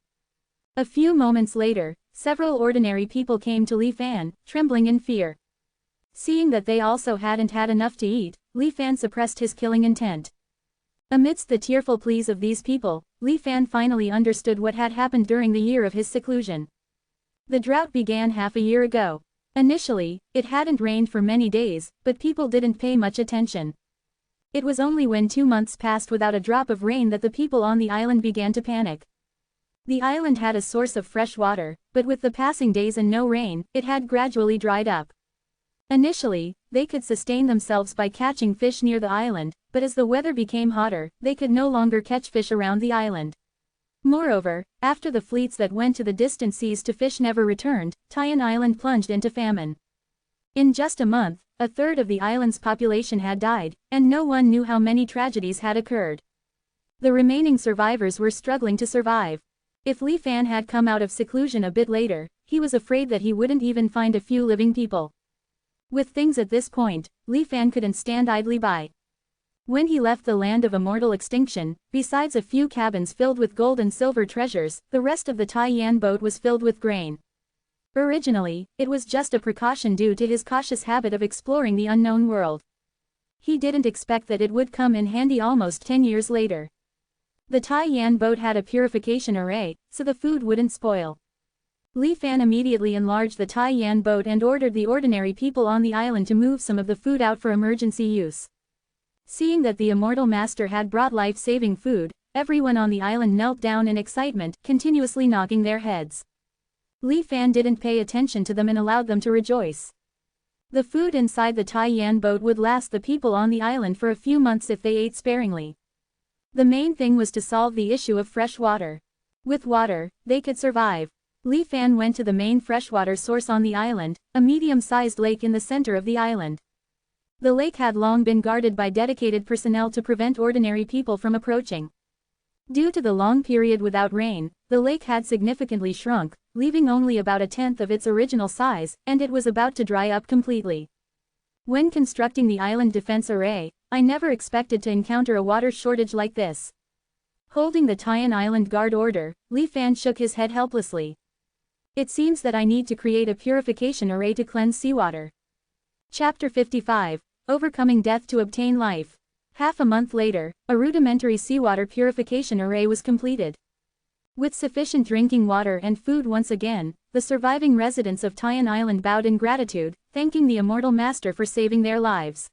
A few moments later, several ordinary people came to Li Fan, trembling in fear. Seeing that they also hadn't had enough to eat, Li Fan suppressed his killing intent. Amidst the tearful pleas of these people, Li Fan finally understood what had happened during the year of his seclusion. The drought began half a year ago. Initially, it hadn't rained for many days, but people didn't pay much attention. It was only when 2 months passed without a drop of rain that the people on the island began to panic. The island had a source of fresh water, but with the passing days and no rain, it had gradually dried up. Initially, they could sustain themselves by catching fish near the island, but as the weather became hotter, they could no longer catch fish around the island. Moreover, after the fleets that went to the distant seas to fish never returned, Taiyan Island plunged into famine. In just a month, a third of the island's population had died, and no one knew how many tragedies had occurred. The remaining survivors were struggling to survive. If Li Fan had come out of seclusion a bit later, he was afraid that he wouldn't even find a few living people. With things at this point, Li Fan couldn't stand idly by. When he left the land of immortal extinction, besides a few cabins filled with gold and silver treasures, the rest of the Taiyan boat was filled with grain. Originally, it was just a precaution due to his cautious habit of exploring the unknown world. He didn't expect that it would come in handy almost 10 years later. The Taiyan boat had a purification array, so the food wouldn't spoil. Li Fan immediately enlarged the Taiyan boat and ordered the ordinary people on the island to move some of the food out for emergency use. Seeing that the Immortal Master had brought life-saving food, everyone on the island knelt down in excitement, continuously knocking their heads. Li Fan didn't pay attention to them and allowed them to rejoice. The food inside the Taiyan boat would last the people on the island for a few months if they ate sparingly. The main thing was to solve the issue of fresh water. With water, they could survive. Li Fan went to the main freshwater source on the island, a medium-sized lake in the center of the island. The lake had long been guarded by dedicated personnel to prevent ordinary people from approaching. Due to the long period without rain, the lake had significantly shrunk, leaving only about a tenth of its original size, and it was about to dry up completely. When constructing the island defense array, I never expected to encounter a water shortage like this. Holding the Taiyan Island Guard order, Li Fan shook his head helplessly. It seems that I need to create a purification array to cleanse seawater. Chapter 55, Overcoming Death to Obtain Life. Half a month later, a rudimentary seawater purification array was completed. With sufficient drinking water and food once again, the surviving residents of Taiyan Island bowed in gratitude, thanking the Immortal Master for saving their lives.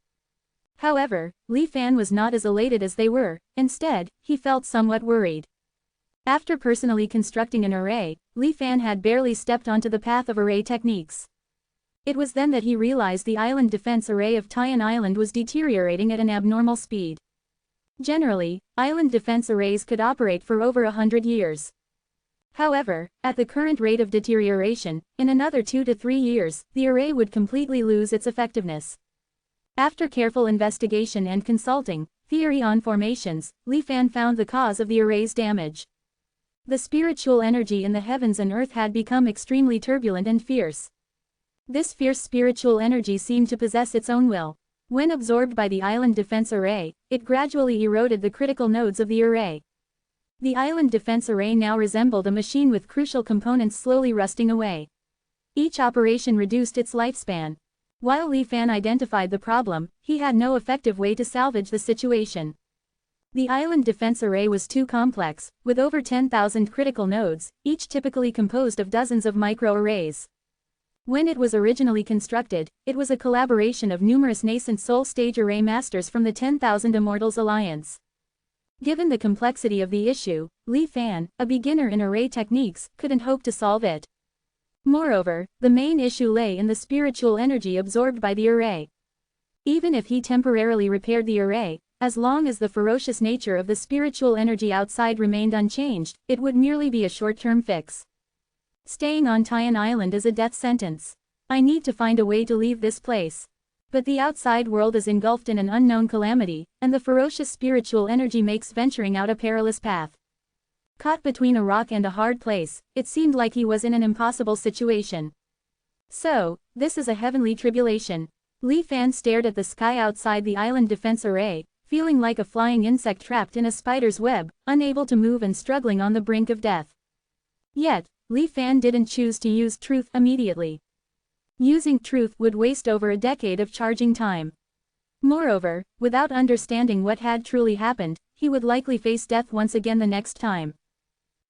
However, Li Fan was not as elated as they were. Instead, he felt somewhat worried. After personally constructing an array, Li Fan had barely stepped onto the path of array techniques. It was then that he realized the island defense array of Taiyan Island was deteriorating at an abnormal speed. Generally, island defense arrays could operate for over 100 years. However, at the current rate of deterioration, in another 2 to 3 years, the array would completely lose its effectiveness. After careful investigation and consulting theory on formations, Li Fan found the cause of the array's damage. The spiritual energy in the heavens and earth had become extremely turbulent and fierce. This fierce spiritual energy seemed to possess its own will. When absorbed by the island defense array, it gradually eroded the critical nodes of the array. The island defense array now resembled a machine with crucial components slowly rusting away. Each operation reduced its lifespan. While Li Fan identified the problem, he had no effective way to salvage the situation. The island defense array was too complex, with over 10,000 critical nodes, each typically composed of dozens of microarrays. When it was originally constructed, it was a collaboration of numerous nascent soul stage array masters from the 10,000 Immortals Alliance. Given the complexity of the issue, Li Fan, a beginner in array techniques, couldn't hope to solve it. Moreover, the main issue lay in the spiritual energy absorbed by the array. Even if he temporarily repaired the array, as long as the ferocious nature of the spiritual energy outside remained unchanged, it would merely be a short-term fix. Staying on Tian Island is a death sentence. I need to find a way to leave this place. But the outside world is engulfed in an unknown calamity, and the ferocious spiritual energy makes venturing out a perilous path. Caught between a rock and a hard place, it seemed like he was in an impossible situation. So, this is a heavenly tribulation. Li Fan stared at the sky outside the island defense array, feeling like a flying insect trapped in a spider's web, unable to move and struggling on the brink of death. Yet, Li Fan didn't choose to use truth immediately. Using truth would waste over a decade of charging time. Moreover, without understanding what had truly happened, he would likely face death once again the next time.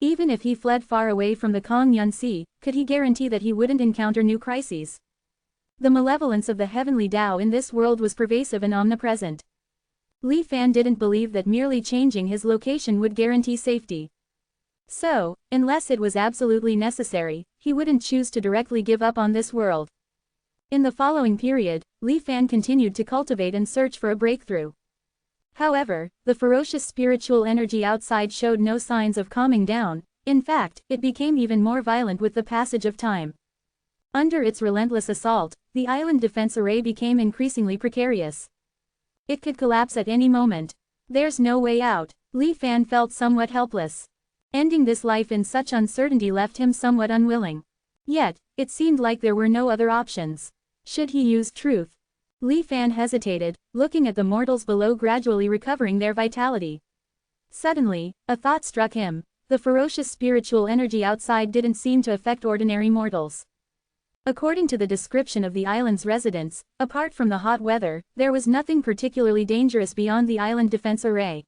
Even if he fled far away from the Kongyun Sea, could he guarantee that he wouldn't encounter new crises? The malevolence of the heavenly Tao in this world was pervasive and omnipresent. Li Fan didn't believe that merely changing his location would guarantee safety. So, unless it was absolutely necessary, he wouldn't choose to directly give up on this world. In the following period, Li Fan continued to cultivate and search for a breakthrough. However, the ferocious spiritual energy outside showed no signs of calming down. In fact, it became even more violent with the passage of time. Under its relentless assault, the island defense array became increasingly precarious. It could collapse at any moment. There's no way out. Li Fan felt somewhat helpless. Ending this life in such uncertainty left him somewhat unwilling. Yet, it seemed like there were no other options. Should he use truth? Li Fan hesitated, looking at the mortals below gradually recovering their vitality. Suddenly, a thought struck him. The ferocious spiritual energy outside didn't seem to affect ordinary mortals. According to the description of the island's residents, apart from the hot weather, there was nothing particularly dangerous beyond the island defense array.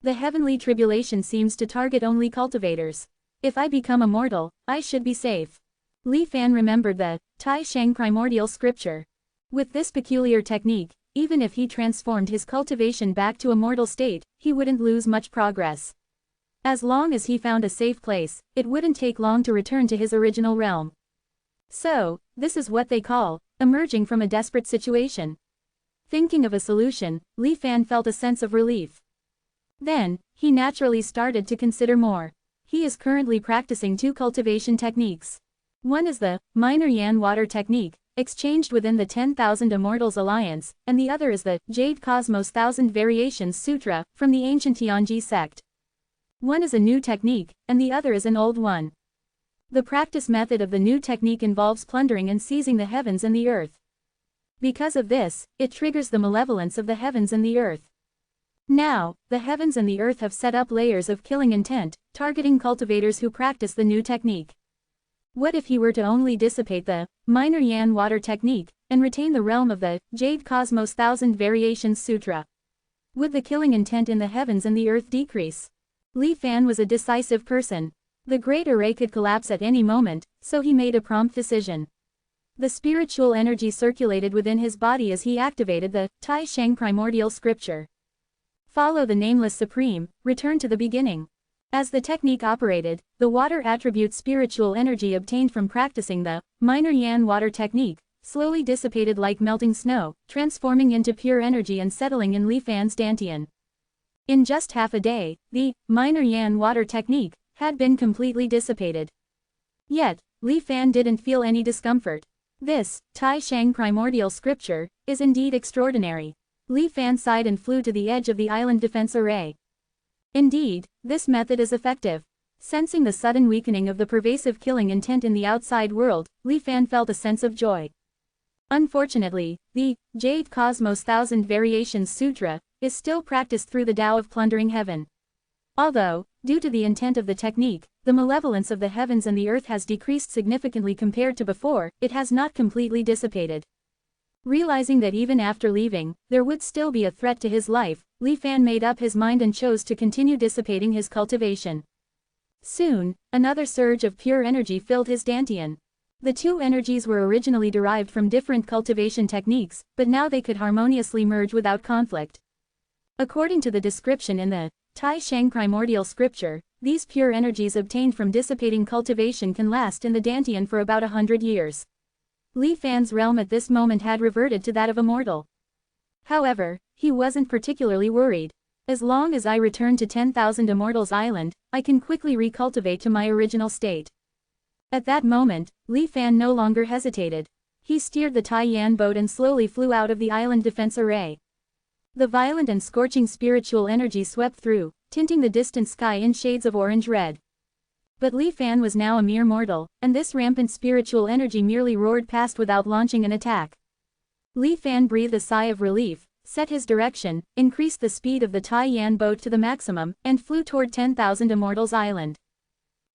The heavenly tribulation seems to target only cultivators. If I become a mortal, I should be safe. Li Fan remembered the Tai Shang primordial scripture. With this peculiar technique, even if he transformed his cultivation back to a mortal state, he wouldn't lose much progress. As long as he found a safe place, it wouldn't take long to return to his original realm. So, this is what they call emerging from a desperate situation. Thinking of a solution, Li Fan felt a sense of relief. Then, he naturally started to consider more. He is currently practicing two cultivation techniques. One is the Minor Yan Water Technique, exchanged within the 10,000 Immortals Alliance, and the other is the Jade Cosmos 1000 Variations Sutra, from the ancient Tianji sect. One is a new technique, and the other is an old one. The practice method of the new technique involves plundering and seizing the heavens and the earth. Because of this, it triggers the malevolence of the heavens and the earth. Now, the heavens and the earth have set up layers of killing intent, targeting cultivators who practice the new technique. What if he were to only dissipate the Minor Yan Water Technique, and retain the realm of the Jade Cosmos 1000 Variations Sutra? Would the killing intent in the heavens and the earth decrease? Li Fan was a decisive person. The great array could collapse at any moment, so he made a prompt decision. The spiritual energy circulated within his body as he activated the Tai Shang primordial scripture. Follow the nameless supreme, return to the beginning. As the technique operated, the water attribute spiritual energy obtained from practicing the Minor Yan Water Technique slowly dissipated like melting snow, transforming into pure energy and settling in Li Fan's dantian. In just half a day, the Minor Yan Water Technique had been completely dissipated. Yet, Li Fan didn't feel any discomfort. This Tai Shang primordial scripture is indeed extraordinary. Li Fan sighed and flew to the edge of the island defense array. Indeed, this method is effective. Sensing the sudden weakening of the pervasive killing intent in the outside world, Li Fan felt a sense of joy. Unfortunately, the Jade Cosmos 1000 Variations Sutra is still practiced through the Tao of plundering heaven. Although, due to the intent of the technique, the malevolence of the heavens and the earth has decreased significantly compared to before, it has not completely dissipated. Realizing that even after leaving, there would still be a threat to his life, Li Fan made up his mind and chose to continue dissipating his cultivation. Soon, another surge of pure energy filled his dantian. The two energies were originally derived from different cultivation techniques, but now they could harmoniously merge without conflict. According to the description in the Tai Shang primordial scripture, these pure energies obtained from dissipating cultivation can last in the Dantian for about 100 years. Li Fan's realm at this moment had reverted to that of Immortal. However, he wasn't particularly worried. As long as I return to 10,000 Immortals Island, I can quickly recultivate to my original state. At that moment, Li Fan no longer hesitated. He steered the Taiyan boat and slowly flew out of the island defense array. The violent and scorching spiritual energy swept through, tinting the distant sky in shades of orange-red. But Li Fan was now a mere mortal, and this rampant spiritual energy merely roared past without launching an attack. Li Fan breathed a sigh of relief, set his direction, increased the speed of the Taiyan boat to the maximum, and flew toward 10,000 Immortals Island.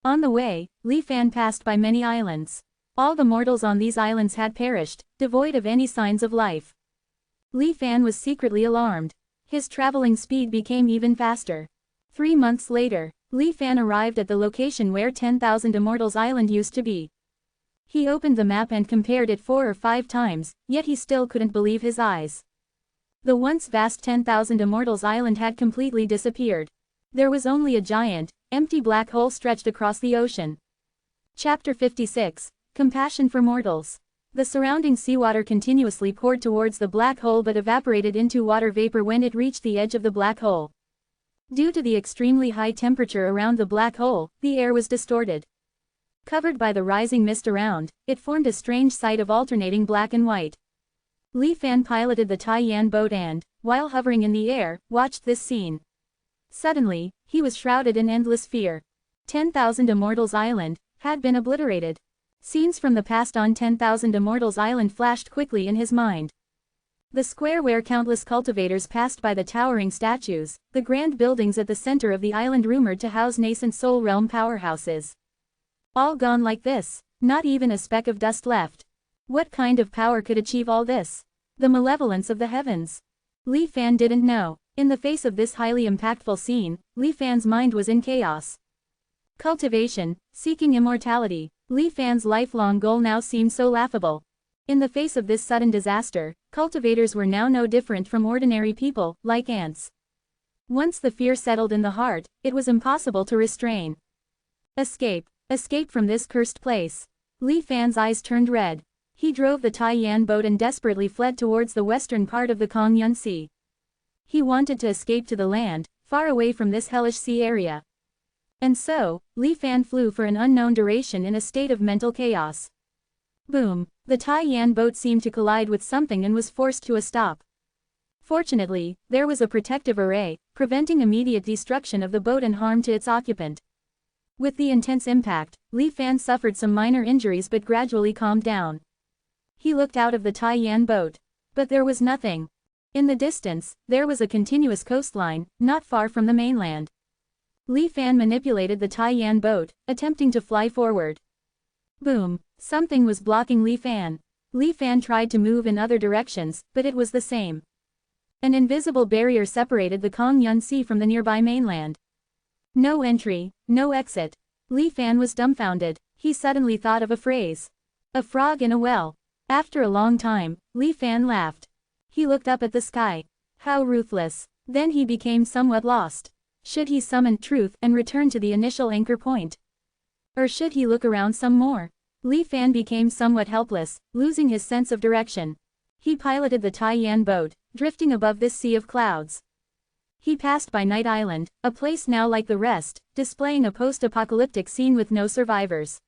On the way, Li Fan passed by many islands. All the mortals on these islands had perished, devoid of any signs of life. Li Fan was secretly alarmed. His traveling speed became even faster. 3 months later, Li Fan arrived at the location where 10,000 Immortals Island used to be. He opened the map and compared it 4 or 5 times, yet he still couldn't believe his eyes. The once vast 10,000 Immortals Island had completely disappeared. There was only a giant, empty black hole stretched across the ocean. Chapter 56, Compassion for Mortals. The surrounding seawater continuously poured towards the black hole but evaporated into water vapor when it reached the edge of the black hole. Due to the extremely high temperature around the black hole, the air was distorted. Covered by the rising mist around, it formed a strange sight of alternating black and white. Li Fan piloted the Taiyan boat and, while hovering in the air, watched this scene. Suddenly, he was shrouded in endless fear. 10,000 Immortals Island had been obliterated. Scenes from the past on 10,000 Immortals Island flashed quickly in his mind. The square where countless cultivators passed by the towering statues, the grand buildings at the center of the island rumored to house nascent soul realm powerhouses. All gone like this, not even a speck of dust left. What kind of power could achieve all this? The malevolence of the heavens. Li Fan didn't know. In the face of this highly impactful scene, Li Fan's mind was in chaos. Cultivation, seeking immortality, Li Fan's lifelong goal now seemed so laughable. In the face of this sudden disaster, cultivators were now no different from ordinary people, like ants. Once the fear settled in the heart, it was impossible to restrain. Escape. Escape from this cursed place. Li Fan's eyes turned red. He drove the Taiyan boat and desperately fled towards the western part of the Kongyun Sea. He wanted to escape to the land, far away from this hellish sea area. And so, Li Fan flew for an unknown duration in a state of mental chaos. Boom! The Taiyan boat seemed to collide with something and was forced to a stop. Fortunately, there was a protective array, preventing immediate destruction of the boat and harm to its occupant. With the intense impact, Li Fan suffered some minor injuries but gradually calmed down. He looked out of the Taiyan boat. But there was nothing. In the distance, there was a continuous coastline, not far from the mainland. Li Fan manipulated the Taiyan boat, attempting to fly forward. Boom! Something was blocking Li Fan. Li Fan tried to move in other directions, but it was the same. An invisible barrier separated the Kongyun Sea from the nearby mainland. No entry, no exit. Li Fan was dumbfounded. He suddenly thought of a phrase. A frog in a well. After a long time, Li Fan laughed. He looked up at the sky. How ruthless. Then he became somewhat lost. Should he summon truth and return to the initial anchor point? Or should he look around some more? Li Fan became somewhat helpless, losing his sense of direction. He piloted the Taiyan boat, drifting above this sea of clouds. He passed by Night Island, a place now like the rest, displaying a post-apocalyptic scene with no survivors.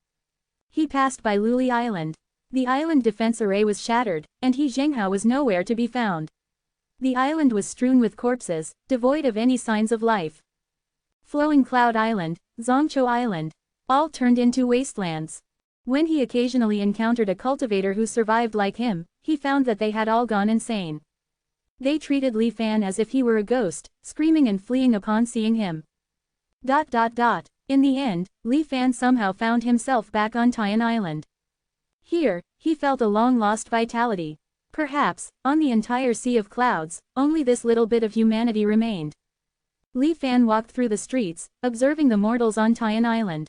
He passed by Luli Island. The island defense array was shattered, and He Zhenghao was nowhere to be found. The island was strewn with corpses, devoid of any signs of life. Flowing Cloud Island, Zongchou Island, all turned into wastelands. When he occasionally encountered a cultivator who survived like him, he found that they had all gone insane. They treated Li Fan as if he were a ghost, screaming and fleeing upon seeing him. In the end, Li Fan somehow found himself back on Taiyan Island. Here, he felt a long-lost vitality. Perhaps, on the entire sea of clouds, only this little bit of humanity remained. Li Fan walked through the streets, observing the mortals on Taiyan Island.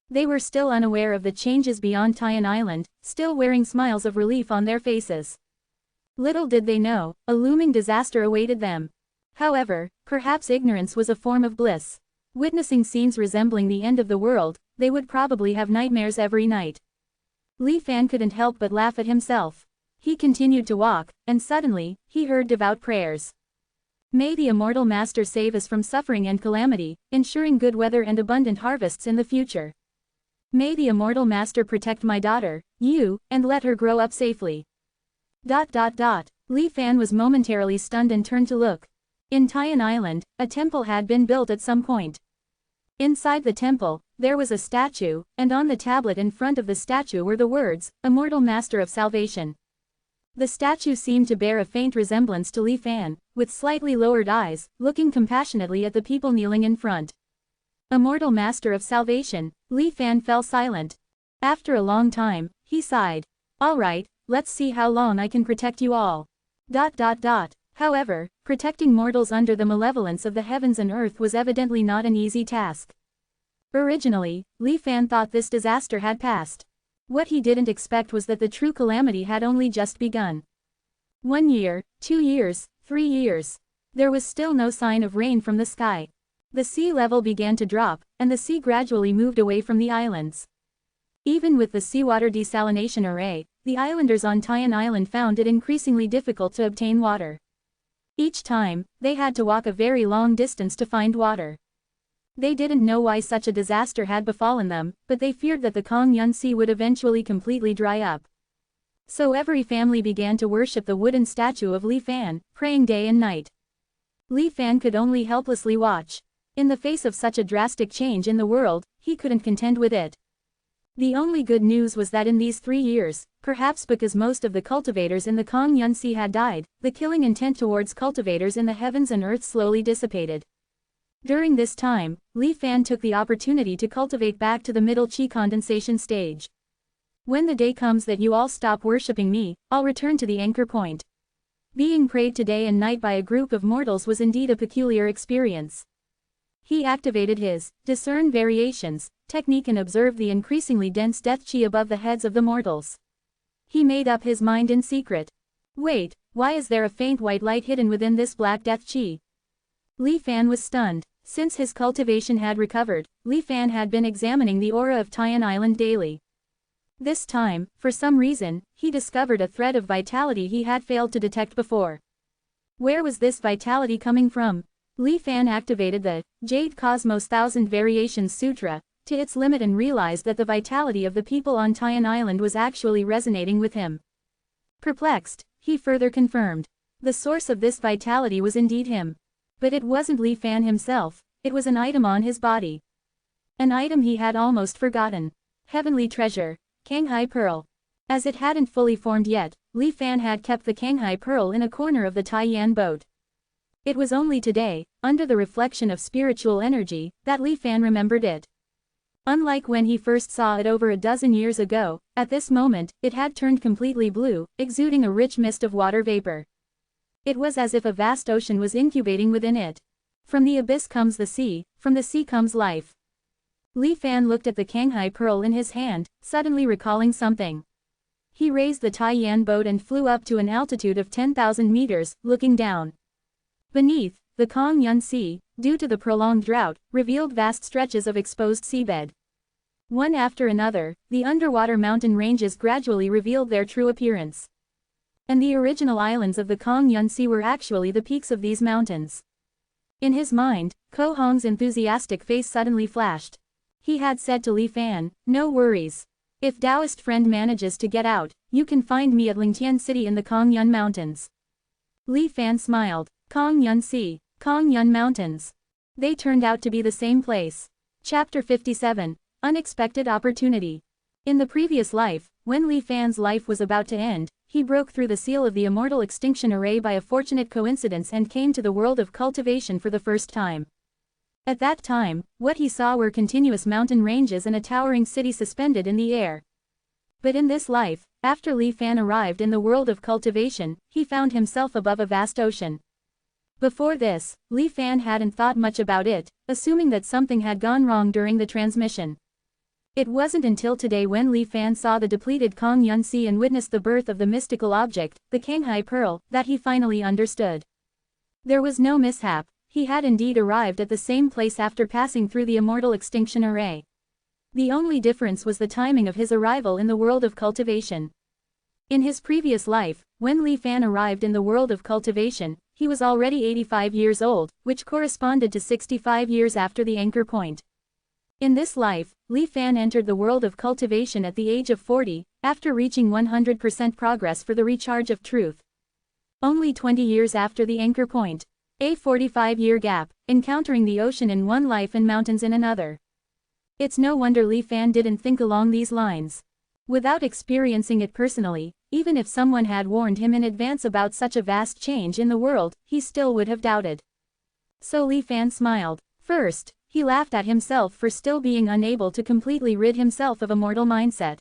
They were still unaware of the changes beyond Taiyan Island, still wearing smiles of relief on their faces. Little did they know, a looming disaster awaited them. However, perhaps ignorance was a form of bliss. Witnessing scenes resembling the end of the world, they would probably have nightmares every night. Li Fan couldn't help but laugh at himself. He continued to walk, and suddenly, he heard devout prayers. May the Immortal Master save us from suffering and calamity, ensuring good weather and abundant harvests in the future. May the Immortal Master protect my daughter, Yu, and let her grow up safely. Li Fan was momentarily stunned and turned to look. In Tian Island, a temple had been built at some point. Inside the temple, there was a statue, and on the tablet in front of the statue were the words, Immortal Master of Salvation. The statue seemed to bear a faint resemblance to Li Fan, with slightly lowered eyes, looking compassionately at the people kneeling in front. Immortal Master of Salvation, Li Fan fell silent. After a long time, he sighed. All right, let's see how long I can protect you all. However, protecting mortals under the malevolence of the heavens and earth was evidently not an easy task. Originally, Li Fan thought this disaster had passed. What he didn't expect was that the true calamity had only just begun. 1 year, 2 years, 3 years. There was still no sign of rain from the sky. The sea level began to drop, and the sea gradually moved away from the islands. Even with the seawater desalination array, the islanders on Tian Island found it increasingly difficult to obtain water. Each time, they had to walk a very long distance to find water. They didn't know why such a disaster had befallen them, but they feared that the Kongyun Sea would eventually completely dry up. So every family began to worship the wooden statue of Li Fan, praying day and night. Li Fan could only helplessly watch. In the face of such a drastic change in the world, he couldn't contend with it. The only good news was that in these 3 years, perhaps because most of the cultivators in the Kongyun Sea had died, the killing intent towards cultivators in the heavens and earth slowly dissipated. During this time, Li Fan took the opportunity to cultivate back to the middle chi condensation stage. When the day comes that you all stop worshipping me, I'll return to the anchor point. Being prayed to day and night by a group of mortals was indeed a peculiar experience. He activated his discern variations technique and observed the increasingly dense death chi above the heads of the mortals. He made up his mind in secret. Wait, why is there a faint white light hidden within this black death chi? Li Fan was stunned. Since his cultivation had recovered, Li Fan had been examining the aura of Tian Island daily. This time, for some reason, he discovered a thread of vitality he had failed to detect before. Where was this vitality coming from? Li Fan activated the Jade Cosmos Thousand Variations Sutra to its limit and realized that the vitality of the people on Tian Island was actually resonating with him. Perplexed, he further confirmed. The source of this vitality was indeed him. But it wasn't Li Fan himself, it was an item on his body. An item he had almost forgotten. Heavenly treasure, Kanghai Pearl. As it hadn't fully formed yet, Li Fan had kept the Kanghai Pearl in a corner of the Taiyan boat. It was only today, under the reflection of spiritual energy, that Li Fan remembered it. Unlike when he first saw it over a dozen years ago, at this moment, it had turned completely blue, exuding a rich mist of water vapor. It was as if a vast ocean was incubating within it. From the abyss comes the sea, from the sea comes life. Li Fan looked at the Kanghai Pearl in his hand, suddenly recalling something. He raised the Taiyan boat and flew up to an altitude of 10,000 meters, looking down. Beneath, the Kongyun Sea, due to the prolonged drought, revealed vast stretches of exposed seabed. One after another, the underwater mountain ranges gradually revealed their true appearance. And the original islands of the Kongyun Sea were actually the peaks of these mountains. In his mind, Ko Hong's enthusiastic face suddenly flashed. He had said to Li Fan, "No worries. If Taoist friend manages to get out, you can find me at Lingtian City in the Kongyun Mountains." Li Fan smiled. Kongyun Sea, Kongyun Mountains. They turned out to be the same place. Chapter 57, Unexpected Opportunity. In the previous life, when Li Fan's life was about to end, he broke through the seal of the Immortal Extinction Array by a fortunate coincidence and came to the world of cultivation for the first time. At that time, what he saw were continuous mountain ranges and a towering city suspended in the air. But in this life, after Li Fan arrived in the world of cultivation, he found himself above a vast ocean. Before this, Li Fan hadn't thought much about it, assuming that something had gone wrong during the transmission. It wasn't until today when Li Fan saw the depleted Kongyun Sea and witnessed the birth of the mystical object, the Kanghai Pearl, that he finally understood. There was no mishap, he had indeed arrived at the same place after passing through the immortal extinction array. The only difference was the timing of his arrival in the world of cultivation. In his previous life, when Li Fan arrived in the world of cultivation, he was already 85 years old, which corresponded to 65 years after the anchor point. In this life, Li Fan entered the world of cultivation at the age of 40, after reaching 100% progress for the recharge of truth. Only 20 years after the anchor point. A 45-year gap, encountering the ocean in one life and mountains in another. It's no wonder Li Fan didn't think along these lines. Without experiencing it personally, even if someone had warned him in advance about such a vast change in the world, he still would have doubted. So Li Fan smiled. First, he laughed at himself for still being unable to completely rid himself of a mortal mindset.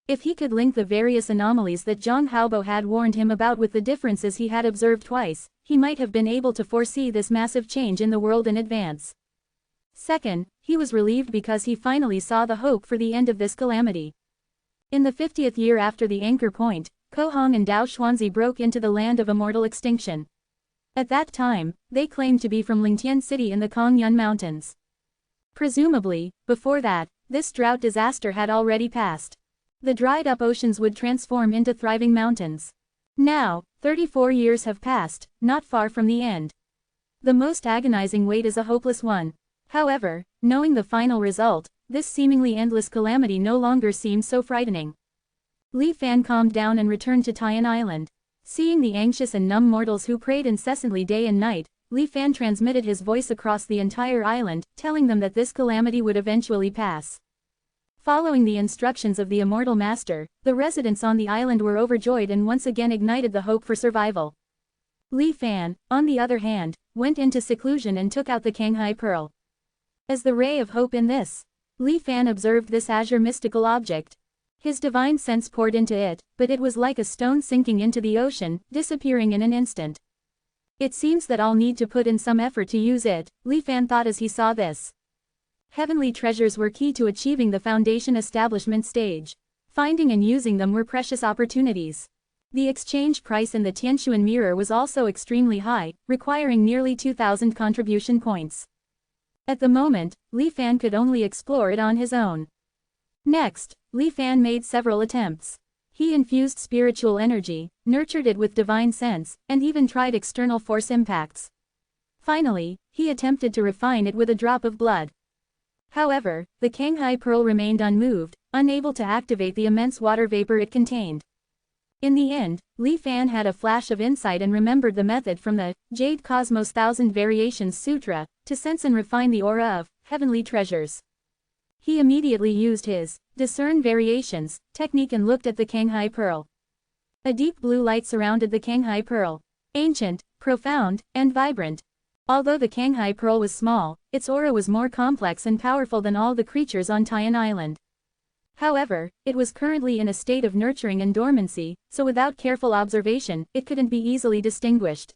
If he could link the various anomalies that Zhang Haobo had warned him about with the differences he had observed twice, he might have been able to foresee this massive change in the world in advance. Second, he was relieved because he finally saw the hope for the end of this calamity. In the 50th year after the anchor point, Ko Hong and Dao Xuanzi broke into the land of immortal extinction. At that time, they claimed to be from Lingtian City in the Kongyun Mountains. Presumably, before that, this drought disaster had already passed. The dried-up oceans would transform into thriving mountains. Now, 34 years have passed, not far from the end. The most agonizing wait is a hopeless one. However, knowing the final result, this seemingly endless calamity no longer seemed so frightening. Li Fan calmed down and returned to Tian Island. Seeing the anxious and numb mortals who prayed incessantly day and night, Li Fan transmitted his voice across the entire island, telling them that this calamity would eventually pass. Following the instructions of the Immortal Master, the residents on the island were overjoyed and once again ignited the hope for survival. Li Fan, on the other hand, went into seclusion and took out the Kanghai Pearl. As the ray of hope in this, Li Fan observed this azure mystical object. His divine sense poured into it, but it was like a stone sinking into the ocean, disappearing in an instant. It seems that I'll need to put in some effort to use it, Li Fan thought as he saw this. Heavenly treasures were key to achieving the foundation establishment stage. Finding and using them were precious opportunities. The exchange price in the Tianshuan mirror was also extremely high, requiring nearly 2,000 contribution points. At the moment, Li Fan could only explore it on his own. Next, Li Fan made several attempts. He infused spiritual energy, nurtured it with divine sense, and even tried external force impacts. Finally, he attempted to refine it with a drop of blood. However, the Kanghai Pearl remained unmoved, unable to activate the immense water vapor it contained. In the end, Li Fan had a flash of insight and remembered the method from the Jade Cosmos Thousand Variations Sutra, to sense and refine the aura of heavenly treasures. He immediately used his discern variations technique and looked at the Kanghai Pearl. A deep blue light surrounded the Kanghai Pearl. Ancient, profound, and vibrant. Although the Kanghai Pearl was small, its aura was more complex and powerful than all the creatures on Tian Island. However, it was currently in a state of nurturing and dormancy, so without careful observation, it couldn't be easily distinguished.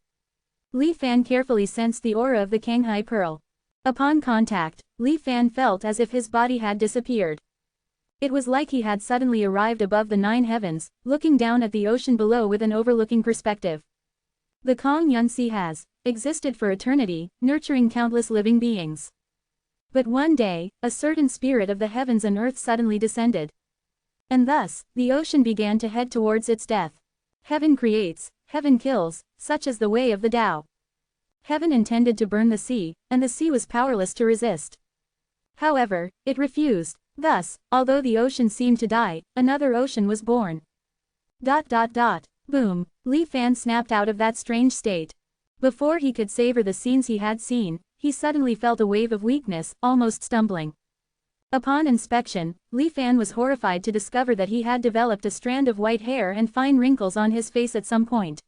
Li Fan carefully sensed the aura of the Kanghai Pearl. Upon contact, Li Fan felt as if his body had disappeared. It was like he had suddenly arrived above the 9 heavens, looking down at the ocean below with an overlooking perspective. The Kongyun Sea has existed for eternity, nurturing countless living beings. But one day, a certain spirit of the heavens and earth suddenly descended. And thus, the ocean began to head towards its death. Heaven creates, heaven kills, such is the way of the Tao. Heaven intended to burn the sea, and the sea was powerless to resist. However, it refused. Thus, although the ocean seemed to die, another ocean was born. Boom, Li Fan snapped out of that strange state. Before he could savor the scenes he had seen, he suddenly felt a wave of weakness, almost stumbling. Upon inspection, Li Fan was horrified to discover that he had developed a strand of white hair and fine wrinkles on his face at some point.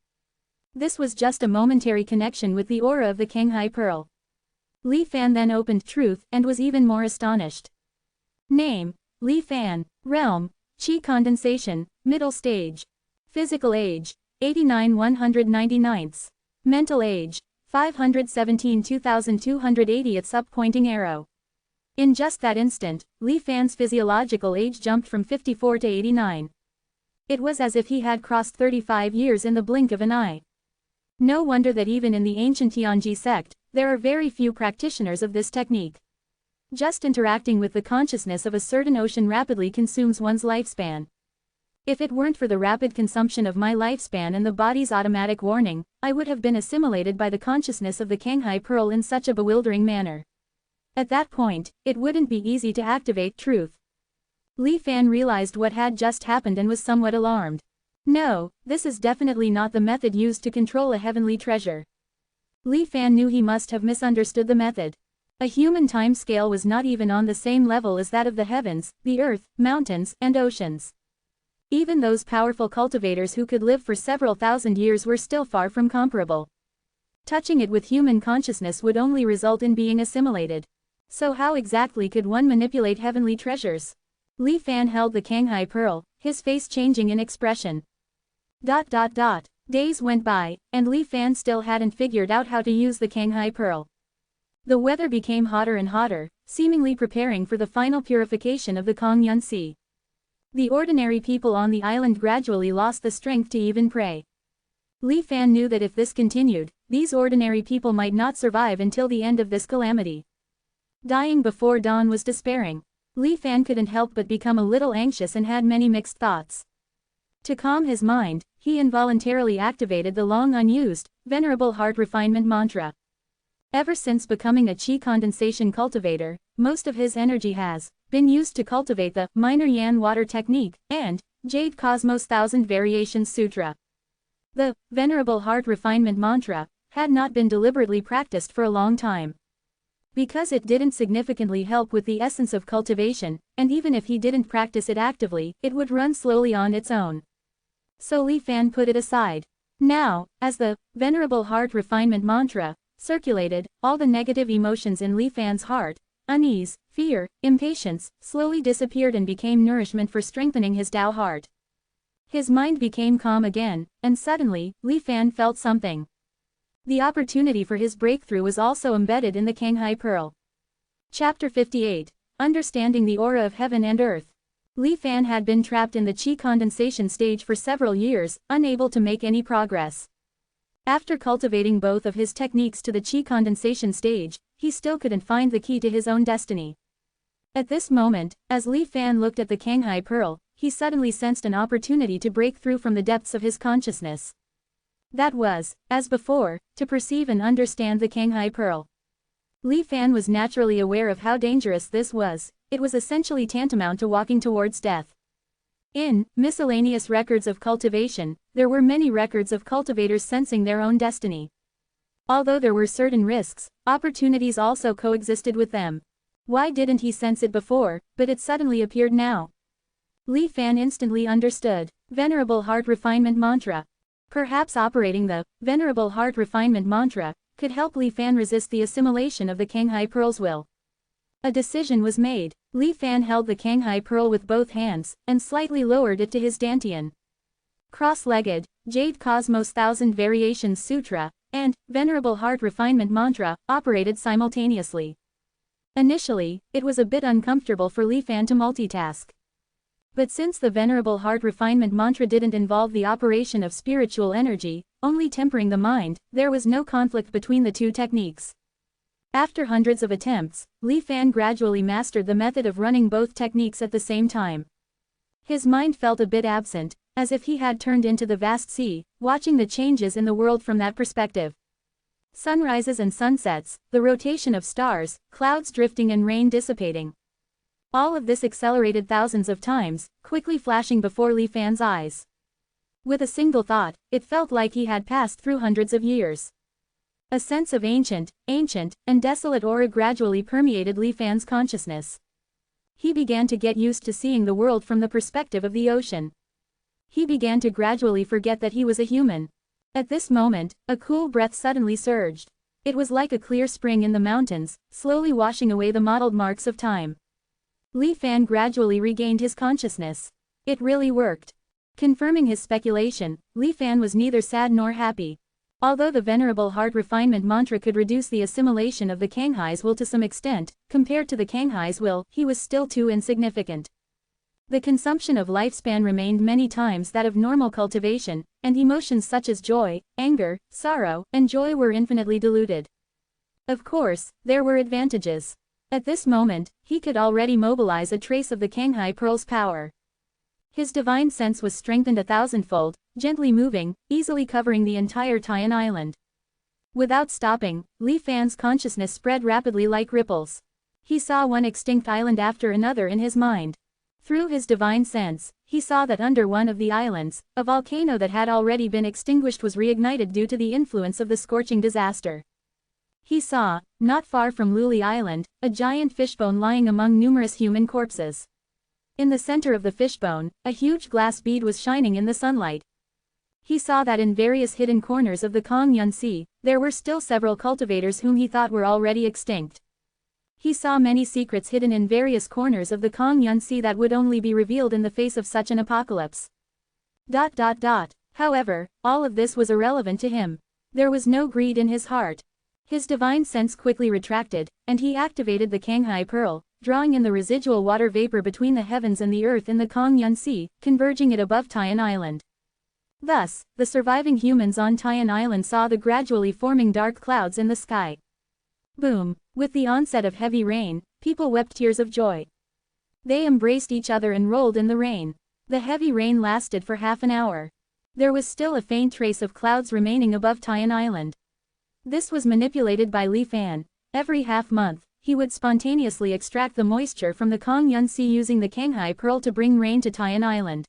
This was just a momentary connection with the aura of the Kanghai Pearl. Li Fan then opened truth and was even more astonished. Name: Li Fan. Realm: Qi condensation, middle stage. Physical age: 89 199ths. Mental age: 517 2280 its up-pointing arrow. In just that instant, Li Fan's physiological age jumped from 54 to 89. It was as if he had crossed 35 years in the blink of an eye. No wonder that even in the ancient Tianji sect, there are very few practitioners of this technique. Just interacting with the consciousness of a certain ocean rapidly consumes one's lifespan. If it weren't for the rapid consumption of my lifespan and the body's automatic warning, I would have been assimilated by the consciousness of the Kanghai Pearl in such a bewildering manner. At that point, it wouldn't be easy to activate truth. Li Fan realized what had just happened and was somewhat alarmed. No, this is definitely not the method used to control a heavenly treasure. Li Fan knew he must have misunderstood the method. A human time scale was not even on the same level as that of the heavens, the earth, mountains, and oceans. Even those powerful cultivators who could live for several thousand years were still far from comparable. Touching it with human consciousness would only result in being assimilated. So how exactly could one manipulate heavenly treasures? Li Fan held the Kanghai Pearl, his face changing in expression. Days went by, and Li Fan still hadn't figured out how to use the Kanghai Pearl. The weather became hotter and hotter, seemingly preparing for the final purification of the Kongyun Sea. The ordinary people on the island gradually lost the strength to even pray. Li Fan knew that if this continued, these ordinary people might not survive until the end of this calamity. Dying before dawn was despairing. Li Fan couldn't help but become a little anxious and had many mixed thoughts. To calm his mind, he involuntarily activated the long-unused, Venerable Heart Refinement mantra. Ever since becoming a Qi condensation cultivator, most of his energy has been used to cultivate the Minor Yan Water Technique and Jade Cosmos Thousand Variations Sutra. The Venerable Heart Refinement mantra had not been deliberately practiced for a long time. Because it didn't significantly help with the essence of cultivation, and even if he didn't practice it actively, it would run slowly on its own. So Li Fan put it aside. Now, as the Venerable Heart Refinement mantra circulated, all the negative emotions in Li Fan's heart, unease, fear, impatience, slowly disappeared and became nourishment for strengthening his Tao heart. His mind became calm again, and suddenly, Li Fan felt something. The opportunity for his breakthrough was also embedded in the Kanghai Pearl. Chapter 58. Understanding the Aura of Heaven and Earth. Li Fan had been trapped in the Qi condensation stage for several years, unable to make any progress. After cultivating both of his techniques to the Qi condensation stage, he still couldn't find the key to his own destiny. At this moment, as Li Fan looked at the Kanghai Pearl, he suddenly sensed an opportunity to break through from the depths of his consciousness. That was, as before, to perceive and understand the Kanghai Pearl. Li Fan was naturally aware of how dangerous this was. It was essentially tantamount to walking towards death. In miscellaneous records of cultivation, there were many records of cultivators sensing their own destiny. Although there were certain risks, opportunities also coexisted with them. Why didn't he sense it before, but it suddenly appeared now? Li Fan instantly understood. Venerable Heart Refinement Mantra. Perhaps operating the Venerable Heart Refinement Mantra could help Li Fan resist the assimilation of the Kanghai Pearl's will. A decision was made. Li Fan held the Kanghai Pearl with both hands, and slightly lowered it to his dantian. Cross-legged, Jade Cosmos Thousand Variations Sutra, and Venerable Heart Refinement Mantra operated simultaneously. Initially, it was a bit uncomfortable for Li Fan to multitask. But since the Venerable Heart Refinement Mantra didn't involve the operation of spiritual energy, only tempering the mind, there was no conflict between the two techniques. After hundreds of attempts, Li Fan gradually mastered the method of running both techniques at the same time. His mind felt a bit absent, as if he had turned into the vast sea, watching the changes in the world from that perspective. Sunrises and sunsets, the rotation of stars, clouds drifting and rain dissipating. All of this accelerated thousands of times, quickly flashing before Li Fan's eyes. With a single thought, it felt like he had passed through hundreds of years. A sense of ancient, and desolate aura gradually permeated Li Fan's consciousness. He began to get used to seeing the world from the perspective of the ocean. He began to gradually forget that he was a human. At this moment, a cool breath suddenly surged. It was like a clear spring in the mountains, slowly washing away the mottled marks of time. Li Fan gradually regained his consciousness. It really worked. Confirming his speculation, Li Fan was neither sad nor happy. Although the Venerable Heart Refinement Mantra could reduce the assimilation of the Kanghai's will to some extent, compared to the Kanghai's will, he was still too insignificant. The consumption of lifespan remained many times that of normal cultivation, and emotions such as joy, anger, sorrow, and joy were infinitely diluted. Of course, there were advantages. At this moment, he could already mobilize a trace of the Kanghai Pearl's power. His divine sense was strengthened 1,000-fold, gently moving, easily covering the entire Tian Island. Without stopping, Li Fan's consciousness spread rapidly like ripples. He saw one extinct island after another in his mind. Through his divine sense, he saw that under one of the islands, a volcano that had already been extinguished was reignited due to the influence of the scorching disaster. He saw, not far from Luli Island, a giant fishbone lying among numerous human corpses. In the center of the fishbone, a huge glass bead was shining in the sunlight. He saw that in various hidden corners of the Kongyun Sea, there were still several cultivators whom he thought were already extinct. He saw many secrets hidden in various corners of the Kongyun Sea that would only be revealed in the face of such an apocalypse. However, all of this was irrelevant to him. There was no greed in his heart. His divine sense quickly retracted, and he activated the Kanghai Pearl, drawing in the residual water vapor between the heavens and the earth in the Kongyun Sea, converging it above Tian Island. Thus, the surviving humans on Tian Island saw the gradually forming dark clouds in the sky. Boom! With the onset of heavy rain, people wept tears of joy. They embraced each other and rolled in the rain. The heavy rain lasted for half an hour. There was still a faint trace of clouds remaining above Tian Island. This was manipulated by Li Fan. Every half-month, he would spontaneously extract the moisture from the Kongyun Sea using the Kanghai Pearl to bring rain to Tian Island.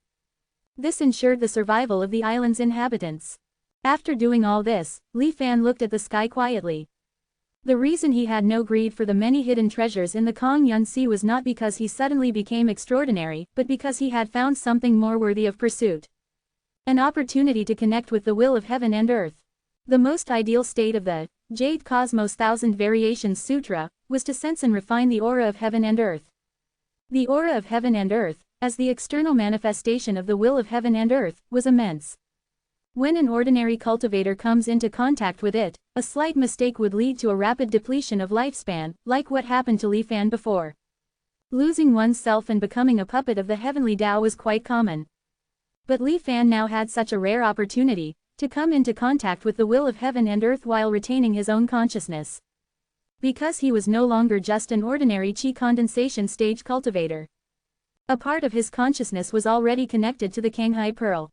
This ensured the survival of the island's inhabitants. After doing all this, Li Fan looked at the sky quietly. The reason he had no greed for the many hidden treasures in the Kongyun Sea was not because he suddenly became extraordinary, but because he had found something more worthy of pursuit. An opportunity to connect with the will of heaven and earth. The most ideal state of the Jade Cosmos Thousand Variations Sutra was to sense and refine the aura of heaven and earth. The aura of heaven and earth, as the external manifestation of the will of heaven and earth, was immense. When an ordinary cultivator comes into contact with it, a slight mistake would lead to a rapid depletion of lifespan, like what happened to Li Fan before. Losing one's self and becoming a puppet of the heavenly Tao was quite common. But Li Fan now had such a rare opportunity to come into contact with the will of heaven and earth while retaining his own consciousness. Because he was no longer just an ordinary Qi condensation stage cultivator. A part of his consciousness was already connected to the Kanghai Pearl.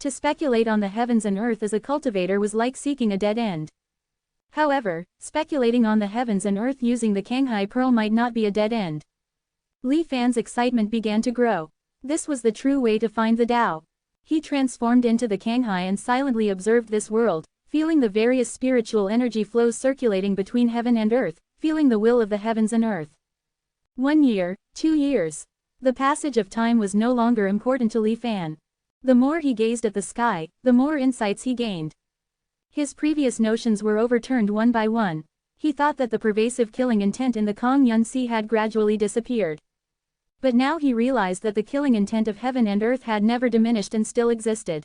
To speculate on the heavens and earth as a cultivator was like seeking a dead end. However, speculating on the heavens and earth using the Kanghai Pearl might not be a dead end. Li Fan's excitement began to grow. This was the true way to find the Tao. He transformed into the Kanghai and silently observed this world, feeling the various spiritual energy flows circulating between heaven and earth, feeling the will of the heavens and earth. 1 year, 2 years. The passage of time was no longer important to Li Fan. The more he gazed at the sky, the more insights he gained. His previous notions were overturned one by one. He thought that the pervasive killing intent in the Kongyun Sea had gradually disappeared. But now he realized that the killing intent of heaven and earth had never diminished and still existed.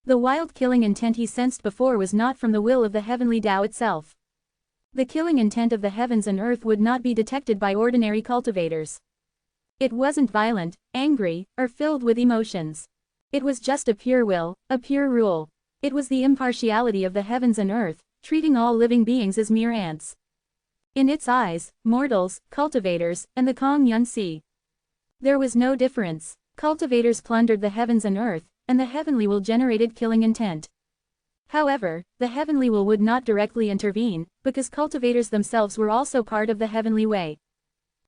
The wild killing intent he sensed before was not from the will of the heavenly Tao itself. The killing intent of the heavens and earth would not be detected by ordinary cultivators. It wasn't violent, angry, or filled with emotions. It was just a pure will, a pure rule. It was the impartiality of the heavens and earth, treating all living beings as mere ants. In its eyes, mortals, cultivators, and the Kongyun Sea. There was no difference. Cultivators plundered the heavens and earth, and the heavenly will generated killing intent. However, the heavenly will would not directly intervene, because cultivators themselves were also part of the heavenly way.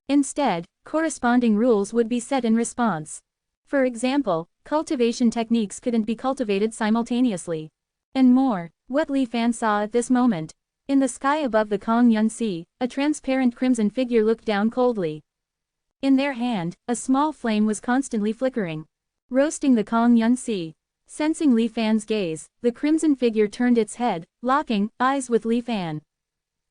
Instead, corresponding rules would be set in response. For example, cultivation techniques couldn't be cultivated simultaneously. And more, what Li Fan saw at this moment. In the sky above the Kongyun Sea, a transparent crimson figure looked down coldly. In their hand, a small flame was constantly flickering, roasting the Kongyun Sea. Sensing Li Fan's gaze, the crimson figure turned its head, locking eyes with Li Fan.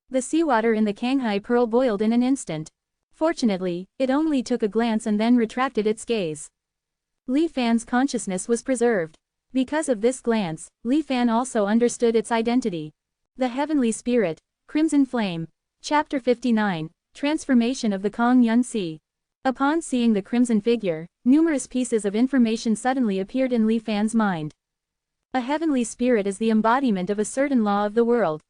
The seawater in the Kanghai Pearl boiled in an instant. Fortunately, it only took a glance and then retracted its gaze. Li Fan's consciousness was preserved. Because of this glance, Li Fan also understood its identity. The Heavenly Spirit, Crimson Flame. Chapter 59, Transformation of the Kongyun Sea. Upon seeing the crimson figure, numerous pieces of information suddenly appeared in Li Fan's mind. A heavenly spirit is the embodiment of a certain law of the world.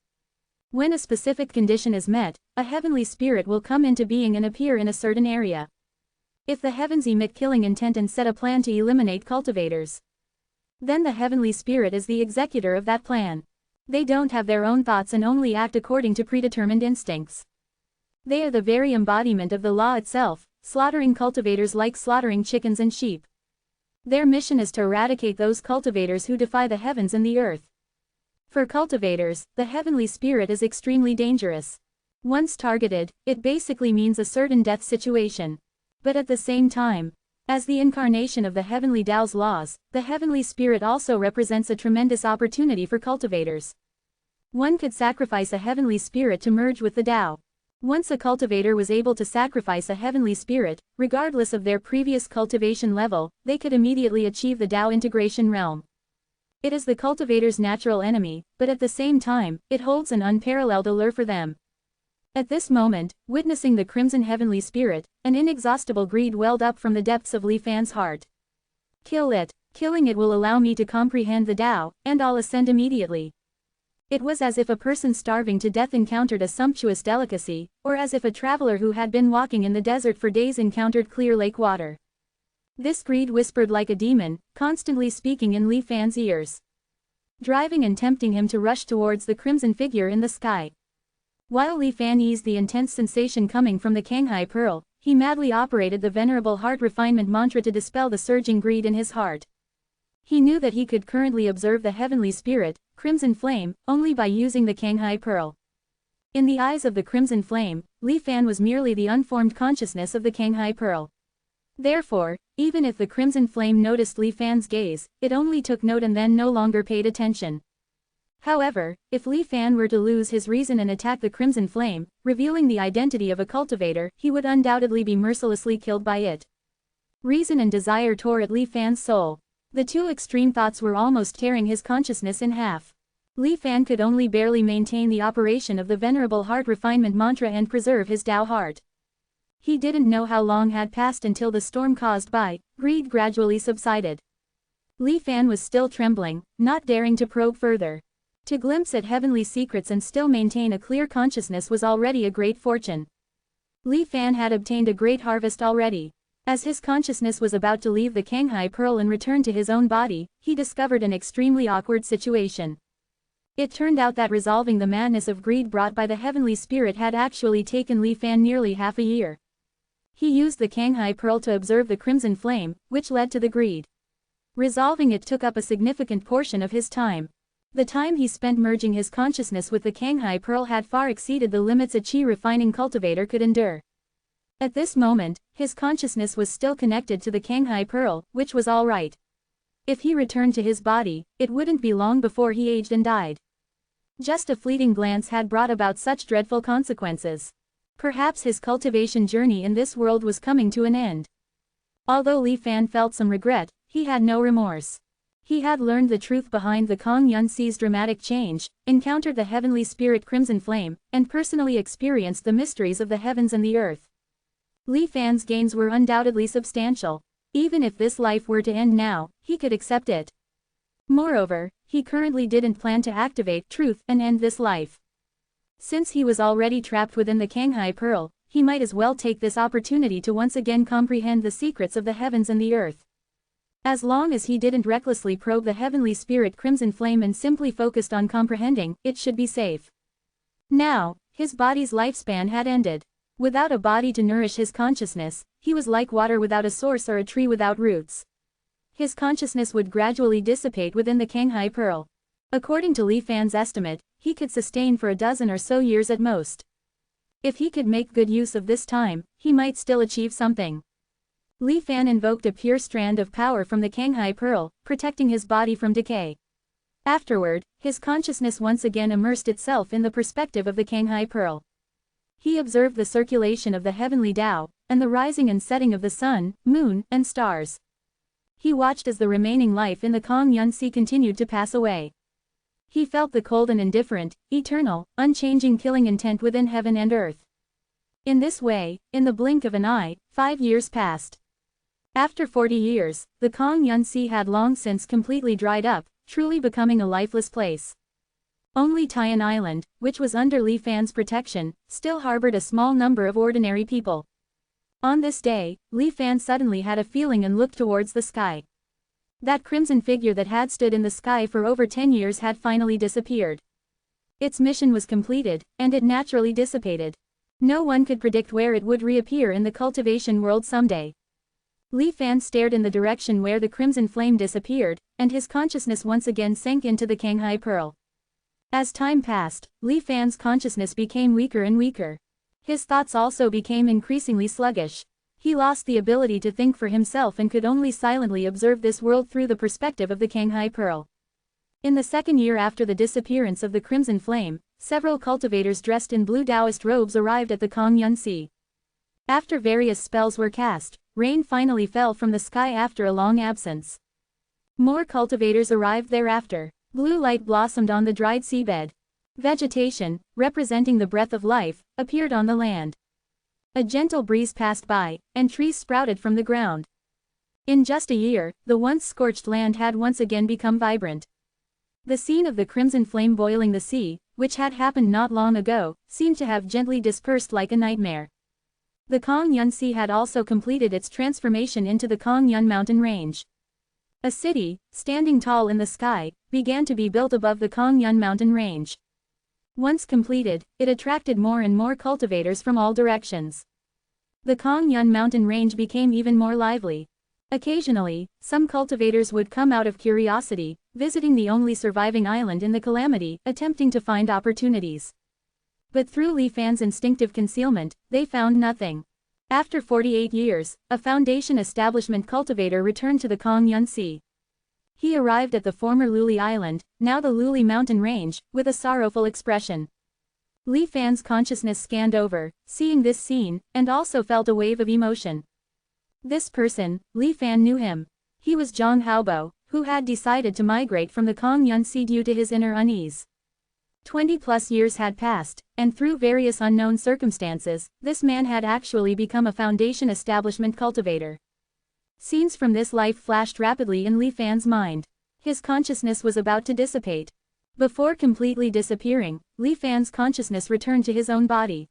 When a specific condition is met, a heavenly spirit will come into being and appear in a certain area. If the heavens emit killing intent and set a plan to eliminate cultivators, then the heavenly spirit is the executor of that plan. They don't have their own thoughts and only act according to predetermined instincts. They are the very embodiment of the law itself, slaughtering cultivators like slaughtering chickens and sheep. Their mission is to eradicate those cultivators who defy the heavens and the earth. For cultivators, the heavenly spirit is extremely dangerous. Once targeted, it basically means a certain death situation. But at the same time, as the incarnation of the heavenly Tao's laws, the heavenly spirit also represents a tremendous opportunity for cultivators. One could sacrifice a heavenly spirit to merge with the Tao. Once a cultivator was able to sacrifice a heavenly spirit, regardless of their previous cultivation level, they could immediately achieve the Tao integration realm. It is the cultivator's natural enemy, but at the same time, it holds an unparalleled allure for them. At this moment, witnessing the crimson heavenly spirit, an inexhaustible greed welled up from the depths of Li Fan's heart. Kill it. Killing it will allow me to comprehend the Tao, and I'll ascend immediately. It was as if a person starving to death encountered a sumptuous delicacy, or as if a traveler who had been walking in the desert for days encountered clear lake water. This greed whispered like a demon, constantly speaking in Li Fan's ears, driving and tempting him to rush towards the crimson figure in the sky. While Li Fan eased the intense sensation coming from the Kanghai Pearl, he madly operated the Venerable Heart Refinement Mantra to dispel the surging greed in his heart. He knew that he could currently observe the heavenly spirit, Crimson Flame, only by using the Kanghai Pearl. In the eyes of the Crimson Flame, Li Fan was merely the unformed consciousness of the Kanghai Pearl. Therefore, even if the Crimson Flame noticed Li Fan's gaze, it only took note and then no longer paid attention. However, if Li Fan were to lose his reason and attack the Crimson Flame, revealing the identity of a cultivator, he would undoubtedly be mercilessly killed by it. Reason and desire tore at Li Fan's soul. The two extreme thoughts were almost tearing his consciousness in half. Li Fan could only barely maintain the operation of the Venerable Heart Refinement Mantra and preserve his Tao heart. He didn't know how long had passed until the storm caused by greed gradually subsided. Li Fan was still trembling, not daring to probe further. To glimpse at heavenly secrets and still maintain a clear consciousness was already a great fortune. Li Fan had obtained a great harvest already. As his consciousness was about to leave the Kanghai Pearl and return to his own body, he discovered an extremely awkward situation. It turned out that resolving the madness of greed brought by the heavenly spirit had actually taken Li Fan nearly half a year. He used the Kanghai Pearl to observe the Crimson Flame, which led to the greed. Resolving it took up a significant portion of his time. The time he spent merging his consciousness with the Kanghai Pearl had far exceeded the limits a chi refining cultivator could endure. At this moment, his consciousness was still connected to the Kanghai Pearl, which was all right. If he returned to his body, it wouldn't be long before he aged and died. Just a fleeting glance had brought about such dreadful consequences. Perhaps his cultivation journey in this world was coming to an end. Although Li Fan felt some regret, he had no remorse. He had learned the truth behind the Kong Yun Sea's dramatic change, encountered the heavenly spirit Crimson Flame, and personally experienced the mysteries of the heavens and the earth. Li Fan's gains were undoubtedly substantial. Even if this life were to end now, he could accept it. Moreover, he currently didn't plan to activate truth and end this life. Since he was already trapped within the Kanghai Pearl, he might as well take this opportunity to once again comprehend the secrets of the heavens and the earth. As long as he didn't recklessly probe the heavenly spirit Crimson Flame and simply focused on comprehending, it should be safe. Now, his body's lifespan had ended. Without a body to nourish his consciousness, he was like water without a source or a tree without roots. His consciousness would gradually dissipate within the Kanghai Pearl. According to Li Fan's estimate, he could sustain for a dozen or so years at most. If he could make good use of this time, he might still achieve something. Li Fan invoked a pure strand of power from the Kanghai Pearl, protecting his body from decay. Afterward, his consciousness once again immersed itself in the perspective of the Kanghai Pearl. He observed the circulation of the heavenly Tao, and the rising and setting of the sun, moon, and stars. He watched as the remaining life in the Kong Yun Sea continued to pass away. He felt the cold and indifferent, eternal, unchanging killing intent within heaven and earth. In this way, in the blink of an eye, 5 years passed. After 40 years, the Kong Yun Sea had long since completely dried up, truly becoming a lifeless place. Only Tian Island, which was under Li Fan's protection, still harbored a small number of ordinary people. On this day, Li Fan suddenly had a feeling and looked towards the sky. That crimson figure that had stood in the sky for over 10 years had finally disappeared. Its mission was completed, and it naturally dissipated. No one could predict where it would reappear in the cultivation world someday. Li Fan stared in the direction where the crimson flame disappeared, and his consciousness once again sank into the Kanghai Pearl. As time passed, Li Fan's consciousness became weaker and weaker. His thoughts also became increasingly sluggish. He lost the ability to think for himself and could only silently observe this world through the perspective of the Kanghai Pearl. In the second year after the disappearance of the crimson flame, several cultivators dressed in blue Taoist robes arrived at the Kong Yun Sea. After various spells were cast, rain finally fell from the sky after a long absence. More cultivators arrived thereafter. Blue light blossomed on the dried seabed. Vegetation, representing the breath of life, appeared on the land. A gentle breeze passed by, and trees sprouted from the ground. In just a year, the once scorched land had once again become vibrant. The scene of the crimson flame boiling the sea, which had happened not long ago, seemed to have gently dispersed like a nightmare. The Kong Yun Sea had also completed its transformation into the Kong Yun mountain range. A city, standing tall in the sky, began to be built above the Kong Yun mountain range. Once completed, it attracted more and more cultivators from all directions. The Kong Yun mountain range became even more lively. Occasionally, some cultivators would come out of curiosity, visiting the only surviving island in the calamity, attempting to find opportunities. But through Li Fan's instinctive concealment, they found nothing. After 48 years, a foundation establishment cultivator returned to the Kong Yun Sea. He arrived at the former Luli Island, now the Luli mountain range, with a sorrowful expression. Li Fan's consciousness scanned over, seeing this scene, and also felt a wave of emotion. This person, Li Fan knew him. He was Zhang Haobo, who had decided to migrate from the Kong Yun Sea due to his inner unease. 20+ years had passed, and through various unknown circumstances, this man had actually become a foundation establishment cultivator. Scenes from this life flashed rapidly in Li Fan's mind. His consciousness was about to dissipate. Before completely disappearing, Li Fan's consciousness returned to his own body.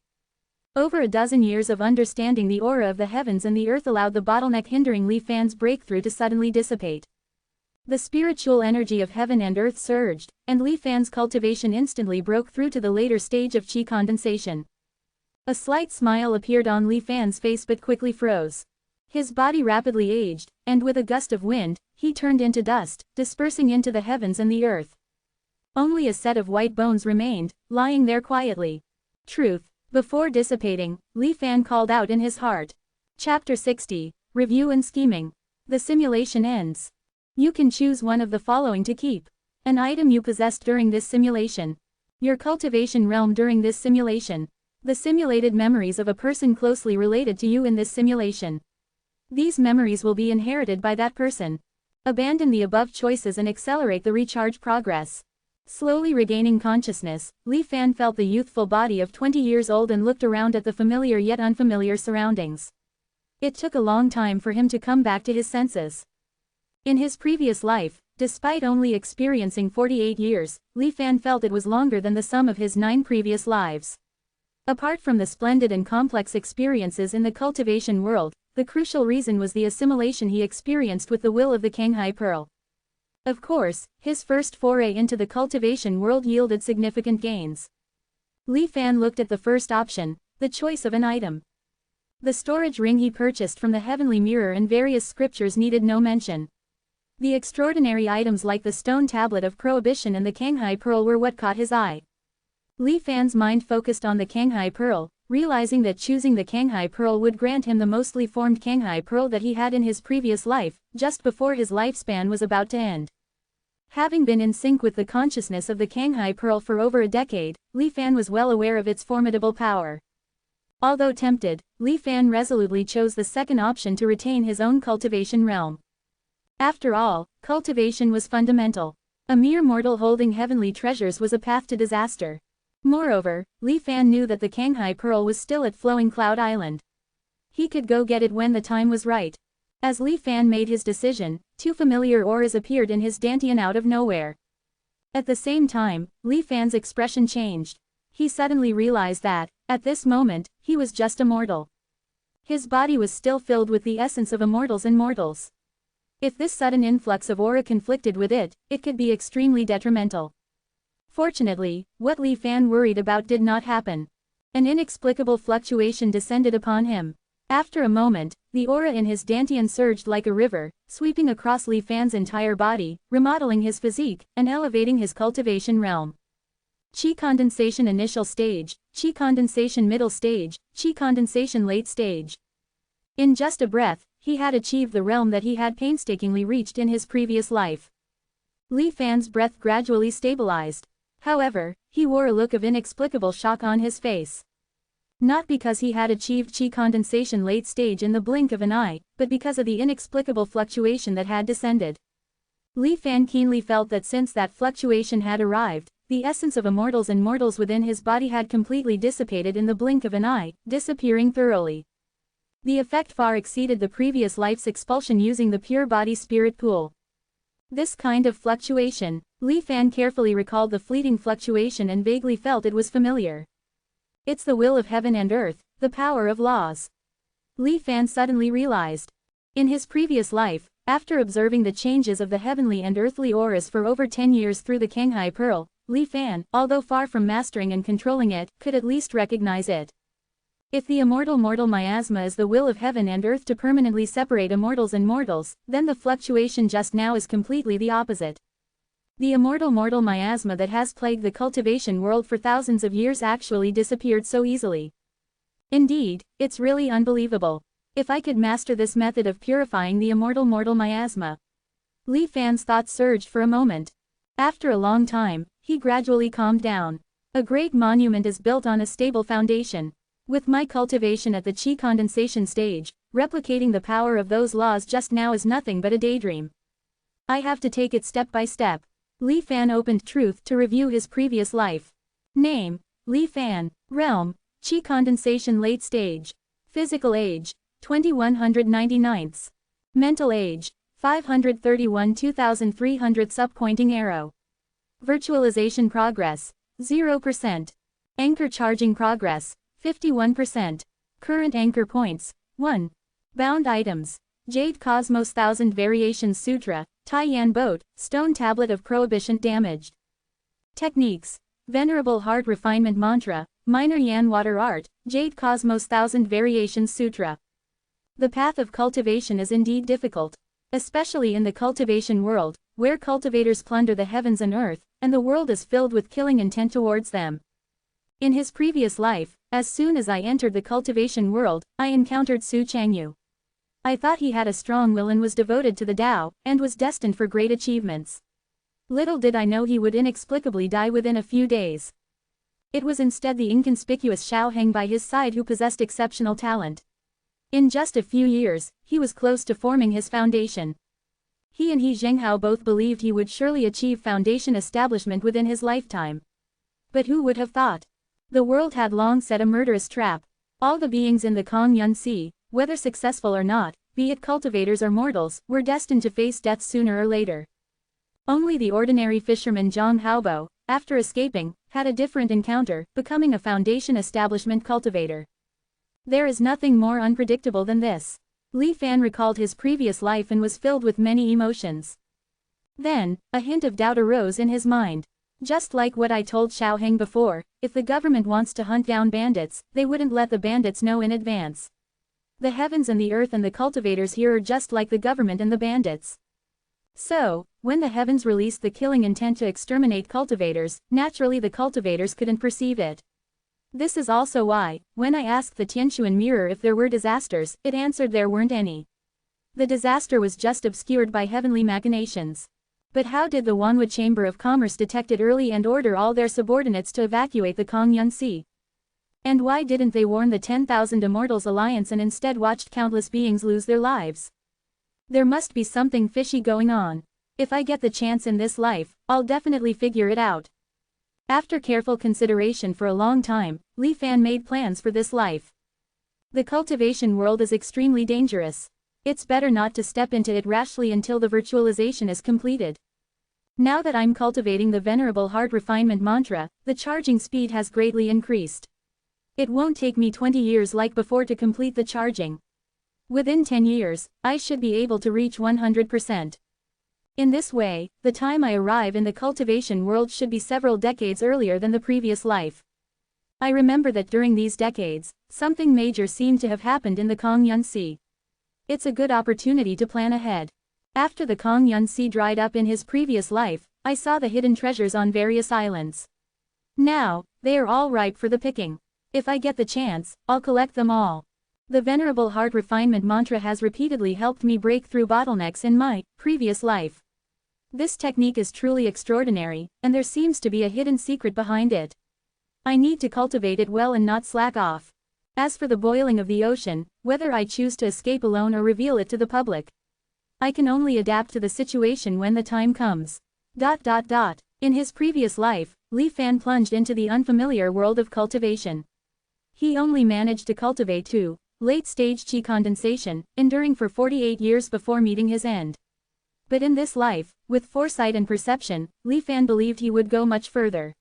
Over a dozen years of understanding the aura of the heavens and the earth allowed the bottleneck hindering Li Fan's breakthrough to suddenly dissipate. The spiritual energy of heaven and earth surged, and Li Fan's cultivation instantly broke through to the later stage of qi condensation. A slight smile appeared on Li Fan's face but quickly froze. His body rapidly aged, and with a gust of wind, he turned into dust, dispersing into the heavens and the earth. Only a set of white bones remained, lying there quietly. Truth. Before dissipating, Li Fan called out in his heart. Chapter 60. Review and Scheming. The simulation ends. You can choose one of the following to keep. An item you possessed during this simulation. Your cultivation realm during this simulation. The simulated memories of a person closely related to you in this simulation. These memories will be inherited by that person. Abandon the above choices and accelerate the recharge progress. Slowly regaining consciousness, Li Fan felt the youthful body of 20 years old and looked around at the familiar yet unfamiliar surroundings. It took a long time for him to come back to his senses. In his previous life, despite only experiencing 48 years, Li Fan felt it was longer than the sum of his 9 previous lives. Apart from the splendid and complex experiences in the cultivation world, the crucial reason was the assimilation he experienced with the will of the Kanghai Pearl. Of course, his first foray into the cultivation world yielded significant gains. Li Fan looked at the first option, the choice of an item. The storage ring he purchased from the heavenly mirror and various scriptures needed no mention. The extraordinary items like the stone tablet of prohibition and the Kanghai Pearl were what caught his eye. Li Fan's mind focused on the Kanghai Pearl, realizing that choosing the Kanghai Pearl would grant him the mostly formed Kanghai Pearl that he had in his previous life, just before his lifespan was about to end. Having been in sync with the consciousness of the Kanghai Pearl for over a decade, Li Fan was well aware of its formidable power. Although tempted, Li Fan resolutely chose the second option to retain his own cultivation realm. After all, cultivation was fundamental. A mere mortal holding heavenly treasures was a path to disaster. Moreover, Li Fan knew that the Kanghai Pearl was still at Flowing Cloud Island. He could go get it when the time was right. As Li Fan made his decision, two familiar auras appeared in his dantian out of nowhere. At the same time, Li Fan's expression changed. He suddenly realized that, at this moment, he was just a mortal. His body was still filled with the essence of immortals and mortals. If this sudden influx of aura conflicted with it, it could be extremely detrimental. Fortunately, what Li Fan worried about did not happen. An inexplicable fluctuation descended upon him. After a moment, the aura in his dantian surged like a river, sweeping across Li Fan's entire body, remodeling his physique, and elevating his cultivation realm. Qi condensation initial stage, Qi condensation middle stage, Qi condensation late stage. In just a breath, he had achieved the realm that he had painstakingly reached in his previous life. Li Fan's breath gradually stabilized. However, he wore a look of inexplicable shock on his face. Not because he had achieved Qi condensation late stage in the blink of an eye, but because of the inexplicable fluctuation that had descended. Li Fan keenly felt that since that fluctuation had arrived, the essence of immortals and mortals within his body had completely dissipated in the blink of an eye, disappearing thoroughly. The effect far exceeded the previous life's expulsion using the pure body spirit pool. This kind of fluctuation, Li Fan carefully recalled the fleeting fluctuation and vaguely felt it was familiar. It's the will of heaven and earth, the power of laws. Li Fan suddenly realized. In his previous life, after observing the changes of the heavenly and earthly auras for over 10 years through the Kanghai Pearl, Li Fan, although far from mastering and controlling it, could at least recognize it. If the immortal mortal miasma is the will of heaven and earth to permanently separate immortals and mortals, then the fluctuation just now is completely the opposite. The immortal mortal miasma that has plagued the cultivation world for thousands of years actually disappeared so easily. Indeed, it's really unbelievable. If I could master this method of purifying the immortal mortal miasma. Li Fan's thoughts surged for a moment. After a long time, he gradually calmed down. A great monument is built on a stable foundation. With my cultivation at the Qi condensation stage, replicating the power of those laws just now is nothing but a daydream. I have to take it step by step. Li Fan opened Truth to review his previous life. Name, Li Fan. Realm, Qi condensation late stage. Physical age, 2199ths. Mental age, 531 2300 subpointing arrow. Virtualization progress, 0%. Anchor charging progress, 51%. Current anchor points, 1. Bound items, Jade Cosmos 1000 Variations Sutra, Taiyan Boat, Stone Tablet of Prohibition damaged. Techniques, Venerable Heart Refinement Mantra, Minor Yan Water Art, Jade Cosmos 1000 Variations Sutra. The path of cultivation is indeed difficult. Especially in the cultivation world, where cultivators plunder the heavens and earth, and the world is filled with killing intent towards them. In his previous life, as soon as I entered the cultivation world, I encountered Su Changyu. I thought he had a strong will and was devoted to the Tao, and was destined for great achievements. Little did I know he would inexplicably die within a few days. It was instead the inconspicuous Xiao Heng by his side who possessed exceptional talent. In just a few years, he was close to forming his foundation. He and He Zhenghao both believed he would surely achieve foundation establishment within his lifetime. But who would have thought? The world had long set a murderous trap. All the beings in the Kong Yun Sea, whether successful or not, be it cultivators or mortals, were destined to face death sooner or later. Only the ordinary fisherman Zhang Haobo, after escaping, had a different encounter, becoming a foundation establishment cultivator. There is nothing more unpredictable than this. Li Fan recalled his previous life and was filled with many emotions. Then, a hint of doubt arose in his mind. Just like what I told Xiao Heng before, if the government wants to hunt down bandits, they wouldn't let the bandits know in advance. The heavens and the earth and the cultivators here are just like the government and the bandits. So, when the heavens released the killing intent to exterminate cultivators, naturally the cultivators couldn't perceive it. This is also why, when I asked the Tianshuan mirror if there were disasters, it answered there weren't any. The disaster was just obscured by heavenly machinations. But how did the Wanhua Chamber of Commerce detect it early and order all their subordinates to evacuate the Kong Yun Sea? And why didn't they warn the 10,000 Immortals Alliance and instead watched countless beings lose their lives? There must be something fishy going on. If I get the chance in this life, I'll definitely figure it out. After careful consideration for a long time, Li Fan made plans for this life. The cultivation world is extremely dangerous. It's better not to step into it rashly until the virtualization is completed. Now that I'm cultivating the Venerable Heart Refinement mantra, the charging speed has greatly increased. It won't take me 20 years like before to complete the charging. Within 10 years, I should be able to reach 100%. In this way, the time I arrive in the cultivation world should be several decades earlier than the previous life. I remember that during these decades, something major seemed to have happened in the Kongyun Sea. It's a good opportunity to plan ahead. After the Kongyun Sea dried up in his previous life, I saw the hidden treasures on various islands. Now, they are all ripe for the picking. If I get the chance, I'll collect them all. The Venerable Heart Refinement mantra has repeatedly helped me break through bottlenecks in my previous life. This technique is truly extraordinary, and there seems to be a hidden secret behind it. I need to cultivate it well and not slack off. As for the boiling of the ocean, whether I choose to escape alone or reveal it to the public, I can only adapt to the situation when the time comes. In his previous life, Li Fan plunged into the unfamiliar world of cultivation. He only managed to cultivate 2 late-stage qi condensation, enduring for 48 years before meeting his end. But in this life, with foresight and perception, Li Fan believed he would go much further.